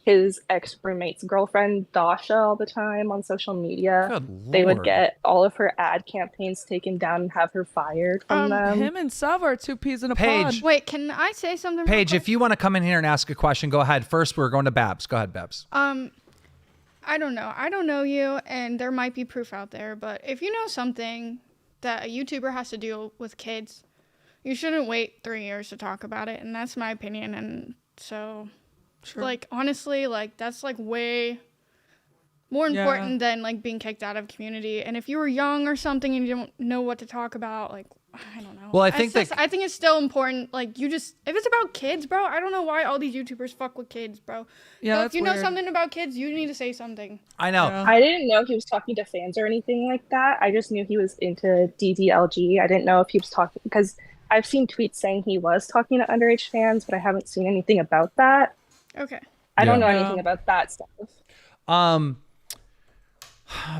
his ex-roommate's girlfriend Dasha all the time on social media. Good They would Lord. get all of her ad campaigns taken down and have her fired from them. Him and Salvo are two peas in a Paige. pod. Wait, can I say something? real Paige, quick? if you want to come in here and ask a question, go ahead. First, we're going to Babs. Go ahead, Babs. I don't know. I don't know you, and there might be proof out there, but if you know something that a YouTuber has to deal with kids, you shouldn't wait 3 years to talk about it, and that's my opinion. And so, like, honestly, like, that's, like, way more Yeah. important than, like, being kicked out of community. And if you were young or something and you don't know what to talk about, like, I don't know. Well, I think I think it's still important. Like, you just, if it's about kids, bro, I don't know why all these YouTubers fuck with kids, bro. Yeah, So that's if you know weird. something about kids, you need to say something. I know. I didn't know he was talking to fans or anything like that. I just knew he was into DDLG. I didn't know if he was talking, because I've seen tweets saying he was talking to underage fans, but I haven't seen anything about that. Okay. I don't know Yeah. anything about that stuff.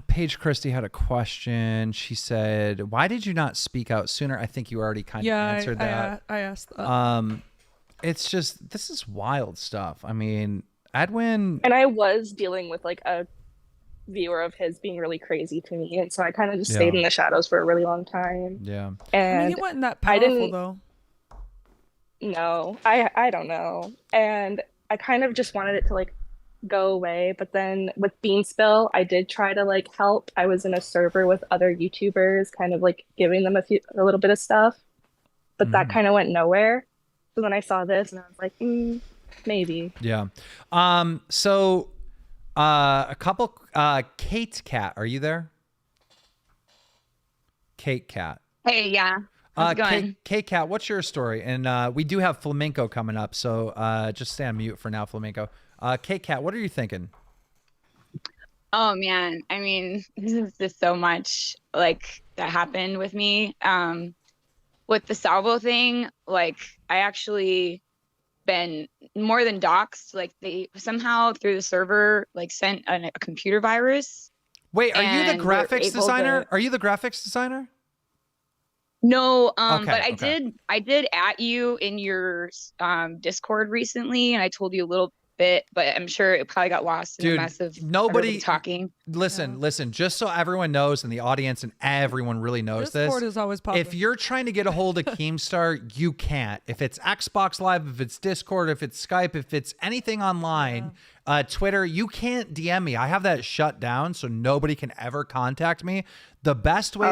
Paige Christie had a question. She said, "Why did you not speak out sooner?" I think you already kind of answered that. I asked that. It's just, this is wild stuff. I mean, Edwin. And I was dealing with like a viewer of his being really crazy to me, and so I kind of just stayed in the shadows for a really long time. Yeah. And I mean, he wasn't that powerful though. No, I don't know. And I kind of just wanted it to like go away. But then with Beanspill, I did try to like help. I was in a server with other YouTubers, kind of like giving them a little bit of stuff. But that kind of went nowhere. So then I saw this and I was like, maybe. Yeah. So a couple, Kate Cat, are you there? Kate Cat. Hey, yeah. How's it going? Kate Cat, what's your story? And we do have Flamenco coming up, so just stay on mute for now, Flamenco. Kate Cat, what are you thinking? Oh man, I mean, this is just so much like that happened with me. With the Salvo thing, like I actually been more than doxxed. Like they somehow through the server like sent a computer virus. Wait, are you the graphics designer? Are you the graphics designer? No, Okay, but okay. I did at you in your Discord recently, and I told you a little bit, but I'm sure it probably got lost in the mess of everybody talking. Listen, just so everyone knows in the audience and everyone really knows Discord this. is always popping. If you're trying to get a hold of Keemstar, you can't. If it's Xbox Live, if it's Discord, if it's Skype, if it's anything online, Twitter, you can't DM me. I have that shut down so nobody can ever contact me. The best way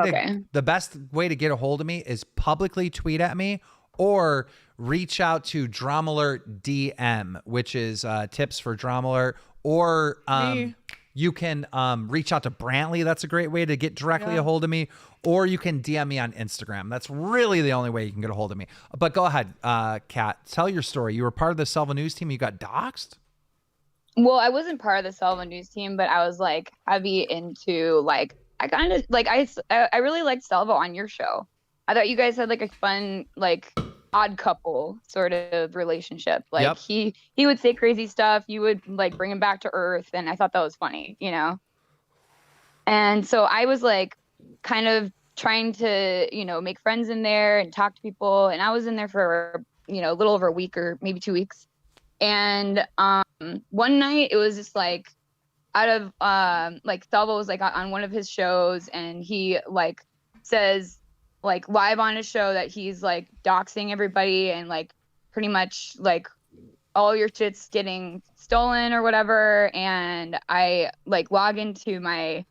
to get a hold of me is publicly tweet at me or reach out to Dramalert DM, which is tips for Dramalert, or you can reach out to Brantley. That's a great way to get directly a hold of me, or you can DM me on Instagram. That's really the only way you can get a hold of me. But go ahead, Kat, tell your story. You were part of the Salvo News team. You got doxxed? Well, I wasn't part of the Salvo News team, but I was like heavy into like I kind of like I really liked Salvo on your show. I thought you guys had like a fun like odd couple sort of relationship. Like he would say crazy stuff, you would like bring him back to earth, and I thought that was funny, you know. And so I was like kind of trying to, you know, make friends in there and talk to people, and I was in there for, you know, a little over a week or maybe 2 weeks. And one night it was just like out of like Salvo was like on one of his shows, and he like says like live on his show that he's like doxing everybody and like pretty much like all your shit's getting stolen or whatever. And I like log into my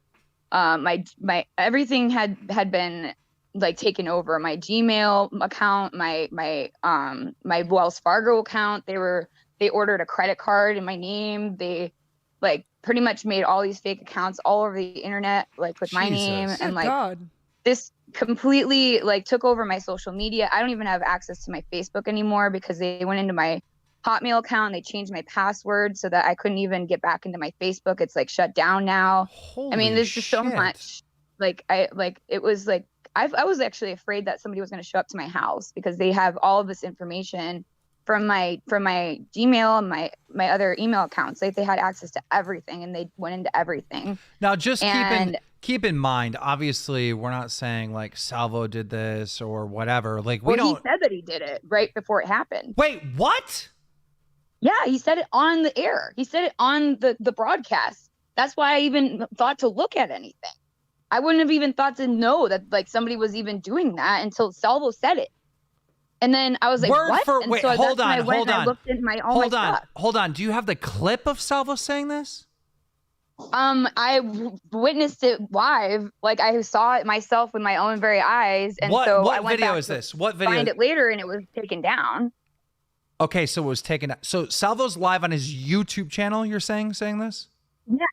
my everything had been like taken over, my Gmail account, my Wells Fargo account. They ordered a credit card in my name. They like pretty much made all these fake accounts all over the internet, like with my name, and like this completely like took over my social media. I don't even have access to my Facebook anymore because they went into my Hotmail account and they changed my password so that I couldn't even get back into my Facebook. It's like shut down now. I mean, there's just so much. Like it was like I was actually afraid that somebody was going to show up to my house because they have all of this information from my Gmail and my other email accounts. Like they had access to everything and they went into everything. Now just keep in mind, obviously we're not saying like Salvo did this or whatever. Like he said that he did it right before it happened. Wait, what? Yeah, he said it on the air. He said it on the broadcast. That's why I even thought to look at anything. I wouldn't have even thought to know that like somebody was even doing that until Salvo said it. And then I was like, what? And wait, so hold that's when I on, went hold and I on. looked into my own stuff. Hold on. Do you have the clip of Salvo saying this? I witnessed it live. Like I saw it myself with my own very eyes. And so I went video back is to this? What video? Find it later, and it was taken down. Okay, so it was taken. So Salvo's live on his YouTube channel. You're saying this? Yeah.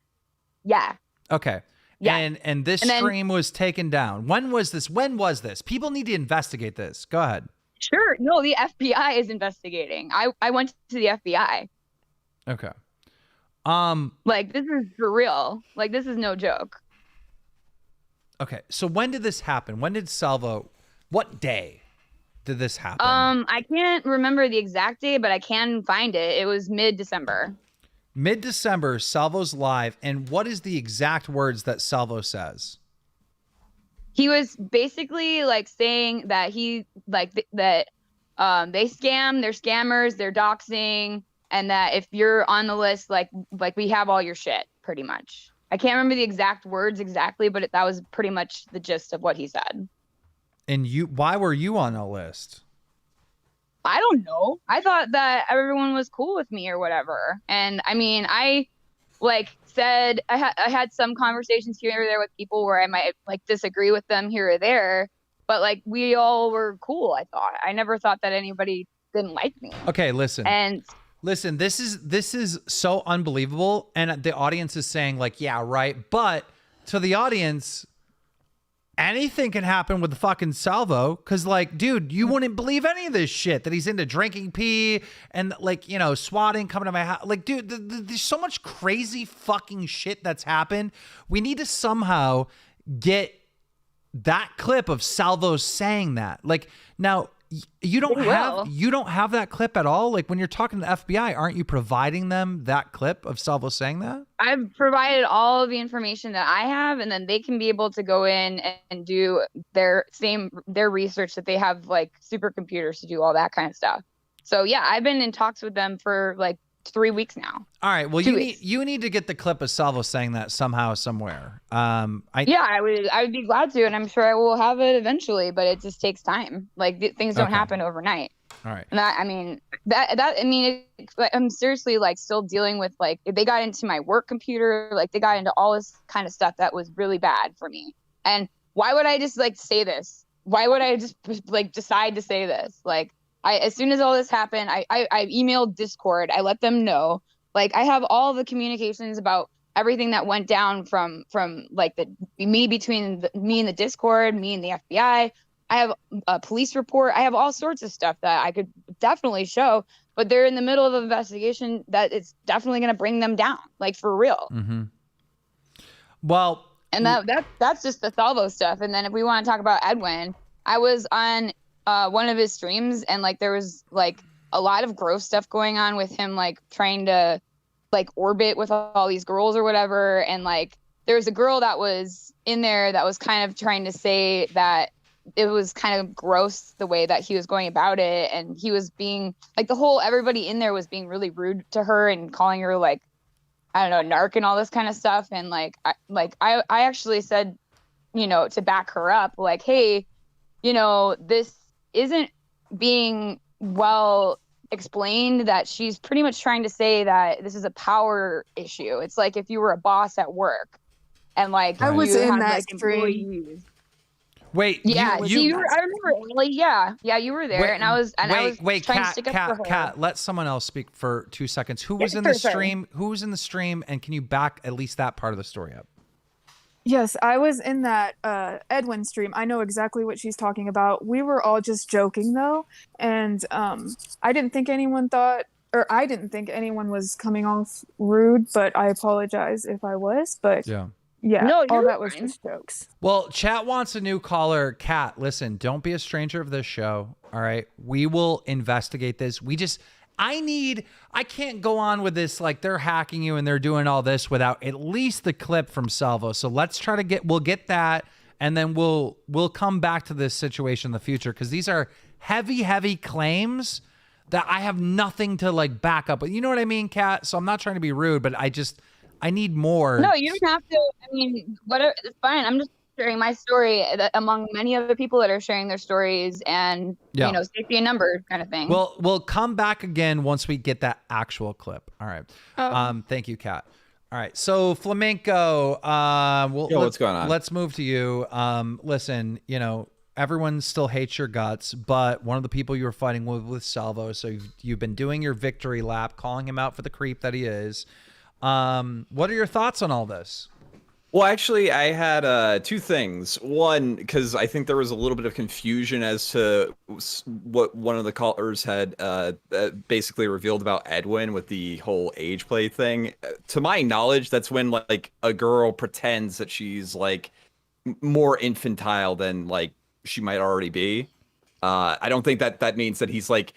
Yeah. Okay. Yeah. And this stream was taken down. When was this? People need to investigate this. Go ahead. Sure. No, the FBI is investigating. I went to the FBI. Okay. Like this is for real. Like this is no joke. Okay. So when did this happen? When did Salvo? What day did this happen? I can't remember the exact date, but I can find it. It was mid-December. Mid-December, Salvo's live, and what is the exact words that Salvo says? He was basically like saying that he like that they scam, they're scammers, they're doxing, and that if you're on the list, like we have all your shit, pretty much. I can't remember the exact words exactly, but that was pretty much the gist of what he said. And why were you on a list? I don't know. I thought that everyone was cool with me or whatever. And I mean, I like said I had some conversations here or there with people where I might like disagree with them here or there, but like we all were cool. I never thought that anybody didn't like me. Okay, listen. And listen, this is so unbelievable, and the audience is saying like, yeah, right. But to the audience, anything can happen with the fucking Salvo, because like, dude, you wouldn't believe any of this shit that he's into drinking pee and like, you know, swatting, coming to my house. Like, dude, there's so much crazy fucking shit that's happened. We need to somehow get that clip of Salvo saying that. Like, now you don't have that clip at all. Like when you're talking to the FBI, aren't you providing them that clip of Salvo saying that? I've provided all of the information that I have, and then they can be able to go in and do their research that they have, like supercomputers to do all that kind of stuff. So yeah, I've been in talks with them for like 3 weeks now. All right. Well, you need to get the clip of Salvo saying that somehow, somewhere. I would be glad to, and I'm sure I will have it eventually, but it just takes time. Like things don't happen overnight. All right. And I'm seriously like still dealing with like they got into my work computer, like they got into all this kind of stuff that was really bad for me. And why would I just like say this? Why would I just like decide to say this? Like as soon as all this happened, I emailed Discord. I let them know. Like I have all the communications about everything that went down from like me and the Discord, me and the FBI. I have a police report. I have all sorts of stuff that I could definitely show, but they're in the middle of an investigation that it's definitely going to bring them down, like for real. Mm-hmm. Well, and that's just the Salvo stuff. And then if we want to talk about Edwin, I was on one of his streams, and like there was like a lot of gross stuff going on with him, like trying to like orbit with all these girls or whatever. And like there was a girl that was in there that was kind of trying to say that it was kind of gross the way that he was going about it, and he was being like everybody in there was being really rude to her and calling her like, I don't know, narc and all this kind of stuff. And I actually said, you know, to back her up, like, hey, you know, this isn't being well explained, that she's pretty much trying to say that this is a power issue. It's like if you were a boss at work and like I was in that like stream. employees. Wait, yeah, I remember. Like, yeah, you were there, and I was trying to stick up for her. Kat, let someone else speak for 2 seconds. Who was in the stream? Who was in the stream? And can you back at least that part of the story up? Yes, I was in that Edwin stream. I know exactly what she's talking about. We were all just joking though, and I didn't think anyone was coming off rude, but I apologize if I was. But yeah, no, all that was just jokes. Well, chat wants a new caller. Kat, listen, don't be a stranger of this show. All right, we will investigate this. I can't go on with this like they're hacking you and they're doing all this without at least the clip from Salvo. So let's try to we'll get that, and then we'll come back to this situation in the future, because these are heavy claims that I have nothing to like back up. But you know what I mean, Kat? So I'm not trying to be rude, but I need more. No, you don't have to. I mean, whatever, it's fine. I'm just sharing my story among many other people that are sharing their stories, and you know, safety in numbers kind of thing. Well, we'll come back again once we get that actual clip. All right. Thank you, Kat. All right. So Flamenco, what's going on? Let's move to you. Listen, you know, everyone still hates your guts, but one of the people you were fighting with Salvo. So you've been doing your victory lap, calling him out for the creep that he is. What are your thoughts on all this? Well, actually, I had two things. One, because I think there was a little bit of confusion as to what one of the callers had basically revealed about Edwin with the whole age play thing. To my knowledge, that's when like a girl pretends that she's like more infantile than like she might already be. I don't think that means that he's like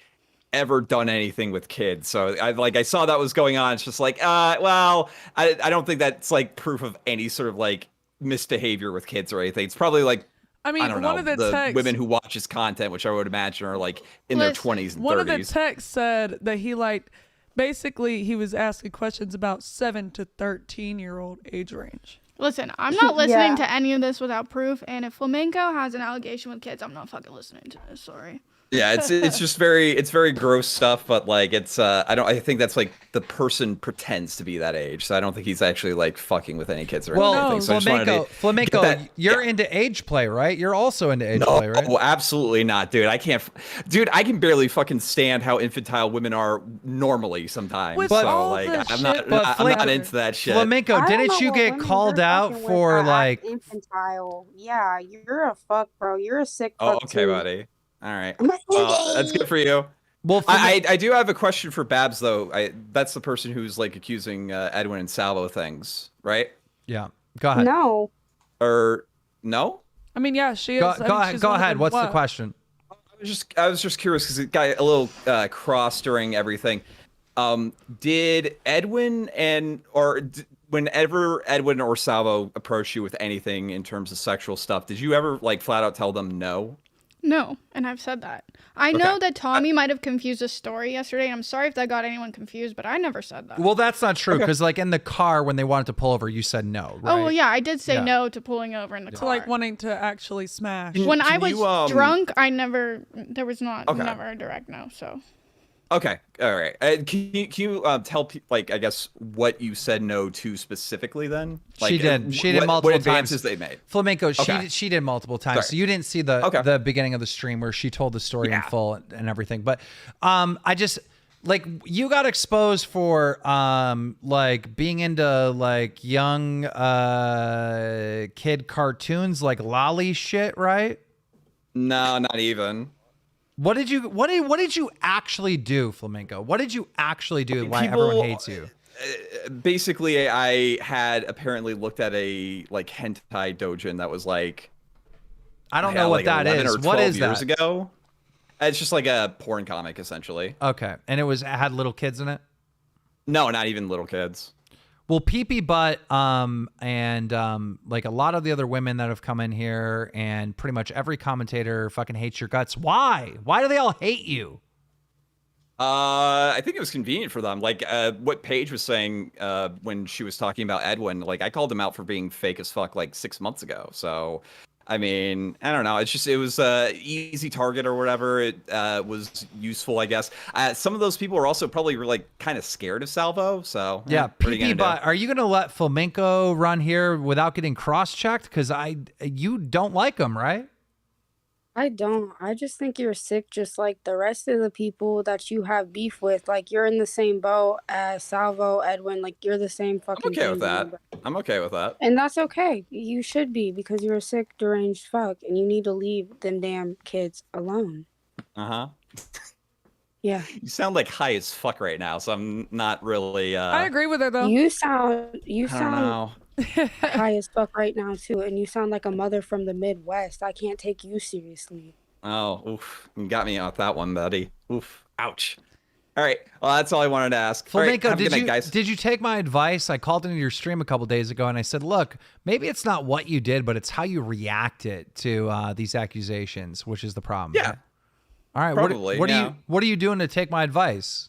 ever done anything with kids. So I saw that was going on. It's just like, well, I don't think that's like proof of any sort of like misbehavior with kids or anything. It's probably like, I mean, don't one know, of the texts, women who watch his content, which I would imagine are like in their 20s and 30s. One of the texts said that he basically he was asking questions about 7 to 13-year-old age range. Listen, I'm not listening to any of this without proof, and if Flamenco has an allegation with kids, I'm not fucking listening to this. Sorry. Yeah, it's just very gross stuff, but like I think that's like the person pretends to be that age, so I don't think he's actually like fucking with any kids or anything. So Flamenco, you're into age play, right? You're also into age play, right? No, absolutely not, dude. I can barely fucking stand how infantile women are normally sometimes. I'm not into that shit. Flamenco, didn't you get called out for like infantile? Yeah, you're a fuck, bro. You're a sick Oh, fuck okay, too. buddy. All right. Well, that's good for you. Well, I do have a question for Babs though. That's the person who's like accusing Edwin and Salvo things, right? Yeah. Go ahead. No. Or no? I mean, yeah, she is. Go ahead. What's the question? I was just curious because it got a little cross during everything. Did Edwin whenever Edwin or Salvo approached you with anything in terms of sexual stuff, did you ever like flat out tell them no? No, and I've said that. I know that Tommy might have confused a story yesterday, and I'm sorry if that got anyone confused, but I never said that. Well, that's not true, because like in the car when they wanted to pull over, you said no, right? Oh, well, yeah, I did say no to pulling over in the car. To like wanting to actually smash. When I was drunk, there was never a direct no, so. Okay, all right. Can you tell people, like, I guess, what you said no to specifically then? Like, she did multiple what times. advances they made. Flamenco, Okay. she did multiple times. Sorry. So you didn't see the beginning of the stream where she told the story in full and everything. But I just like you got exposed for like being into like young kid cartoons like lolly shit, right? No, not even. What did you actually do, Flamenco? What did you actually do? Why everyone hates you? Basically, I had apparently looked at a like hentai doujin that was like I don't know what that is. What is years that? ago. It's just like a porn comic essentially. Okay, and it had little kids in it? No, not even little kids. Well, Pee Butt and like a lot of the other women that have come in here and pretty much every commentator fucking hates your guts. Why? Why do they all hate you? I think it was convenient for them. Like what Paige was saying when she was talking about Edwin, like I called him out for being fake as fuck like 6 months ago. So, I mean, I don't know. It was easy target or whatever. It was useful, I guess. Some of those people are also probably like kind of scared of Salvo. So yeah, Pee Butt. Are you gonna let Flamenco run here without getting cross-checked? Because you don't like him, right? I don't. I just think you're sick, just like the rest of the people that you have beef with. Like you're in the same boat as Salvo, Edwin. Like you're the same fucking. I'm okay with that. I'm okay with that. And that's okay. You should be, because you're a sick, deranged fuck, and you need to leave them damn kids alone. Uh-huh. Yeah. You sound like high as fuck right now, so I'm not really I agree with her though. You sound I don't know. high as fuck right now too, and you sound like a mother from the Midwest. I can't take you seriously. Oh, oof. You got me off that one, buddy. Oof. Ouch. All right. Well, that's all I wanted to ask. Flamenco, all right, have a good night, guys. Did you take my advice? I called into your stream a couple days ago and I said, look, maybe it's not what you did, but it's how you reacted to these accusations, which is the problem. Yeah. All right. Probably, what are you doing to take my advice?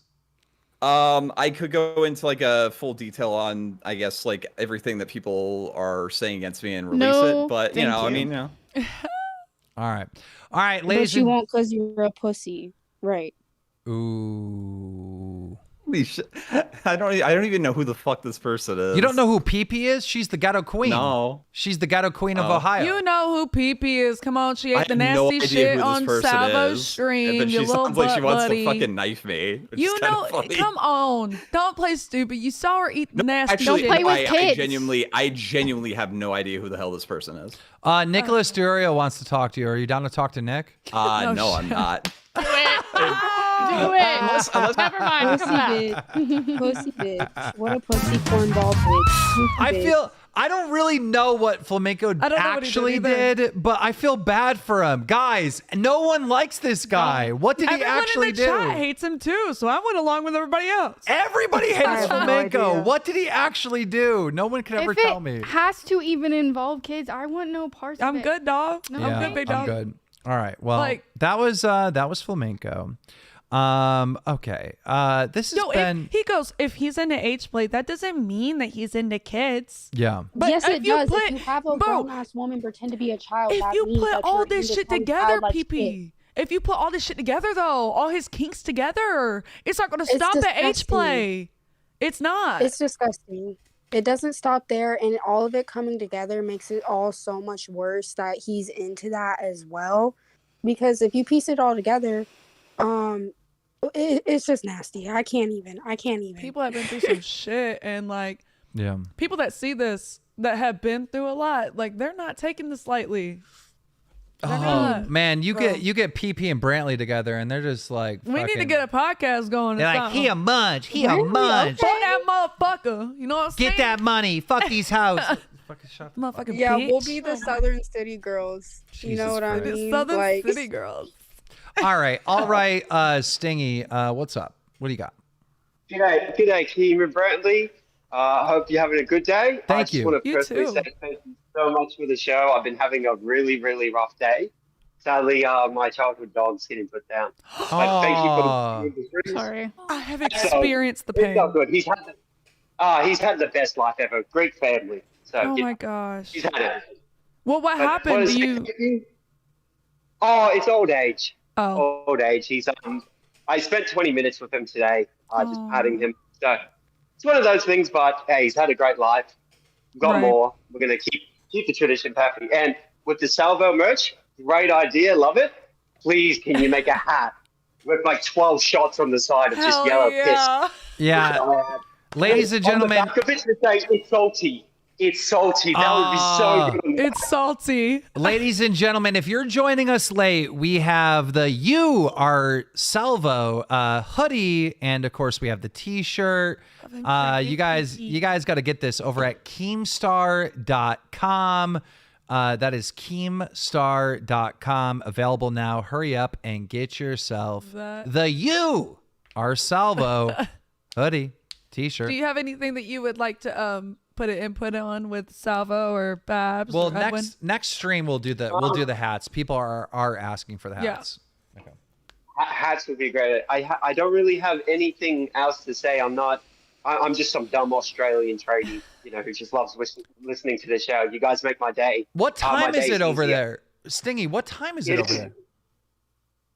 I could go into like a full detail on, I guess, like everything that people are saying against me and release it. But you know, I mean, All right, ladies. But you won't, because you're a pussy, right? Ooh. Holy shit. I don't even know who the fuck this person is. You don't know who Pee is? She's the ghetto queen. No. She's the ghetto queen of Ohio. You know who Pee is. Come on, she I ate the have no nasty idea shit who this on person Salvo's is, stream. but You she little sounds like she butt wants buddy. to fucking knife me. which You is kinda know, funny. come on. Don't play stupid. You saw her eat the nasty Actually, shit. no, I genuinely have no idea who the hell this person is. Nicholas Durio wants to talk to you. Are you down to talk to Nick? No, I'm not. Do it. Never mind. Come back. Pussy bitch. What a pussy cornball bitch. Pussy bitch. I don't really know what Flamenco I don't know what he actually did either. did, but I feel bad for him. Guys, no one likes this guy. What did he Everyone actually in the do? chat hates him too, so I went along with everybody else. Everybody hates I have no Flamenco. idea. What did he actually do? No one can ever If tell it me. has to even involve kids, I want no parts of it. I'm good, dog. No, I'm good, big dog. I'm good. All right. Well, Like- that was Flamenco. Okay. This has No, been he goes, if he's into H-play, that doesn't mean that he's into kids. yeah. But yes, if it you does. put- If you have a bro, grown-ass woman pretend to be a child, If that you means put that all you're this into shit some together, childlike shit. PP. If you put all this shit together, though, all his kinks together, it's not going to It's stop at disgusting. H-play. It's not. It's disgusting. It doesn't stop there, and all of it coming together makes it all so much worse that he's into that as well. Because if you piece it all together, it's just nasty. I can't even. People have been through some shit, and like Yeah. people that see this that have been through a lot, like they're not taking this lightly. They're Oh not. man, you Bro. get PP and Brantley together, and they're just like We need to fucking- get a podcast going. They're or like, something. he a munch, he a munch. Fuck that motherfucker. You know what I'm saying? Get that money. Fuck these houses. Motherfucking Yeah, bitch. we'll be the Southern City girls. You Jesus know what I Christ. mean? Southern Like, City girls. All right, Stingy, what's up? What do you got? G'day, Keem and Brantley. I hope you're having a good day. I Thank just you. want to You personally too. say thank you so much for the show. I've been having a really, really rough day. Sadly, my childhood dog's getting put down. But thank you for the Sorry. I have So, experienced the it's pain. not good. He's had the best life ever. Great family. So Oh yeah, my gosh. he's had it. Well, what But happened? what Do is- you? Oh, it's old age. Oh. Old age. He's I spent 20 minutes with him today, just patting him. So it's one of those things. But hey, he's had a great life. We've got Right. more. We're gonna keep the tradition happy. And with the Salvo merch, great idea. Love it. Please, can you make a hat with like 12 shots on the side of just Hell yellow yeah. piss? Yeah. Ladies and On the gentlemen, back of it, it says, it's salty. It's salty. That would be so good. It's salty. ladies and gentlemen, if you're joining us late, we have the our Salvo hoodie, and of course we have the T-shirt. You guys got to get this over at keemstar.com. That is keemstar.com. Available now. Hurry up and get yourself the our Salvo hoodie, T-shirt. Do you have anything that you would like to put an input on with Salvo or Babs? Well, or Edwin? next stream we'll do the hats. People are asking for the Yeah. hats. Hats would be great. I don't really have anything else to say. I'm just some dumb Australian tradie, who just loves listening to the show. You guys make my day. What My time is day's it over easier. there? Stingy, what time is it over there?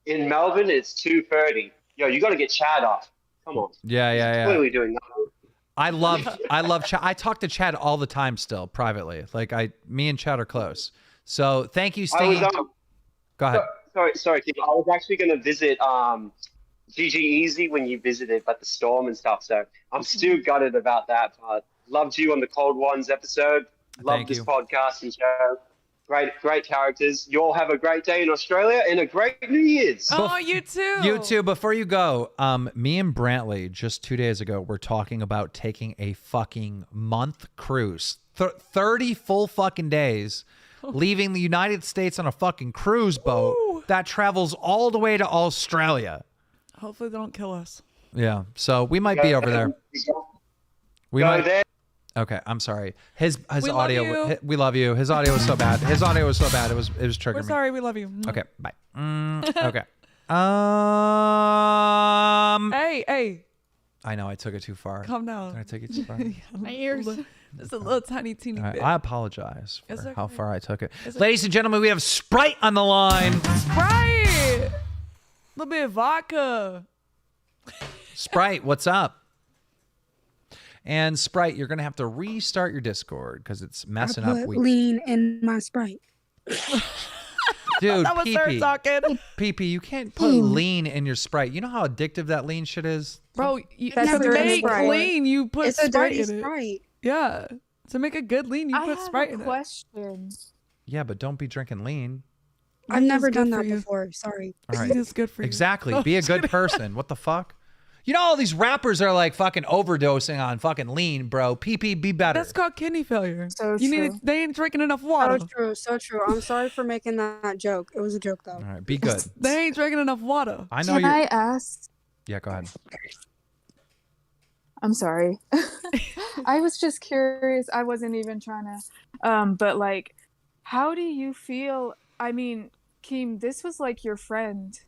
In Melbourne, it's 2:30. Yo, you got to get Chad off. Come on. Yeah. Clearly doing nothing. I love Chad. I talk to Chad all the time still privately. Like me and Chad are close. So thank you, Stingy. Go ahead. Sorry, Kim. I was actually going to visit GG Easy when you visited, but the storm and stuff. So I'm still gutted about that. But loved you on the Cold Ones episode. Loved Thank this you. podcast and show. Great characters. You all have a great day in Australia and a great New Year's. Oh, you too. You too. Before you go, me and Brantley just 2 days ago were talking about taking a fucking month cruise, 30 full fucking days, leaving the United States on a fucking cruise boat that travels all the way to Australia. Hopefully they don't kill us. Yeah, so we might be over there. We Go might. there. Okay, I'm sorry. His We love audio. you. We love you. His audio was so bad. It was triggering We're me. sorry. We love you. Okay, bye. Okay. Hey. I know I took it too far. Calm down. Did I take it too far? My ears. Just a little tiny, teeny All right, bit. I apologize It's for okay. how far I took it. It's Ladies and gentlemen, we have Sprite on the line. Sprite. A little bit of vodka. Sprite, what's up? And Sprite, you're going to have to restart your Discord because it's messing I up. put lean in my Sprite. Dude, That was her talking. PP, you can't put lean in your Sprite. You know how addictive that lean shit is? Bro, That's to dirty make Sprite. lean, you put It's a Sprite dirty in it. Sprite. Yeah. To make a good lean, you put Sprite in it. question. Yeah, but don't be drinking lean. I've never good done for that you. before. Sorry. All right. Lean is good for you. Exactly. Oh, Be a just good kidding. person. What the fuck? You know, all these rappers are like fucking overdosing on fucking lean, bro. PP, be better. That's called kidney failure. So you true. They ain't drinking enough water. So true, so true. I'm sorry for making that joke. It was a joke though. All right, be good. They ain't drinking enough water. I know Can you're. I ask? Yeah, go ahead. I'm sorry. I was just curious. I wasn't even trying to. But like, how do you feel? I mean, Keem, this was like your friend.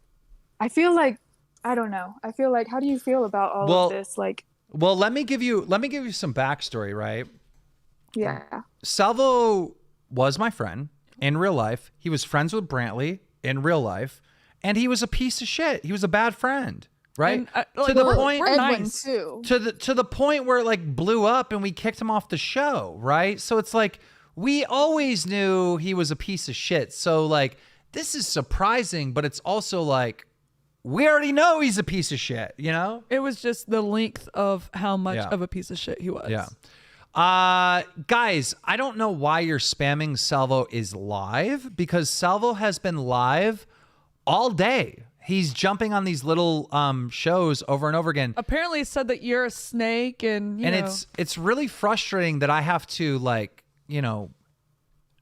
I feel like, I don't know. I feel like, how do you feel about all of this? Like, well, let me give you some backstory, right? yeah. Salvo was my friend in real life. He was friends with Brantley in real life, and he was a piece of shit. He was a bad friend, right? And, to the point, we're nice too. to the point where it like blew up, and we kicked him off the show, right? So it's like we always knew he was a piece of shit. So like this is surprising, but it's also like we already know he's a piece of shit, you know? It was just the length of how much Yeah. of a piece of shit he was. Yeah. Guys, I don't know why you're spamming Salvo is live, because Salvo has been live all day. He's jumping on these little shows over and over again. Apparently it said that you're a snake and, you know. It's really frustrating that I have to like, you know,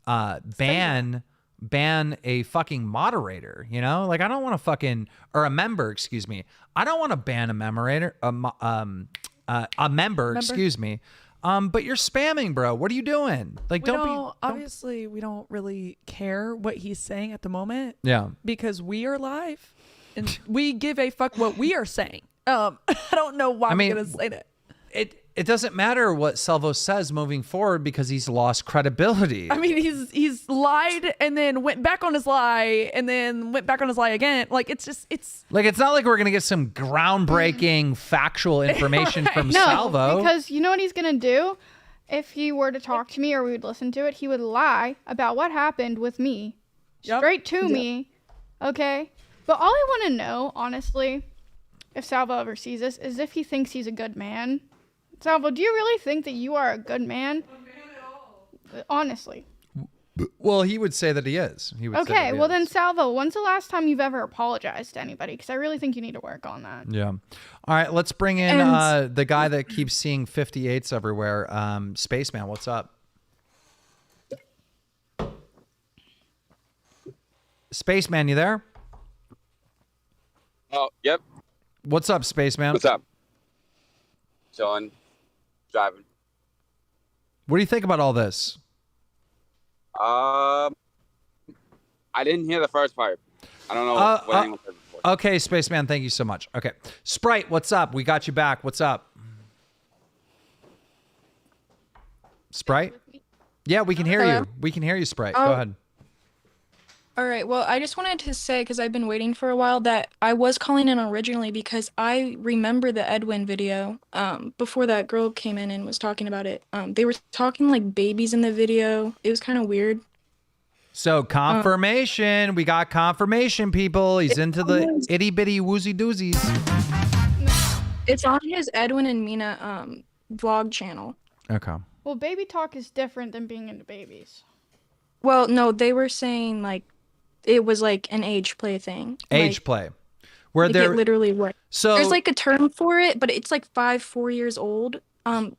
ban a fucking moderator, you know? Like I don't want to fucking, or a member, excuse me. I don't want to ban a member, excuse me. But you're spamming, bro. What are you doing? Like, Obviously, we don't really care what he's saying at the moment. Yeah. Because we are live, and we give a fuck what we are saying. I don't know why I'm gonna say that. It doesn't matter what Salvo says moving forward because he's lost credibility. I mean, he's lied and then went back on his lie and then went back on his lie again. Like it's like it's not like we're gonna get some groundbreaking factual information from Salvo. Because you know what he's gonna do? If he were to talk to me or we would listen to it, he would lie about what happened with me. Straight to me. Okay? But all I want to know, honestly, if Salvo ever sees this, is if he thinks he's a good man. Salvo, do you really think that you are a good man? Honestly. Well, he would say that he is. He would say that Okay, he well is. then, Salvo, when's the last time you've ever apologized to anybody? Because I really think you need to work on that. Yeah. All right, let's bring in the guy that keeps seeing 58s everywhere. Spaceman, what's up? Spaceman, you there? Oh, yep. What's up, Spaceman? What's up? Chilling. Driving. What do you think about all this? I didn't hear the first part. I don't know what anyone said before. Okay, Spaceman, thank you so much. Okay. Sprite, what's up? We got you back. What's up? Sprite? Yeah, we can hear Hello? you. We can hear you, Sprite. Oh. Go ahead. All right. Well, I just wanted to say, because I've been waiting for a while, that I was calling in originally because I remember the Edwin video before that girl came in and was talking about it. They were talking like babies in the video. It was kind of weird. So confirmation. We got confirmation, people. He's into the itty bitty woozy doozies. It's on his Edwin and Mina vlog channel. Okay. Well, baby talk is different than being into babies. Well, no, they were saying like it was like an age play thing. Age Like, play. Where like, they're it literally what? So There's like a term for it, but it's like 4 years old.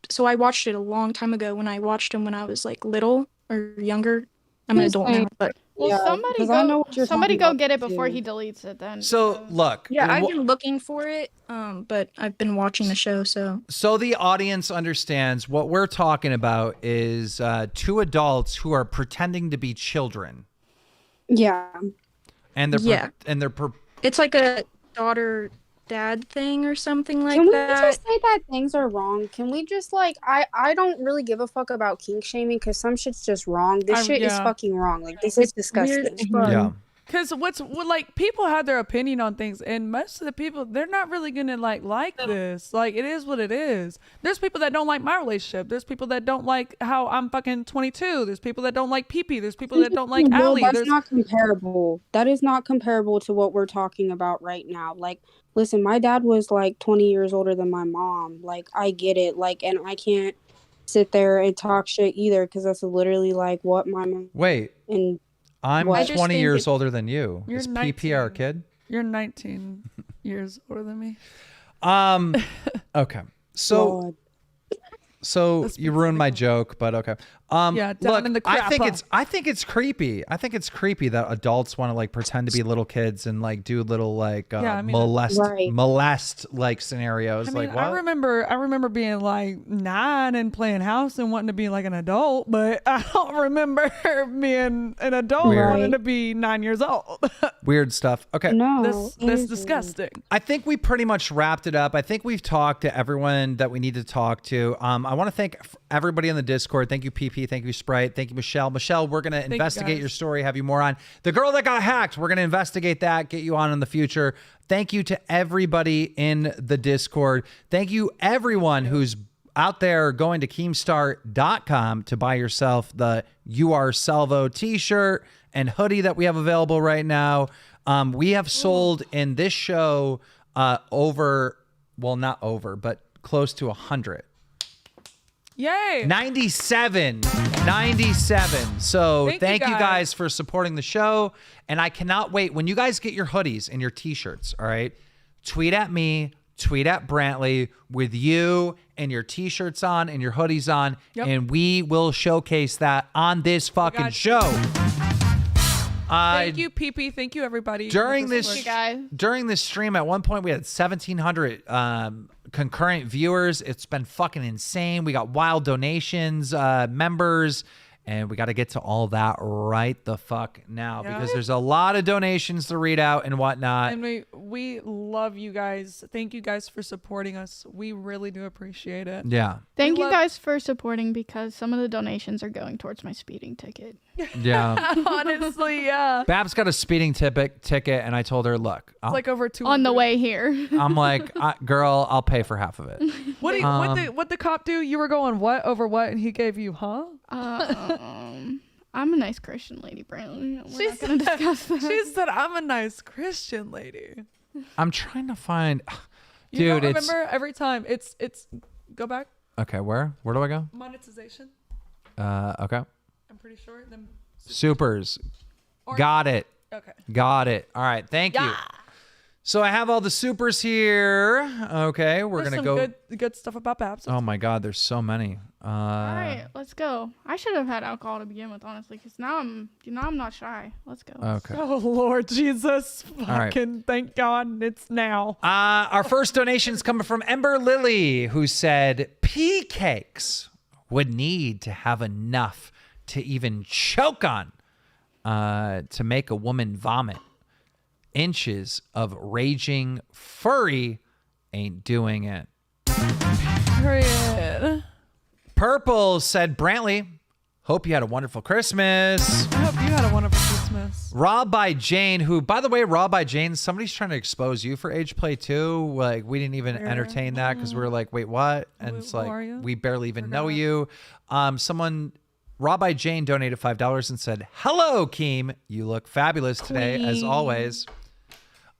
So I watched it a long time ago when I watched him when I was like little or younger. I'm an adult now, but Well, Yeah, somebody 'cause I know what go. you're Somebody talking go about get it before too. he deletes it. Then. So look. yeah, I've wh- been looking for it, but I've been watching the show, so So the audience understands what we're talking about is two adults who are pretending to be children, Yeah. and Yeah. they're it's like a daughter-dad thing or something like Can we that. just say that things are wrong? Can we just like I don't really give a fuck about kink shaming because some shit's just wrong. This shit is yeah. fucking wrong. Like this is disgusting. Yeah. Because like people have their opinion on things, and most of the people, they're not really gonna like this. Like it is what it is. There's people that don't like my relationship. There's people that don't like how I'm fucking 22. There's people that don't like pee. There's people that don't like Well, Allie. that's There's not comparable. That is not comparable to what we're talking about right now. Like, listen, my dad was like 20 years older than my mom. Like, I get it. Like, and I can't sit there and talk shit either because that's literally like what my mom Wait. and I'm I just 20 think years older than you. You're Is PP our kid? You're 19 years older than me. Okay. So you ruined my joke, but okay. Yeah, down look, in the I think crapper. it's creepy. I think it's creepy that adults want to like pretend to be little kids and like do little like Yeah, I mean, molest like scenarios. I mean, like what? I remember being like 9 and playing house and wanting to be like an adult, but I don't remember being an adult Weird. wanting to be 9 years old. Weird stuff. Okay. That's disgusting. I think we pretty much wrapped it up. I think we've talked to everyone that we need to talk to. I want to thank everybody in the Discord. Thank you, PP. Thank you, Sprite. Thank you, Michelle. Michelle, we're going to investigate your story, have you more on. The girl that got hacked, we're going to investigate that, get you on in the future. Thank you to everybody in the Discord. Thank you, everyone who's out there going to Keemstar.com to buy yourself the You Are Salvo t-shirt and hoodie that we have available right now. We have sold in this show not over, but close to 100. Yay! 97. So thank you guys for supporting the show. And I cannot wait. When you guys get your hoodies and your t-shirts, all right, tweet at me, tweet at Brantley with you and your t-shirts on and your hoodies on. Yep. And we will showcase that on this fucking show. Thank you, PP. Thank you, everybody. During this stream, at one point we had 1,700 concurrent viewers. It's been fucking insane. We got wild donations, members, and we got to get to all that right the fuck now because there's a lot of donations to read out and whatnot. And we love you guys. Thank you guys for supporting us. We really do appreciate it. Yeah. Thank you guys for supporting because some of the donations are going towards my speeding ticket. Yeah. Honestly, yeah. Babs got a speeding ticket, and I told her, look, It's like over 200. On the way here. I'm like, girl, I'll pay for half of it. What the cop do? You were going what over what, and he gave you, huh? I'm a nice Christian lady, Brantley. We're not gonna discuss that. She said, "I'm a nice Christian lady." I'm trying to find, You dude. don't remember every time. It's go back. Okay. Where do I go? Monetization. Okay. I'm pretty sure. Them Supers. Got it. Okay. Got it. All right. Thank you. So I have all the supers here. Okay. We're There's going to some go. good stuff about Babs. Oh my God. There's so many. All right, let's go. I should have had alcohol to begin with, honestly, because now I'm not shy. Let's go. Okay. Oh Lord Jesus! right. Fucking thank God it's now. Our first donation is coming from Ember Lily, who said pea cakes would need to have enough to even choke on to make a woman vomit. Inches of raging furry ain't doing it. Period. Purple said, Brantley, hope you had a wonderful Christmas. I hope you had a wonderful Christmas. Rob by Jane, who, by the way, Rob by Jane, somebody's trying to expose you for age play too. Like, we didn't even entertain that because we were like, wait, what? And it's like, we barely even know you. Rob by Jane donated $5 and said, hello, Keem. You look fabulous today, as always.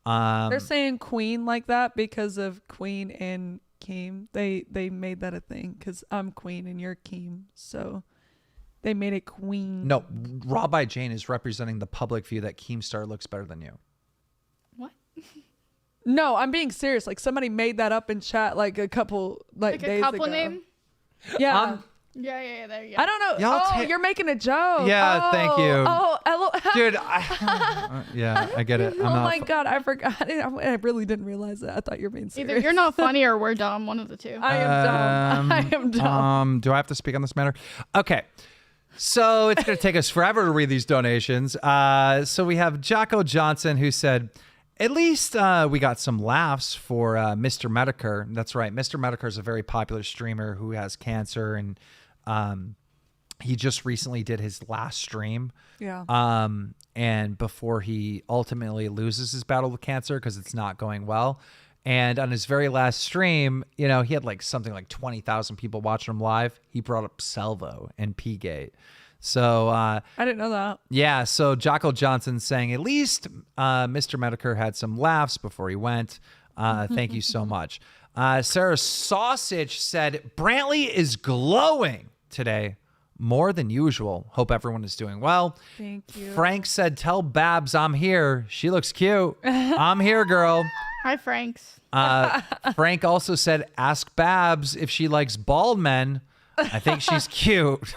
They're saying queen like that because of Queen and Keem. They made that a thing because I'm Queen and you're Keem. So they made it Queen. No, Rob by Jane is representing the public view that Keemstar looks better than you. What? No, I'm being serious. Like somebody made that up in chat like a couple days ago. Like a couple name? Yeah. Yeah, there you go. I don't know. You're making a joke. Yeah, thank you. Oh, dude. Yeah, I get it. Oh my God, I forgot. I really didn't realize that. I thought you were being serious. Either you're not funny or we're dumb. One of the two. I am dumb. I am dumb. Do I have to speak on this matter? Okay. So it's going to take us forever to read these donations. So we have Jocko Johnson who said, at least we got some laughs for Mr. Medicare. That's right. Mr. Medicare is a very popular streamer who has cancer, and he just recently did his last stream. Yeah. And before he ultimately loses his battle with cancer because it's not going well. And on his very last stream, he had like something like 20,000 people watching him live. He brought up Salvo and P-Gate. So I didn't know that. Yeah, so Jocko Johnson saying at least Mr. Medicare had some laughs before he went. Thank you so much. Sarah Sausage said, Brantley is glowing today. more than usual. Hope everyone is doing well. Thank you. Frank said, tell Babs I'm here. She looks cute. I'm here, girl. Hi, Franks. Frank also said, ask Babs if she likes bald men. I think she's cute.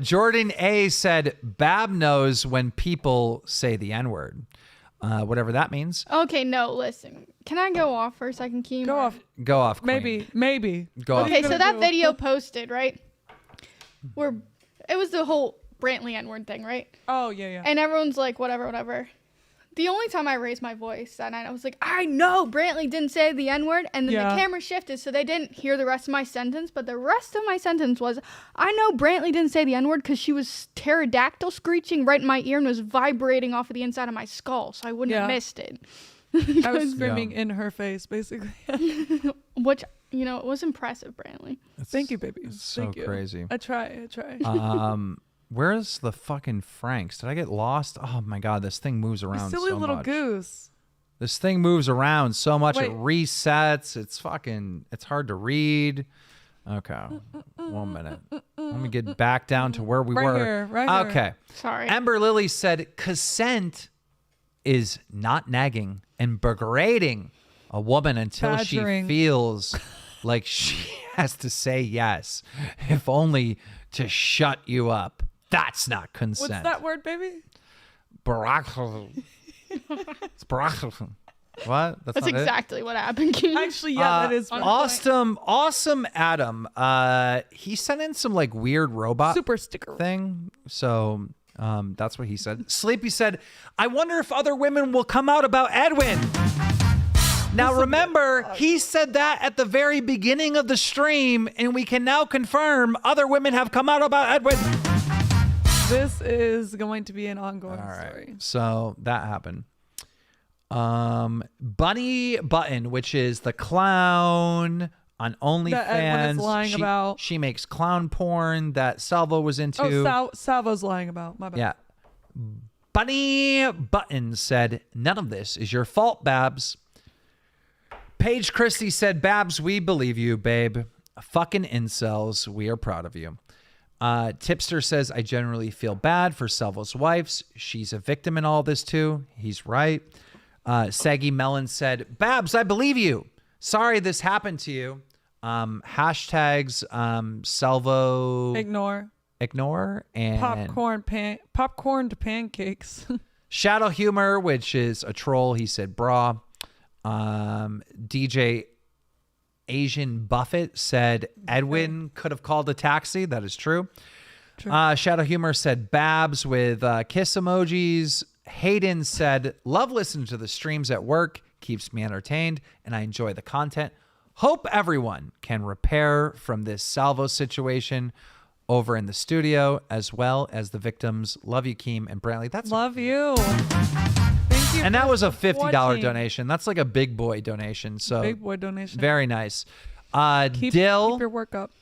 Jordan A said, Bab knows when people say the N-word. Whatever that means. Okay, no, listen. Can I go off for a second, Keem? Go off. Go off, Queen. Maybe. Go off. Okay, so that video posted, right? Where it was the whole Brantley N-word thing, right? Oh, yeah. And everyone's like, whatever. The only time I raised my voice that night, I was like, I know Brantley didn't say the N-word, and then the camera shifted, so they didn't hear the rest of my sentence, but the rest of my sentence was, I know Brantley didn't say the N-word because she was pterodactyl screeching right in my ear and was vibrating off of the inside of my skull, so I wouldn't have missed it. I was screaming in her face, basically. Which, it was impressive, Brantley. Thank you, baby. It's so Thank you. crazy. I try. Where's the fucking Franks? Did I get lost? Oh my God, this thing moves around Silly so little much. goose. This thing moves around so much. Wait. It resets. It's hard to read. Okay. 1 minute. Let me get back down to where we Right were. here, right here. Okay. Sorry. Ember Lily said, consent is not nagging and berating a woman until Badgering. she feels like she has to say yes, if only to shut you up. That's not consent. What's that word, baby? It's what? That's not it? exactly what happened, Keem. Actually, yeah, that is awesome Adam. He sent in some like weird robot super sticker thing. So that's what he said. Sleepy said, I wonder if other women will come out about Edwin. Now remember, he said that at the very beginning of the stream, and we can now confirm other women have come out about Edwin. This is going to be an ongoing All right. story. So that happened. Bunny Button, which is the clown on OnlyFans. That Edwin is lying about. She makes clown porn that Salvo was into. Oh, Salvo's lying about. My bad. Yeah. Bunny Button said, none of this is your fault, Babs. Paige Christie said, Babs, we believe you, babe. Fucking incels. We are proud of you. Tipster says, I generally feel bad for Salvo's wives. She's a victim in all this too. He's right. Saggy Melon said, Babs, I believe you. Sorry this happened to you. Hashtags Salvo. Ignore. And popcorn to pancakes. Shadow Humor, which is a troll. He said, bra. DJ Asian Buffett said Edwin could have called a taxi. That is true. Shadow Humor said Babs with kiss emojis. Hayden said, love listening to the streams at work. Keeps me entertained and I enjoy the content. Hope everyone can repair from this Salvo situation over in the studio, as well as the victims. Love you, Keem and Brantley. That's love you. Thank you. And that was a $50 watching. donation. That's like a big boy donation. So Big boy donation. Very nice. Keep your work up.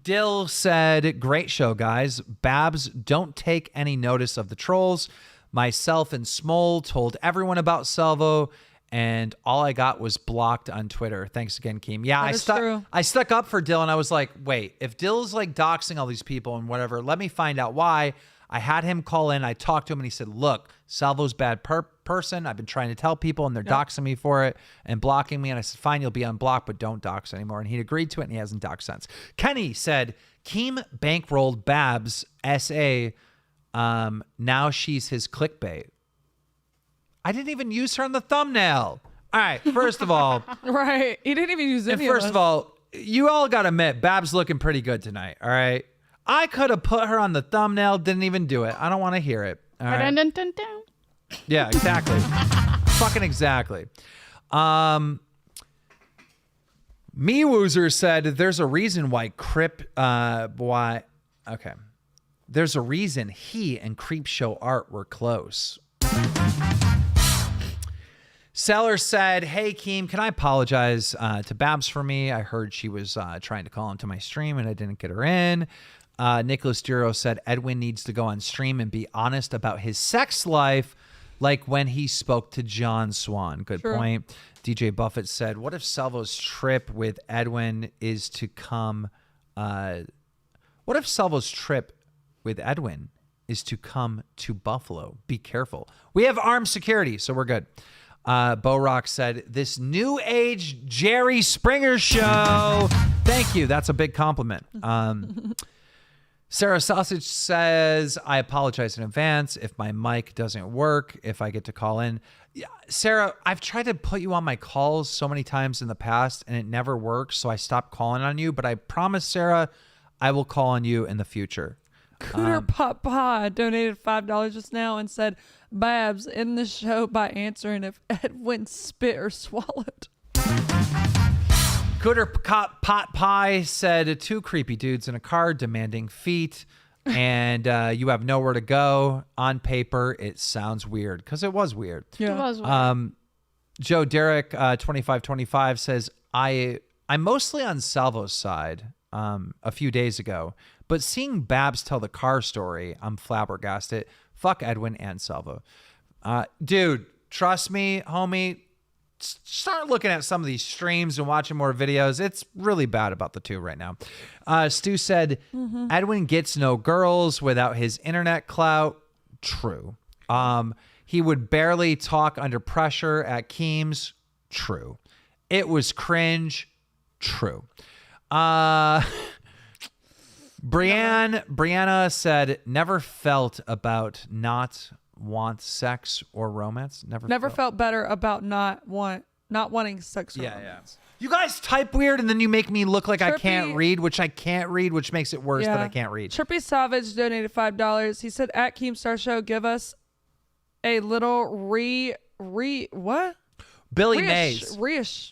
Dill said, great show, guys. Babs, don't take any notice of the trolls. Myself and Smole told everyone about Salvo, and all I got was blocked on Twitter. Thanks again, Keem. Yeah, I stuck up for Dill, and I was like, wait, if Dill's like doxing all these people and whatever, let me find out why. I had him call in. I talked to him, and he said, look, Salvo's bad person. I've been trying to tell people, and they're doxing me for it and blocking me. And I said, fine, you'll be unblocked, but don't dox anymore. And he agreed to it, and he hasn't doxed since. Kenny said, Keem bankrolled Babs, S.A., now she's his clickbait. I didn't even use her on the thumbnail. All right, first of all. Right. He didn't even use any And first of all, you all got to admit, Babs looking pretty good tonight, all right? I could have put her on the thumbnail, didn't even do it. I don't want to hear it. All right? Yeah, exactly. Fucking exactly. Me Woozer said there's a reason why there's a reason he and Creepshow Art were close. Seller said, hey, Keem, can I apologize to Babs for me? I heard she was trying to call into my stream and I didn't get her in. Nicholas Duro said, Edwin needs to go on stream and be honest about his sex life, like when he spoke to John Swan. Good point. DJ Buffett said, what if Salvo's trip with Edwin is to come What if Salvo's trip with Edwin is to come to Buffalo? Be careful. We have armed security, so we're good. Bo Rock said, this new age Jerry Springer show. Thank you. That's a big compliment. Sarah Sausage says, I apologize in advance if my mic doesn't work, if I get to call in. Yeah, Sarah, I've tried to put you on my calls so many times in the past and it never works, so I stopped calling on you. But I promise, Sarah, I will call on you in the future. Cooter Papa donated $5 just now and said, Babs, end the show by answering if Edwin spit or swallowed. Cooter Pot Pie said, 2 creepy dudes in a car demanding feet, and you have nowhere to go. On paper, it sounds weird, because it was weird. Yeah. It was weird. Joe Derek 2525 says, I'm mostly on Salvo's side a few days ago, but seeing Babs tell the car story, I'm flabbergasted. Fuck Edwin and Salvo. Dude, trust me, homie. Start looking at some of these streams and watching more videos. It's really bad about the two right now. Stu said, Edwin gets no girls without his internet clout. True. He would barely talk under pressure at Keem's. True. It was cringe. True. Brianna said, never felt about not want sex or romance. Never felt better about not wanting sex or romance. You guys type weird and then you make me look like I can't read, which I can't read, which makes it worse that I can't read. Trippy Savage donated $5. He said, at Keemstar Show, give us a little what? Billy Mays.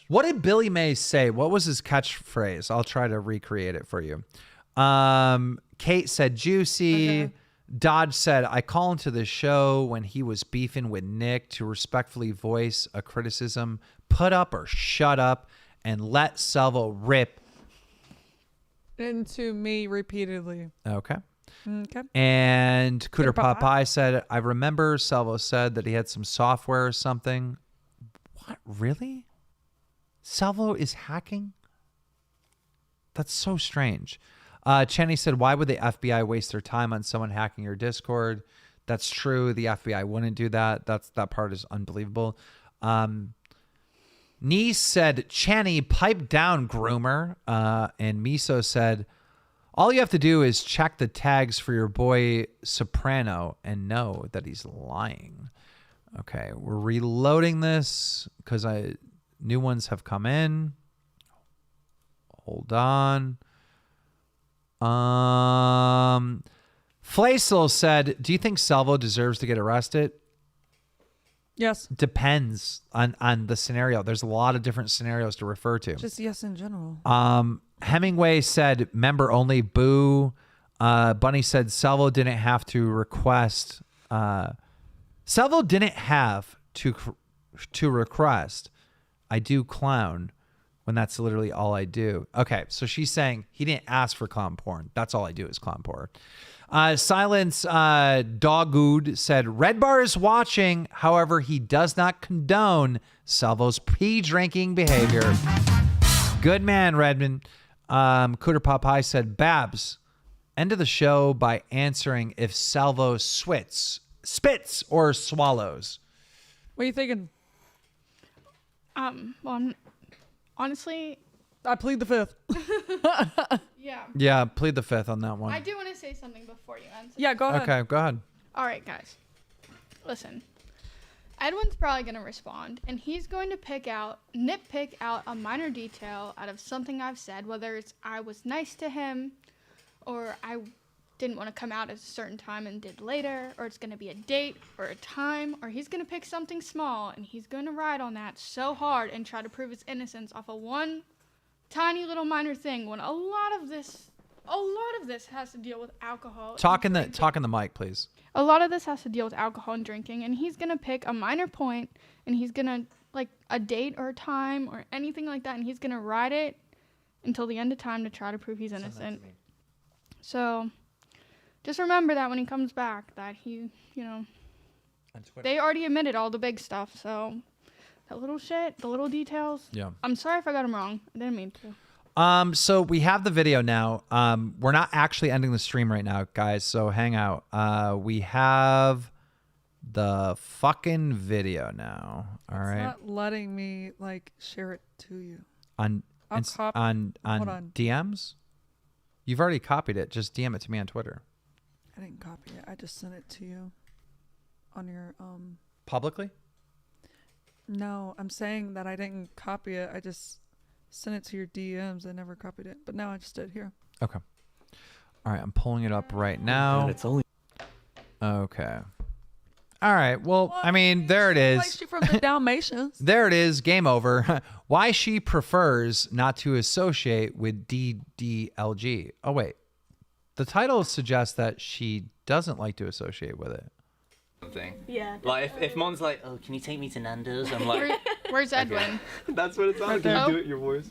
What did Billy Mays say? What was his catchphrase? I'll try to recreate it for you. Kate said juicy. Okay. Dodge said, I call into the show when he was beefing with Nick to respectfully voice a criticism, put up or shut up, and let Salvo rip into me repeatedly. Okay. Okay. And Cooter Popeye said, I remember Salvo said that he had some software or something. What? Really? Salvo is hacking? That's so strange. Chenny said, why would the FBI waste their time on someone hacking your Discord? That's true. The FBI wouldn't do that. That part is unbelievable. Nee said, Channy, pipe down, groomer. And Miso said, all you have to do is check the tags for your boy Soprano and know that he's lying. Okay, we're reloading this because new ones have come in. Hold on. Flaisel said, do you think Salvo deserves to get arrested? Yes. Depends on the scenario. There's a lot of different scenarios to refer to. Just yes in general. Hemingway said, member only, boo. Bunny said, Salvo didn't have to request. Salvo didn't have to request. I do clown when that's literally all I do. Okay, so she's saying he didn't ask for clown porn. That's all I do is clown porn. Silence Doggood said, Red Bar is watching. However, he does not condone Salvo's pee-drinking behavior. Good man, Redmond. Cooter Popeye said, Babs, end of the show by answering if Salvo spits or swallows. What are you thinking? Well, honestly, I plead the fifth. Yeah. Yeah, plead the fifth on that one. I do want to say something before you answer. Yeah, go ahead. Okay, go ahead. All right, guys. Listen. Edwin's probably going to respond, and he's going to nitpick out a minor detail out of something I've said, whether it's I was nice to him, or I didn't want to come out at a certain time and did later, or it's going to be a date or a time, or he's going to pick something small, and he's going to ride on that so hard and try to prove his innocence off of one tiny little minor thing, when a lot of this has to deal with alcohol. Talk in the mic, please. A lot of this has to deal with alcohol and drinking, and he's going to pick a minor point, and he's going to, like, a date or a time or anything like that, and he's going to ride it until the end of time to try to prove he's innocent. So just remember that when he comes back, that he, they already admitted all the big stuff, so that little shit, the little details. Yeah. I'm sorry if I got him wrong. I didn't mean to. So we have the video now. We're not actually ending the stream right now, guys. So hang out. We have the fucking video now. All right. It's not letting me like share it to you. On Hold on. DMs? You've already copied it. Just DM it to me on Twitter. I didn't copy it. I just sent it to you on your Publicly? No, I'm saying that I didn't copy it. I just sent it to your DMs. I never copied it, but now I just did here. Okay. All right, I'm pulling it up right now. it's only Okay. All right. Well, I mean, there it is. Like she from the Dalmatians. There it is. Game over. Why she prefers not to associate with DDLG. Oh, wait. The title suggests that she doesn't like to associate with it. thing. Yeah. Like if Mon's like, oh, can you take me to Nando's? I'm like, Where's Edwin? That's what it's Right Can there. you do it your voice?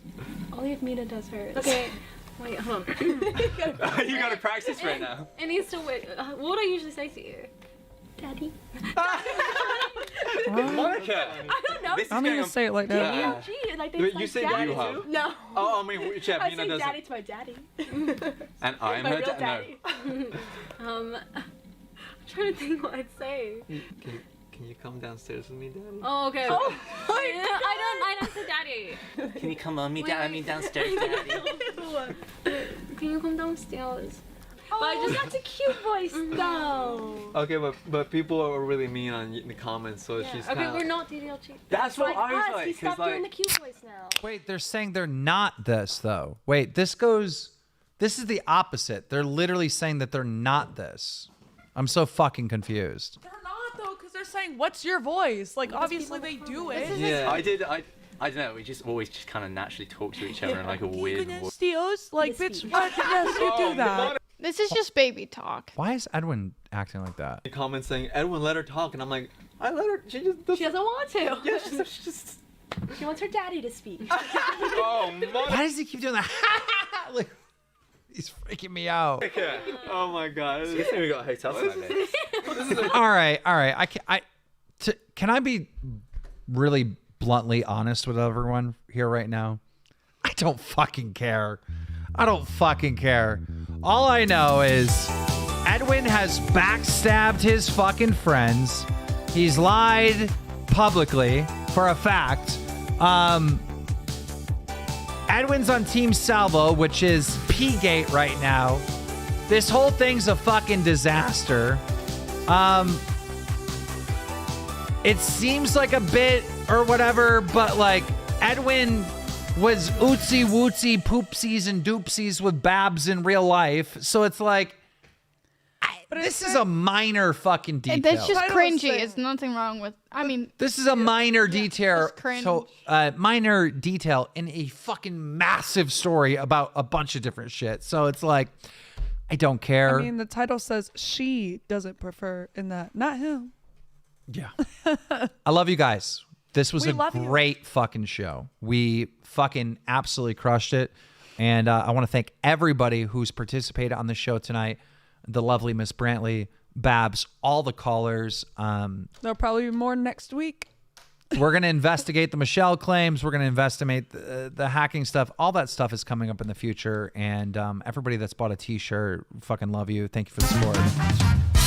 Only if Mina does hers. Okay. Wait, hold on. You gotta practice right now. It needs to wait. What would I usually say to you? Daddy. Monica. I don't know. I don't even say it like that. DDLG. Like they Wait, say you say daddy daddy too? too? No. Oh, I mean, yeah, I Mina say doesn't. daddy to my daddy. And I'm my her real dad. daddy. I'm trying to think what I'd say. No. Can you come downstairs with me, daddy? Oh, okay. Oh, I don't say daddy. Can you come on me, dad? I mean downstairs, daddy. Can you come downstairs? Oh, that's a cute voice, though. Okay, but people are really mean on the comments, so she's kind Okay, of. we're not DDLG. That's what I was us. like, He 'cause, stopped doing the like- cute voice now. Wait, they're saying they're not this, though. Wait, this is the opposite. They're literally saying that they're not this. I'm so fucking confused. They're not though, because they're saying, "What's your voice?" Like obviously they do it. Yeah, I don't know. We just always just kind of naturally talk to each other in like a weird voice. Steals, like bitch. What? Yes, you do that. This is just baby talk. Why is Edwin acting like that? The comments saying, Edwin, let her talk. And I'm like, I let her. She just doesn't. She doesn't want to. Yeah, she just. She wants her daddy to speak. Oh, Why does he keep doing that? Like, he's freaking me out. Oh my god. This thing we got a hotel tonight. All right. Can I be really bluntly honest with everyone here right now? I don't fucking care. I don't fucking care. All I know is Edwin has backstabbed his fucking friends. He's lied publicly for a fact. Edwin's on Team Salvo, which is P-Gate right now. This whole thing's a fucking disaster. It seems like a bit or whatever, but like Edwin was ootsy wootsy poopsies and doopsies with Babs in real life. So it's like, this is a minor fucking detail. That's just cringy. It's nothing wrong with. I mean, This is a minor detail. it's cringe. So, minor detail in a fucking massive story about a bunch of different shit. So it's like, I don't care. I mean, the title says she doesn't prefer in that, not him. Yeah. I love you guys. This was We a love you. great fucking show. We fucking absolutely crushed it. And I want to thank everybody who's participated on the show tonight. The lovely Miss Brantley, Babs, all the callers. There'll probably be more next week. We're going to investigate the Michelle claims. We're going to investigate the hacking stuff. All that stuff is coming up in the future. And everybody that's bought a t-shirt, fucking love you. Thank you for the support.